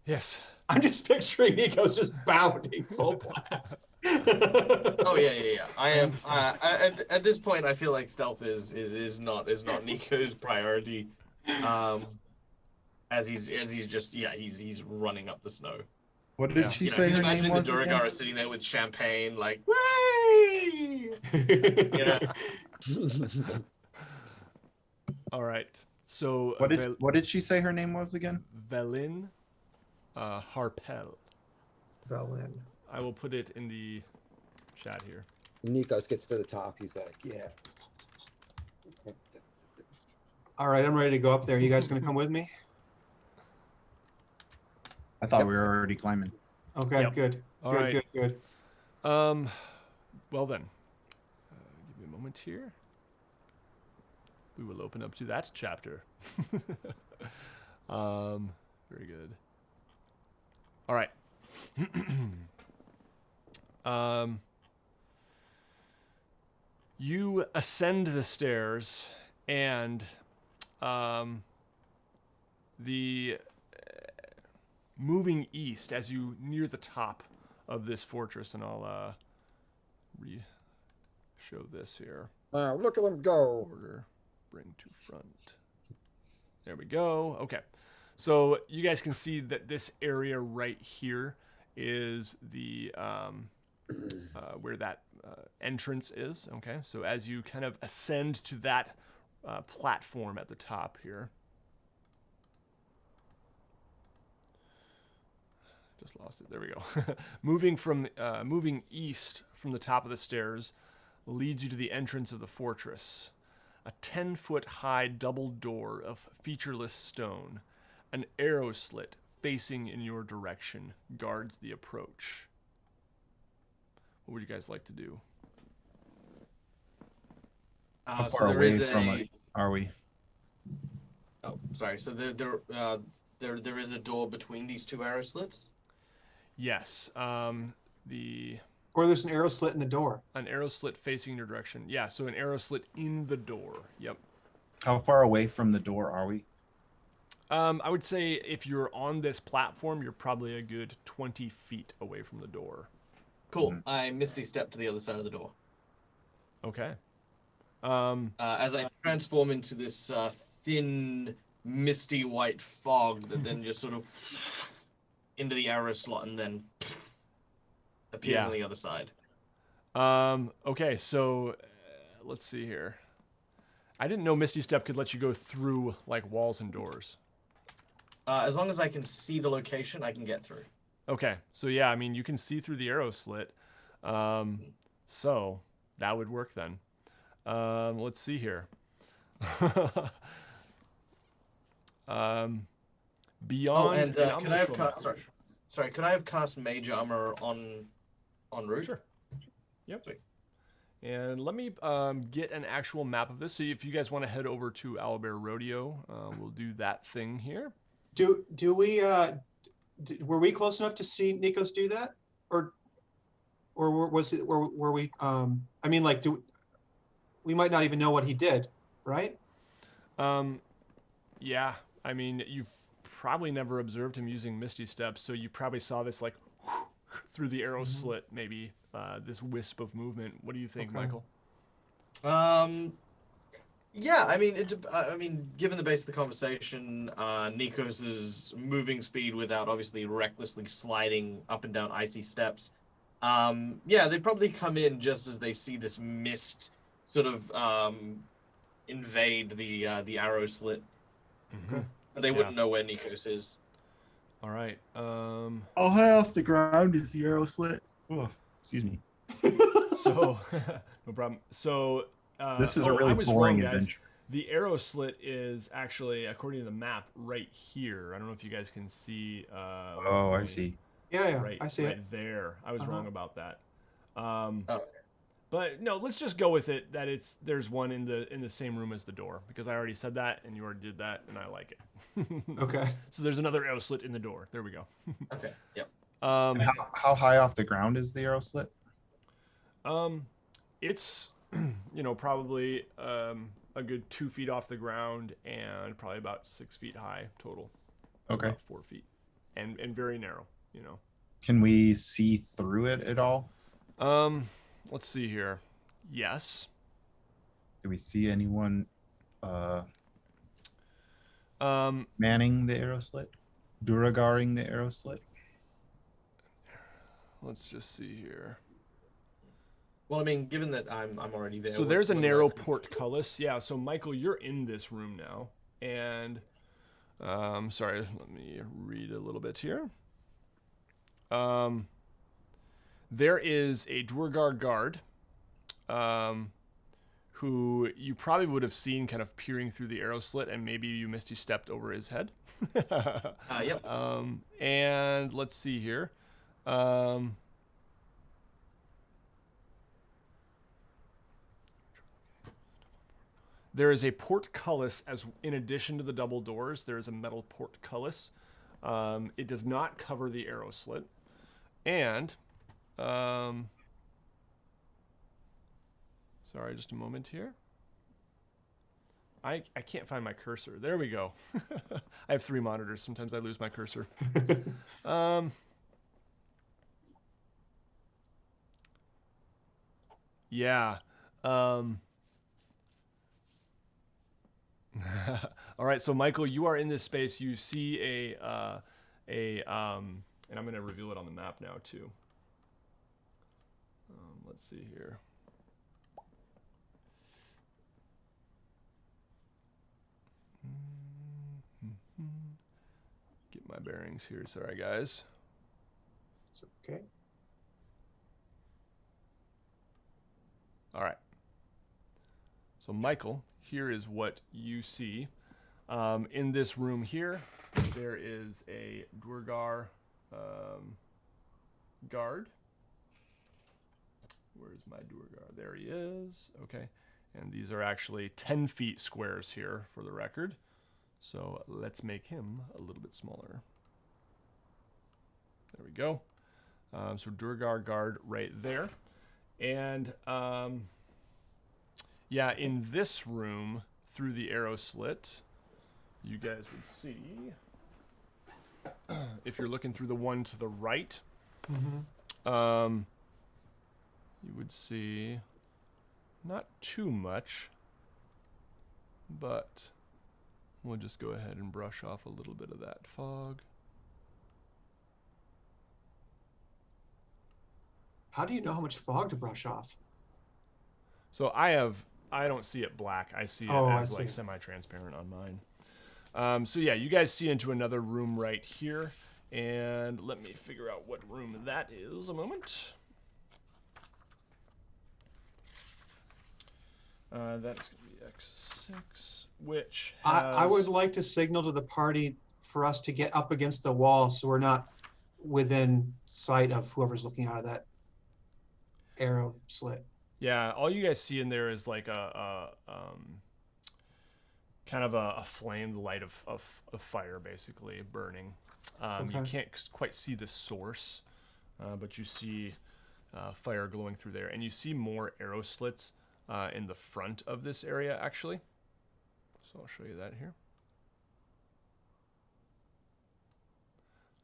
Yes. I'm just picturing Nikos just bounding full blast. Oh yeah. I am. understand. At this point, I feel like stealth is not Nico's priority. As he's running up the snow. What did she You know, say he's her name imagining was the again? Durgar is sitting there with champagne, like, "Way!" You know? All right. So What did she say her name was again? Velin Harpel. Berlin. I will put it in the chat here. Nikos gets to the top. He's like, yeah. All right, I'm ready to go up there. You guys gonna come with me? I thought we were already climbing. Okay, Yep. good. All Good, right. good, good. Well then, give me a moment here. We will open up to that chapter. Very good. All right. You ascend the stairs, and the moving east as you near the top of this fortress, and I'll show this here. Look at him go. Order, bring to front. There we go. Okay. So you guys can see that this area right here is the where that entrance is. Okay. So as you kind of ascend to that platform at the top here. Just lost it. There we go. Moving east from the top of the stairs leads you to the entrance of the fortress. A 10-foot high double door of featureless stone. An arrow slit facing in your direction guards the approach. What would you guys like to do? How So far there away is from it are we? Oh, sorry. So there is a door between these two arrow slits. Yes. Or there's an arrow slit in the door. An arrow slit facing your direction. Yeah, so an arrow slit in the door. Yep. How far away from the door are we? I would say if you're on this platform, you're probably a good 20 feet away from the door. Cool. I misty step to the other side of the door. Okay. As I transform into this thin, misty white fog that then just sort of into the arrow slot and then appears on the other side. Okay, so let's see here. I didn't know Misty Step could let you go through like walls and doors. As long as I can see the location, I can get through. Okay, so yeah, I mean you can see through the arrow slit, so that would work then. Let's see here. Beyond. Oh, and can I have sorry? Sorry, could I have cast Mage Armor on Root? Sure. Yep. Sweet. And let me get an actual map of this. So if you guys want to head over to Owlbear Rodeo, we'll do that thing here. Do we were we close enough to see Nikos do that, or was it were we? I mean, like, we might not even know what he did, right? Yeah. I mean, you've probably never observed him using Misty Steps, so you probably saw this like through the arrow slit, maybe this wisp of movement. What do you think, Okay. Michael? Yeah, I mean, given the base of the conversation, Nikos's moving speed without obviously recklessly sliding up and down icy steps, yeah, they probably come in just as they see this mist sort of invade the arrow slit. Mm-hmm. But they wouldn't know where Nikos is. All right. How high off the ground is the arrow slit? Oh, excuse me. So, no problem. So, This is a I really was boring wrong, guys. adventure. The arrow slit is actually, according to the map, right here. I don't know if you guys can see. Oh, I see. Yeah, Right, I see right it. there. I was Uh-huh. wrong about that. Oh. But no, let's just go with it that there's one in the same room as the door, because I already said that and you already did that and I like it. Okay. So there's another arrow slit in the door. There we go. Okay, yep. And how high off the ground is the arrow slit? It's probably a good 2 feet off the ground and probably about 6 feet high total. So Okay. about 4 feet and very narrow. Can we see through it at all? Let's see here. Yes. Do we see anyone Um, manning the arrow slit? Duragaring the arrow slit? let's just see here. Well, I mean, given that I'm already there. So what- there's a what do you narrow guys- portcullis. Yeah, so Michael, you're in this room now. And sorry, let me read a little bit here. There is a Duergar guard who you probably would have seen kind of peering through the arrow slit, and maybe you misty stepped over his head. Yep. And let's see here. There is a portcullis as in addition to the double doors. There is a metal portcullis. It does not cover the arrow slit, and sorry, just a moment here. I can't find my cursor. There we go. I have 3 monitors. Sometimes I lose my cursor. Yeah. All right, so Michael, you are in this space. You see and I'm going to reveal it on the map now too. Let's see here. Get my bearings here. Sorry, guys. It's okay. All right. So Michael, here is what you see. In this room here, there is a Duergar guard. Where's my Duergar? There he is. Okay. And these are actually 10 feet squares here for the record. So let's make him a little bit smaller. There we go. So Duergar guard right there. And yeah, in this room, through the arrow slit, you guys would see, if you're looking through the one to the right, you would see not too much, but we'll just go ahead and brush off a little bit of that fog. How do you know how much fog to brush off? So I don't see it black. I see it as like semi-transparent on mine. So yeah, you guys see into another room right here. And let me figure out what room that is a moment. That is going to be X6, which has... I would like to signal to the party for us to get up against the wall so we're not within sight of whoever's looking out of that arrow slit. Yeah, all you guys see in there is like kind of a flame, the light of fire, basically burning. You Okay. can't quite see the source, but you see fire glowing through there, and you see more arrow slits in the front of this area, actually. So I'll show you that here.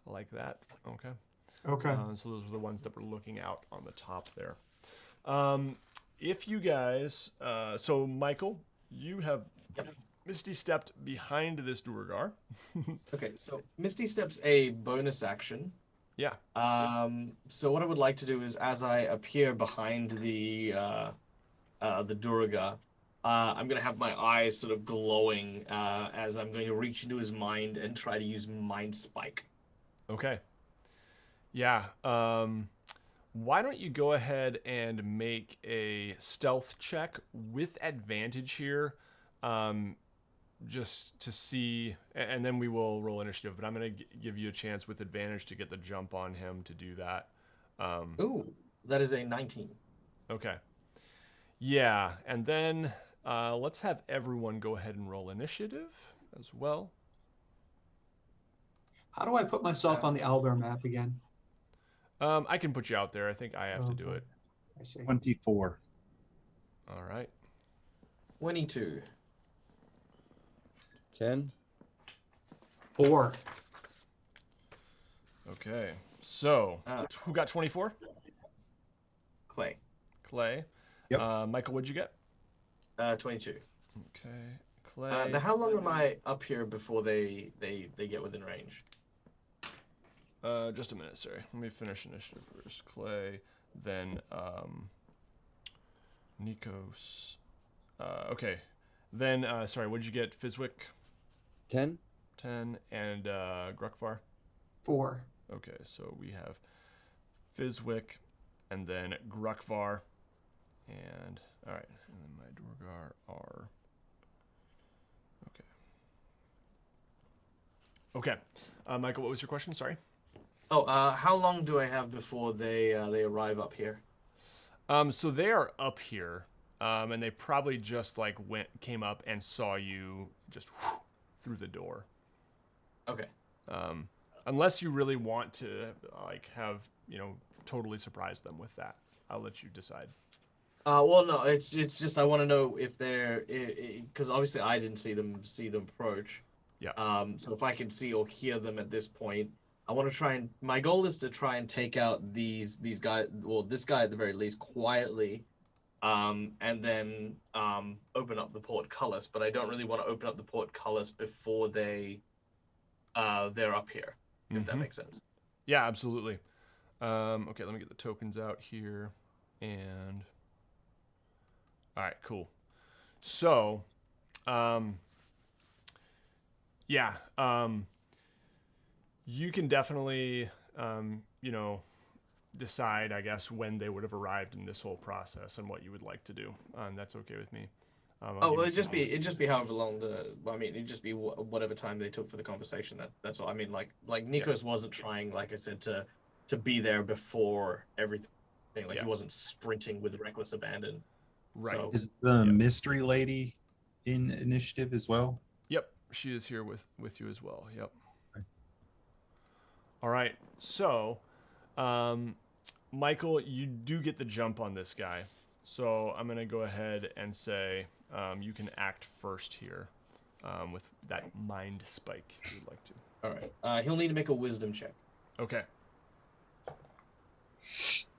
Like that. Okay. Okay. So those are the ones that we're looking out on the top there. If you guys, so Michael, you have Misty stepped behind this Duergar. Okay, so Misty Step's a bonus action. Yeah. So what I would like to do is, as I appear behind the Duraga, I'm gonna have my eyes sort of glowing as I'm going to reach into his mind and try to use Mind Spike. Okay. Yeah. Why don't you go ahead and make a stealth check with advantage here, just to see, and then we will roll initiative. But I'm going to give you a chance with advantage to get the jump on him to do that. Ooh, that is a 19. Okay. Yeah, and then let's have everyone go ahead and roll initiative as well. How do I put myself on the owlbear map again? I can put you out there. I think I have to do Okay. it. I see. 24. All right. 22. 10. 4. Okay. So, who got 24? Clay. Clay. Yep. Michael, what'd you get? 22. Okay. Clay. Now, how long am I up here before they get within range? Just a minute, sorry. Let me finish initiative first. Clay, then Nikos. Okay. Then, sorry, what did you get? Fizwick? 10. 10. And Grukvar? 4. Okay, so we have Fizwick, and then Grukvar, and, all right, and then my Dorgar are, okay. Okay, Michael, what was your question? Sorry. Oh, how long do I have before they arrive up here? So they are up here, and they probably just like came up and saw you just through the door. Okay. Unless you really want to like have, totally surprise them with that. I'll let you decide. Well, no, it's just I want to know if they're, because obviously I didn't see them approach. Yeah. So if I can see or hear them at this point, I want to try and, my goal is to try and take out these guys, well, this guy at the very least, quietly, and then open up the portcullis. But I don't really want to open up the portcullis before they're up here, if that makes sense. Yeah, absolutely. Okay, let me get the tokens out here, and all right, cool. So, yeah, you can definitely, decide, I guess, when they would have arrived in this whole process and what you would like to do. That's okay with me. Well, it'd just be however long it'd just be whatever time they took for the conversation. That's all. I mean, like Nikos wasn't trying, like I said, to be there before everything. Like he wasn't sprinting with reckless abandon. Right. So, Is the mystery lady in initiative as well? Yep, she is here with you as well. Yep. Okay. All right. So, Michael, you do get the jump on this guy. So I'm gonna go ahead and say you can act first here with that mind spike if you'd like to. all right. He'll need to make a wisdom check. Okay.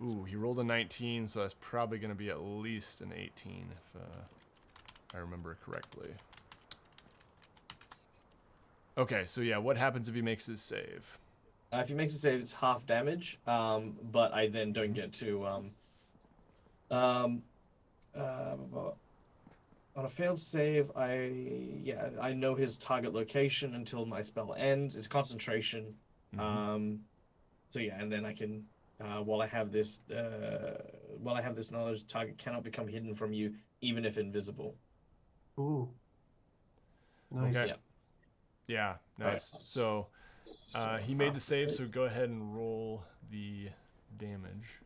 Ooh, he rolled a 19, so that's probably going to be at least an 18 if I remember correctly. Okay, so yeah, what happens if he makes his save? If he makes a save, it's half damage. But I then don't get to on a failed save, I know his target location until my spell ends. It's concentration. So yeah, and then I can while I have this knowledge, target cannot become hidden from you, even if invisible. Ooh. Nice. Okay. Yeah, nice. Right. So He made the save, so go ahead and roll the damage.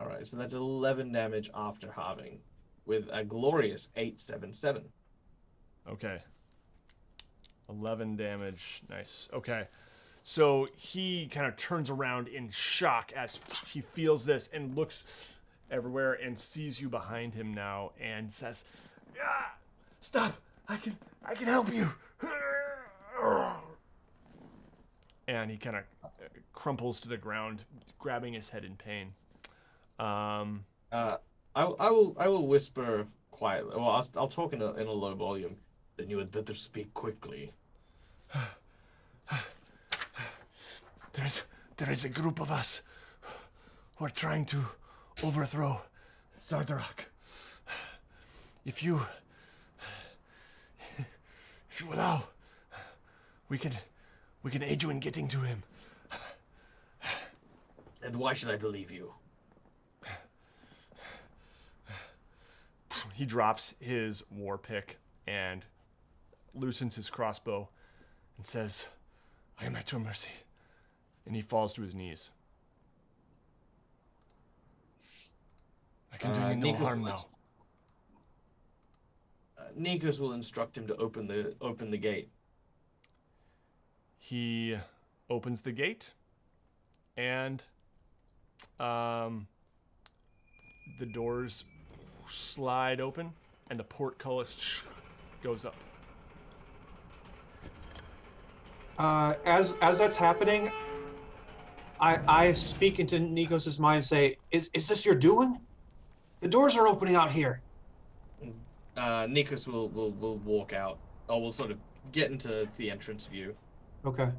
All right, so that's 11 damage after halving, with a glorious 877. Okay. 11 damage. Nice. Okay. So he kind of turns around in shock as he feels this and looks everywhere and sees you behind him now and says, "Ah, stop! I can help you." And he kind of crumples to the ground, grabbing his head in pain. I will whisper quietly. Well, I'll talk in a low volume. Then you had better speak quickly. There is a group of us who are trying to overthrow Zardarak. If you allow, we can aid you in getting to him. And why should I believe you? He drops his war pick and loosens his crossbow and says, "I am at your mercy." And he falls to his knees. "I can do you no harm now." Nikos will instruct him to open the gate. He opens the gate, and the doors slide open, and the portcullis goes up. As that's happening, I speak into Nikos' mind and say, "Is this your doing? The doors are opening out here." Nikos will walk out, or will sort of get into the entrance view. Okay.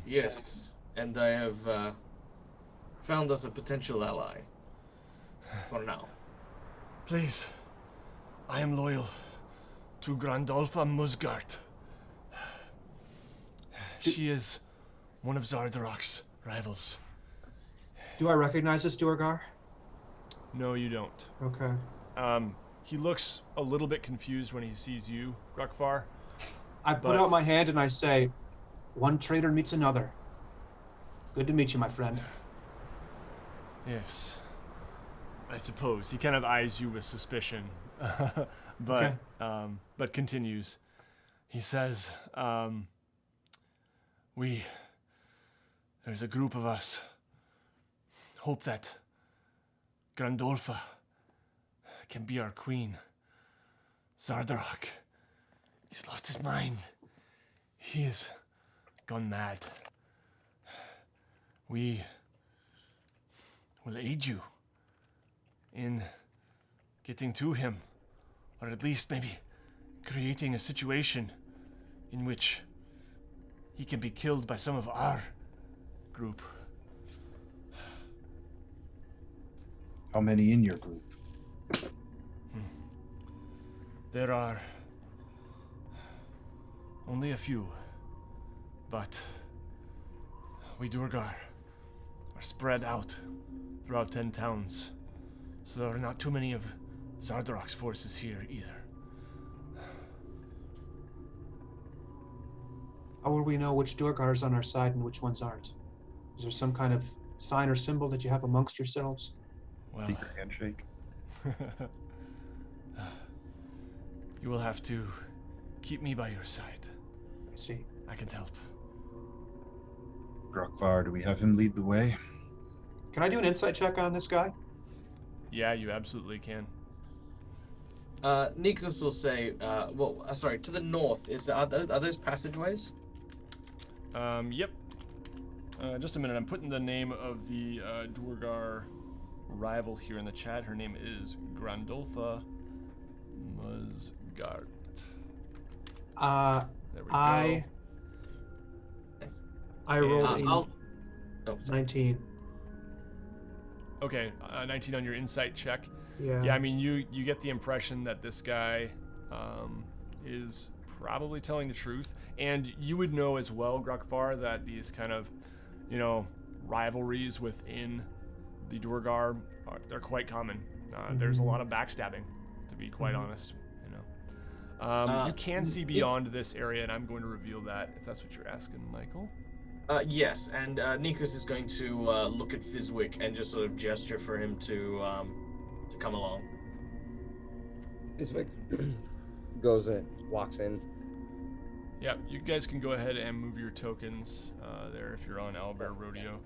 Yes, and I have found us a potential ally. For now. Please, I am loyal to Grandolpha Musgart. She is one of Zardarak's rivals. Do I recognize this Duergar? No, you don't. Okay. He looks a little bit confused when he sees you, Rukvar. I put out my hand and I say, "One traitor meets another. Good to meet you, my friend." Yes, I suppose. He kind of eyes you with suspicion, but continues. He says, there's a group of us, hope that Grandolpha can be our queen. Zardarak, he's lost his mind. He has gone mad. We will aid you in getting to him, or at least maybe creating a situation in which he can be killed by some of our group. How many in your group? There are only a few, but we Duergar are spread out throughout 10 towns, so there are not too many of Zardarak's forces here either. How will we know which Duergar is on our side and which ones aren't? Is there some kind of sign or symbol that you have amongst yourselves? Well, Secret handshake. you will have to keep me by your side. I see. I can help. Grokvar, do we have him lead the way? Can I do an insight check on this guy? Yeah, you absolutely can. Nikos will say, sorry, to the north, are those passageways? Yep. Just a minute, I'm putting the name of the Duergar rival here in the chat. Her name is Grandolpha Musgart. There we go. I rolled a 19. Okay, 19 on your insight check. Yeah. Yeah, I mean, you get the impression that this guy is probably telling the truth. And you would know as well, Grokvar, that these kind of, rivalries within the Duergar, they're quite common. There's a lot of backstabbing, to be quite honest, You can see beyond this area, and I'm going to reveal that if that's what you're asking, Michael. Yes, and Nikos is going to look at Fizwick and just sort of gesture for him to come along. Fizwick goes in, walks in. Yeah, you guys can go ahead and move your tokens there if you're on Owlbear Rodeo.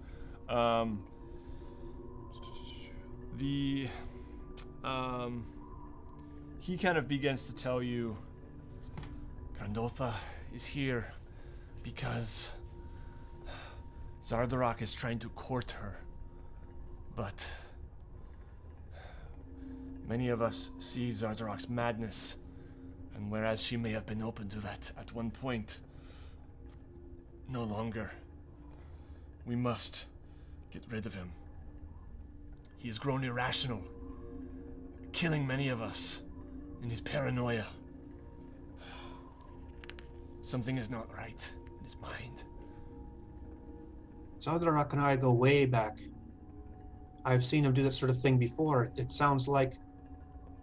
He kind of begins to tell you, Gandolfa is here because Zardarok is trying to court her, but many of us see Zardarok's madness, and whereas she may have been open to that at one point, no longer. We must get rid of him. He has grown irrational, killing many of us in his paranoia. Something is not right in his mind. Zardarak and I go way back. I've seen him do that sort of thing before. It sounds like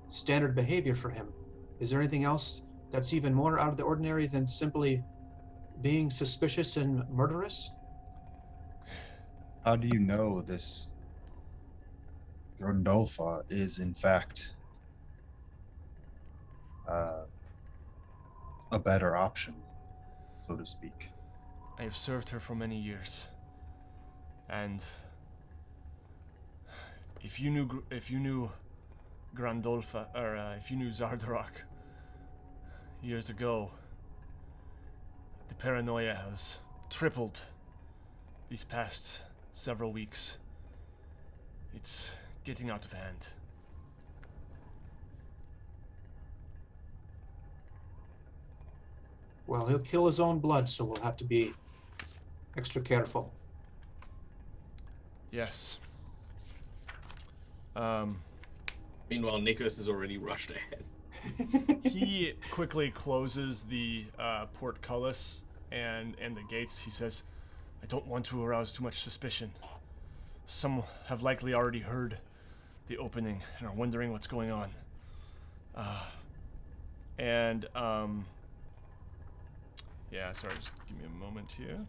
standard behavior for him. Is there anything else that's even more out of the ordinary than simply being suspicious and murderous? How do you know this Rondolfa is in fact a better option, so to speak? I have served her for many years, and if you knew Grandolfa, or if you knew Zardarok years ago, the paranoia has tripled these past several weeks. It's getting out of hand. Well, he'll kill his own blood, so we'll have to be extra Yes. Meanwhile, Nikos has already rushed ahead. He quickly closes the portcullis and the gates. He says, I don't want to arouse too much suspicion. Some have likely already heard the opening and are wondering what's going on. Yeah, sorry, just give me a moment here.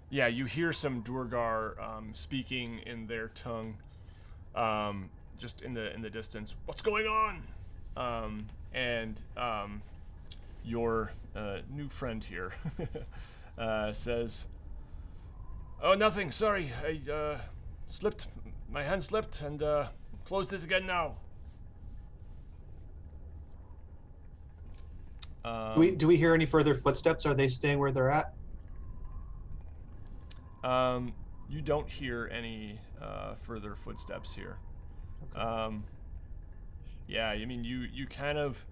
Yeah, you hear some Durgar speaking in their tongue, just in the distance. What's going on? Your new friend here says, "Oh, nothing. Sorry, I slipped. My hand slipped, and closed it again now." Do we hear any further footsteps? Are they staying where they're at? You don't hear any further footsteps here. Okay. Yeah, I mean, you kind of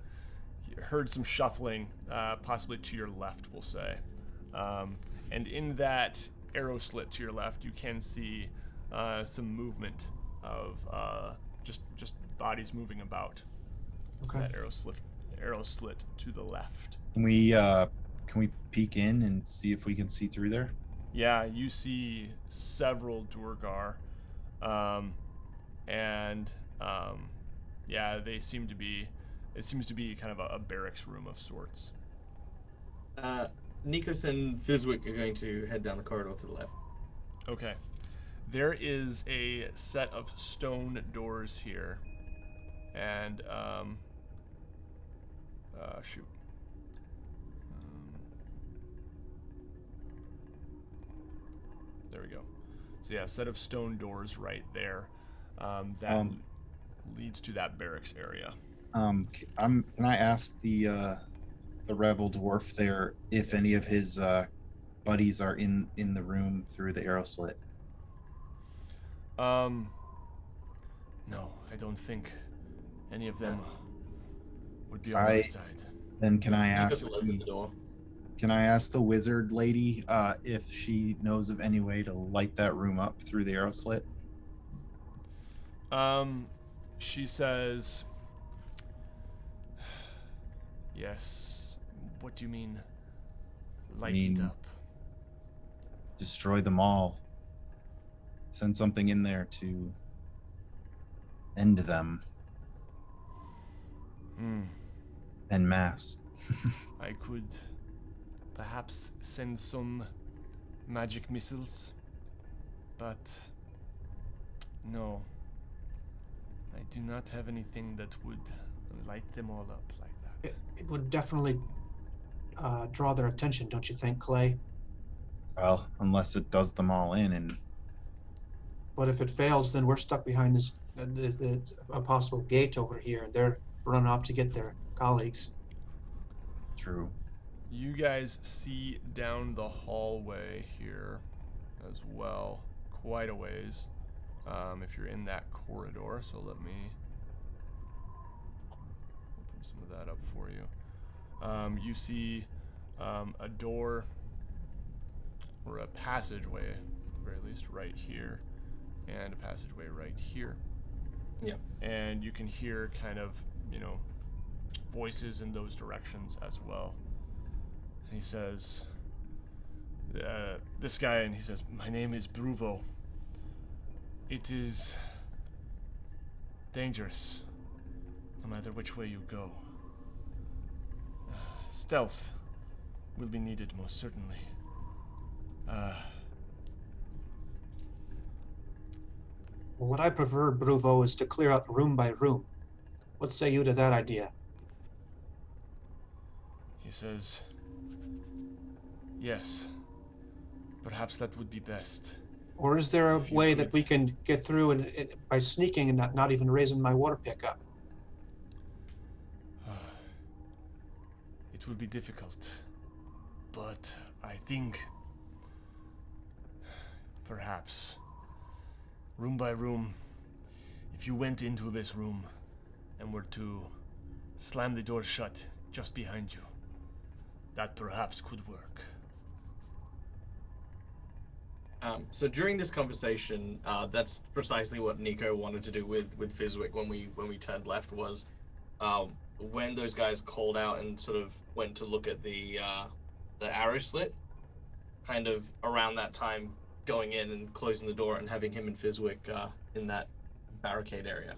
heard some shuffling, possibly to your left, we'll say. And in that arrow slit to your left, you can see some movement of just bodies moving about. Okay. That arrow slit to the left. Can we peek in and see if we can see through there? Yeah, you see several Durgar, yeah, they seem to be. It seems to be kind of a barracks room of sorts. Nikos and Fizwick are going to head down the corridor to the left. Okay, there is a set of stone doors here, and shoot. There we go. So yeah, a set of stone doors right there. That leads to that barracks area. Can I ask the rebel dwarf there if any of his buddies are in the room through the arrow slit? No, I don't think any of them would be on the other side. Then can I ask? Nikos will open the door. Can I ask the wizard lady if she knows of any way to light that room up through the arrow slit? She says, Yes. What do you mean? Light mean- it up. Destroy them all. Send something in there to end them en masse. I could perhaps send some magic missiles, but no. I do not have anything that would light them all up like that. It would definitely draw their attention, don't you think, Clay? Well, unless it does them all in, and But if it fails, then we're stuck behind this a possible gate over here, and they're running off to get their colleagues. true. You guys see down the hallway here as well, quite a ways, if you're in that corridor. So let me open some of that up for you. You see a door or a passageway, at the very least, right here, and a passageway right here. Yep. And you can hear kind of, voices in those directions as well. He says, this guy, and he says, my name is Bruvo. It is dangerous, no matter which way you go. Stealth will be needed, most certainly. Well, what I prefer, Bruvo, is to clear out room by room. What say you to that idea? He says, yes, perhaps that would be best. Or is there a If you way that could- we can get through by sneaking and not even raising my water pickup? It will be difficult, but I think perhaps room by room, if you went into this room and were to slam the door shut just behind you, that perhaps could work. So during this conversation, that's precisely what Nico wanted to do with Fizwick when we turned left. Was when those guys called out and sort of went to look at the arrow slit, kind of around that time, going in and closing the door and having him and Fizwick in that barricade area,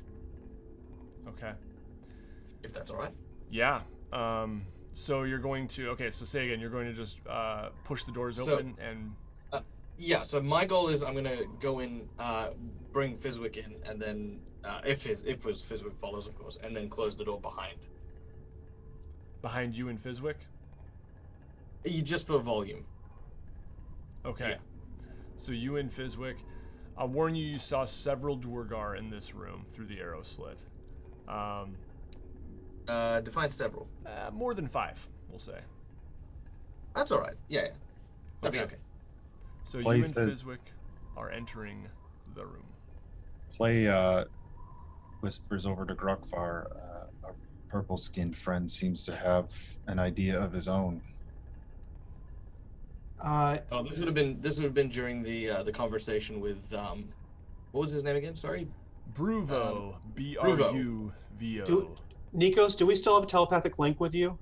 Okay. if that's all right. Yeah. So you're going to, okay, so say again, you're going to just push the doors So- open and... Yeah. So my goal is I'm gonna go in, bring Fizwick in, and then if Fizwick follows, of course, and then close the door behind. behind you and Fizwick? Just for volume. Okay. Yeah. So you and Fizwick, I'll warn you, you saw several Duergar in this room through the arrow slit. Define several. More than 5, we'll say. That's all right. Yeah. That'd be Okay. okay. So Clay you and says- Fizwick are entering the room. Clay whispers over to Grukvar. Our purple-skinned friend seems to have an idea of his own. Oh, this would have been during the conversation with what was his name again? Sorry. Bruvo, B-R-U-V-O. Do- Nikos, do we still have a telepathic link with you?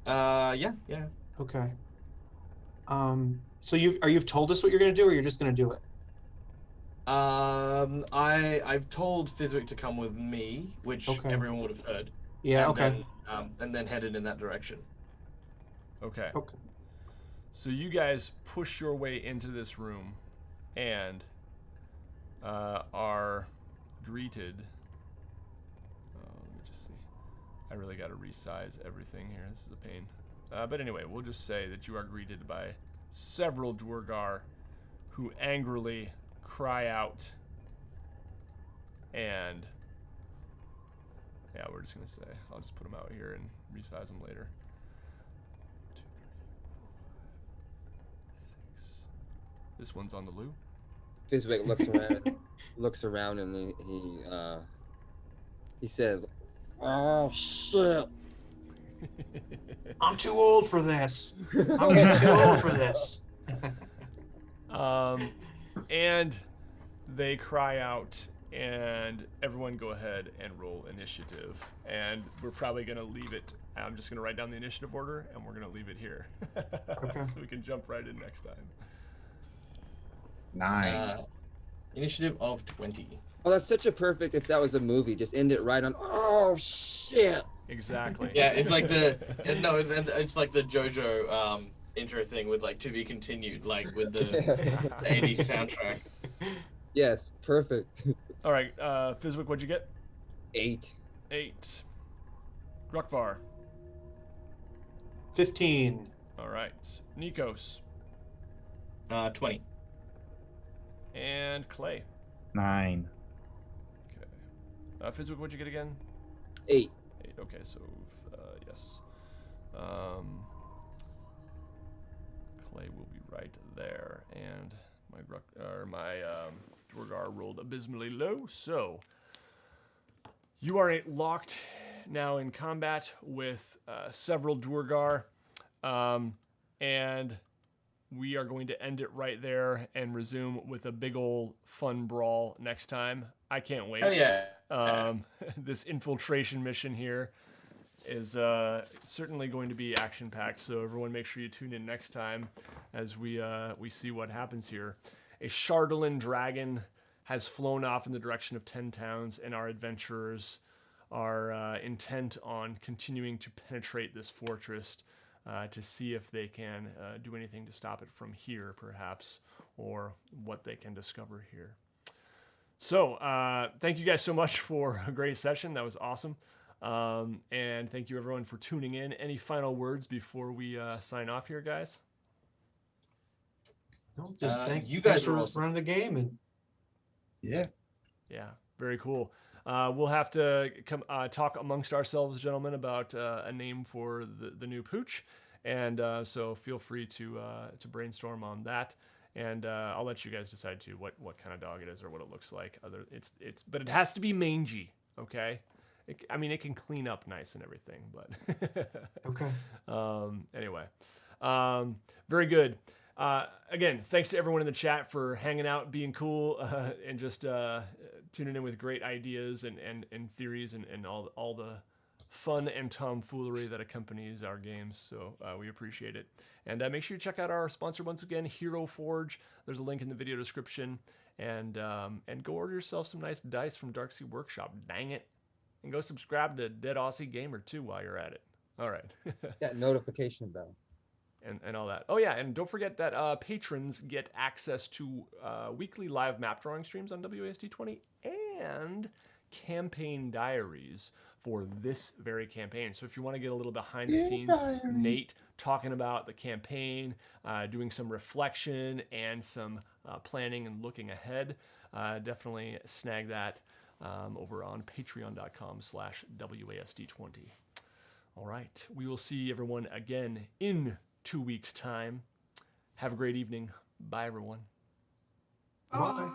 Yeah. Okay. So you've told us what you're going to do, or you're just going to do it? I've told Fizwick to come with me, which Okay. everyone would have heard. Yeah. and Okay. Then, and then headed in that direction. Okay. Okay. So you guys push your way into this room and are greeted. Let me just see. I really got to resize everything here. This is a pain. But anyway, we'll just say that you are greeted by several Duergar who angrily cry out. And yeah, we're just going to say, I'll just put them out here and resize them later. 2, 3, 4, 5, 6. This one's on the loo. Fizwick looks around and he says, Oh shit! I'm too old for this. I'm getting too old for this. And they cry out, and everyone go ahead and roll initiative. And we're probably going to leave it I'm just going to write down the initiative order, and we're going to leave it here. Okay. So we can jump right in next time. 9. Initiative of 20. Oh, that's such a perfect. If that was a movie, just end it right on. Oh shit! Exactly. Yeah, it's like it's like the JoJo intro thing with like to be continued, like with the 80s soundtrack. Yes, perfect. All right, Fizwick, what'd you get? 8. 8. Grukvar. 15. All right. Nikos. 20. And Clay. 9. Okay. Fizwick, what'd you get again? 8. 8. Okay, so yes. Clay will be right there, and my Dwargar rolled abysmally low. So you are locked now in combat with several Dwargar, and we are going to end it right there and resume with a big ol' fun brawl next time. I can't wait. Oh yeah. This infiltration mission here is certainly going to be action-packed, so everyone make sure you tune in next time as we see what happens here. A Chardalyn dragon has flown off in the direction of 10 towns, and our adventurers are intent on continuing to penetrate this fortress to see if they can do anything to stop it from here, perhaps, or what they can discover here. So, thank you guys so much for a great session. That was awesome. And thank you, everyone, for tuning in. Any final words before we sign off here, guys? No, just thank you you guys guys are for awesome. running the game. And Yeah. Yeah, very cool. We'll have to talk amongst ourselves, gentlemen, about a name for the new pooch. And so feel free to brainstorm on that. And I'll let you guys decide too what kind of dog it is or what it looks like. But it has to be mangy, okay? It can clean up nice and everything, but okay. Anyway, very good. Again, thanks to everyone in the chat for hanging out, being cool, and just tuning in with great ideas and theories and all the fun and tomfoolery that accompanies our games. So we appreciate it. And make sure you check out our sponsor once again, Hero Forge. There's a link in the video description. And go order yourself some nice dice from Darksea Workshop. Dang it. And go subscribe to Dead Aussie Gamer too while you're at it. All right. That notification bell. And all that. Oh yeah, and don't forget that patrons get access to weekly live map drawing streams on WASD 20 and campaign diaries for this very campaign. So if you want to get a little behind the scenes, Nate talking about the campaign, doing some reflection and some planning and looking ahead, definitely snag that over on patreon.com/WASD20. All right, we will see everyone again in 2 weeks' time. Have a great evening. Bye, everyone. Bye.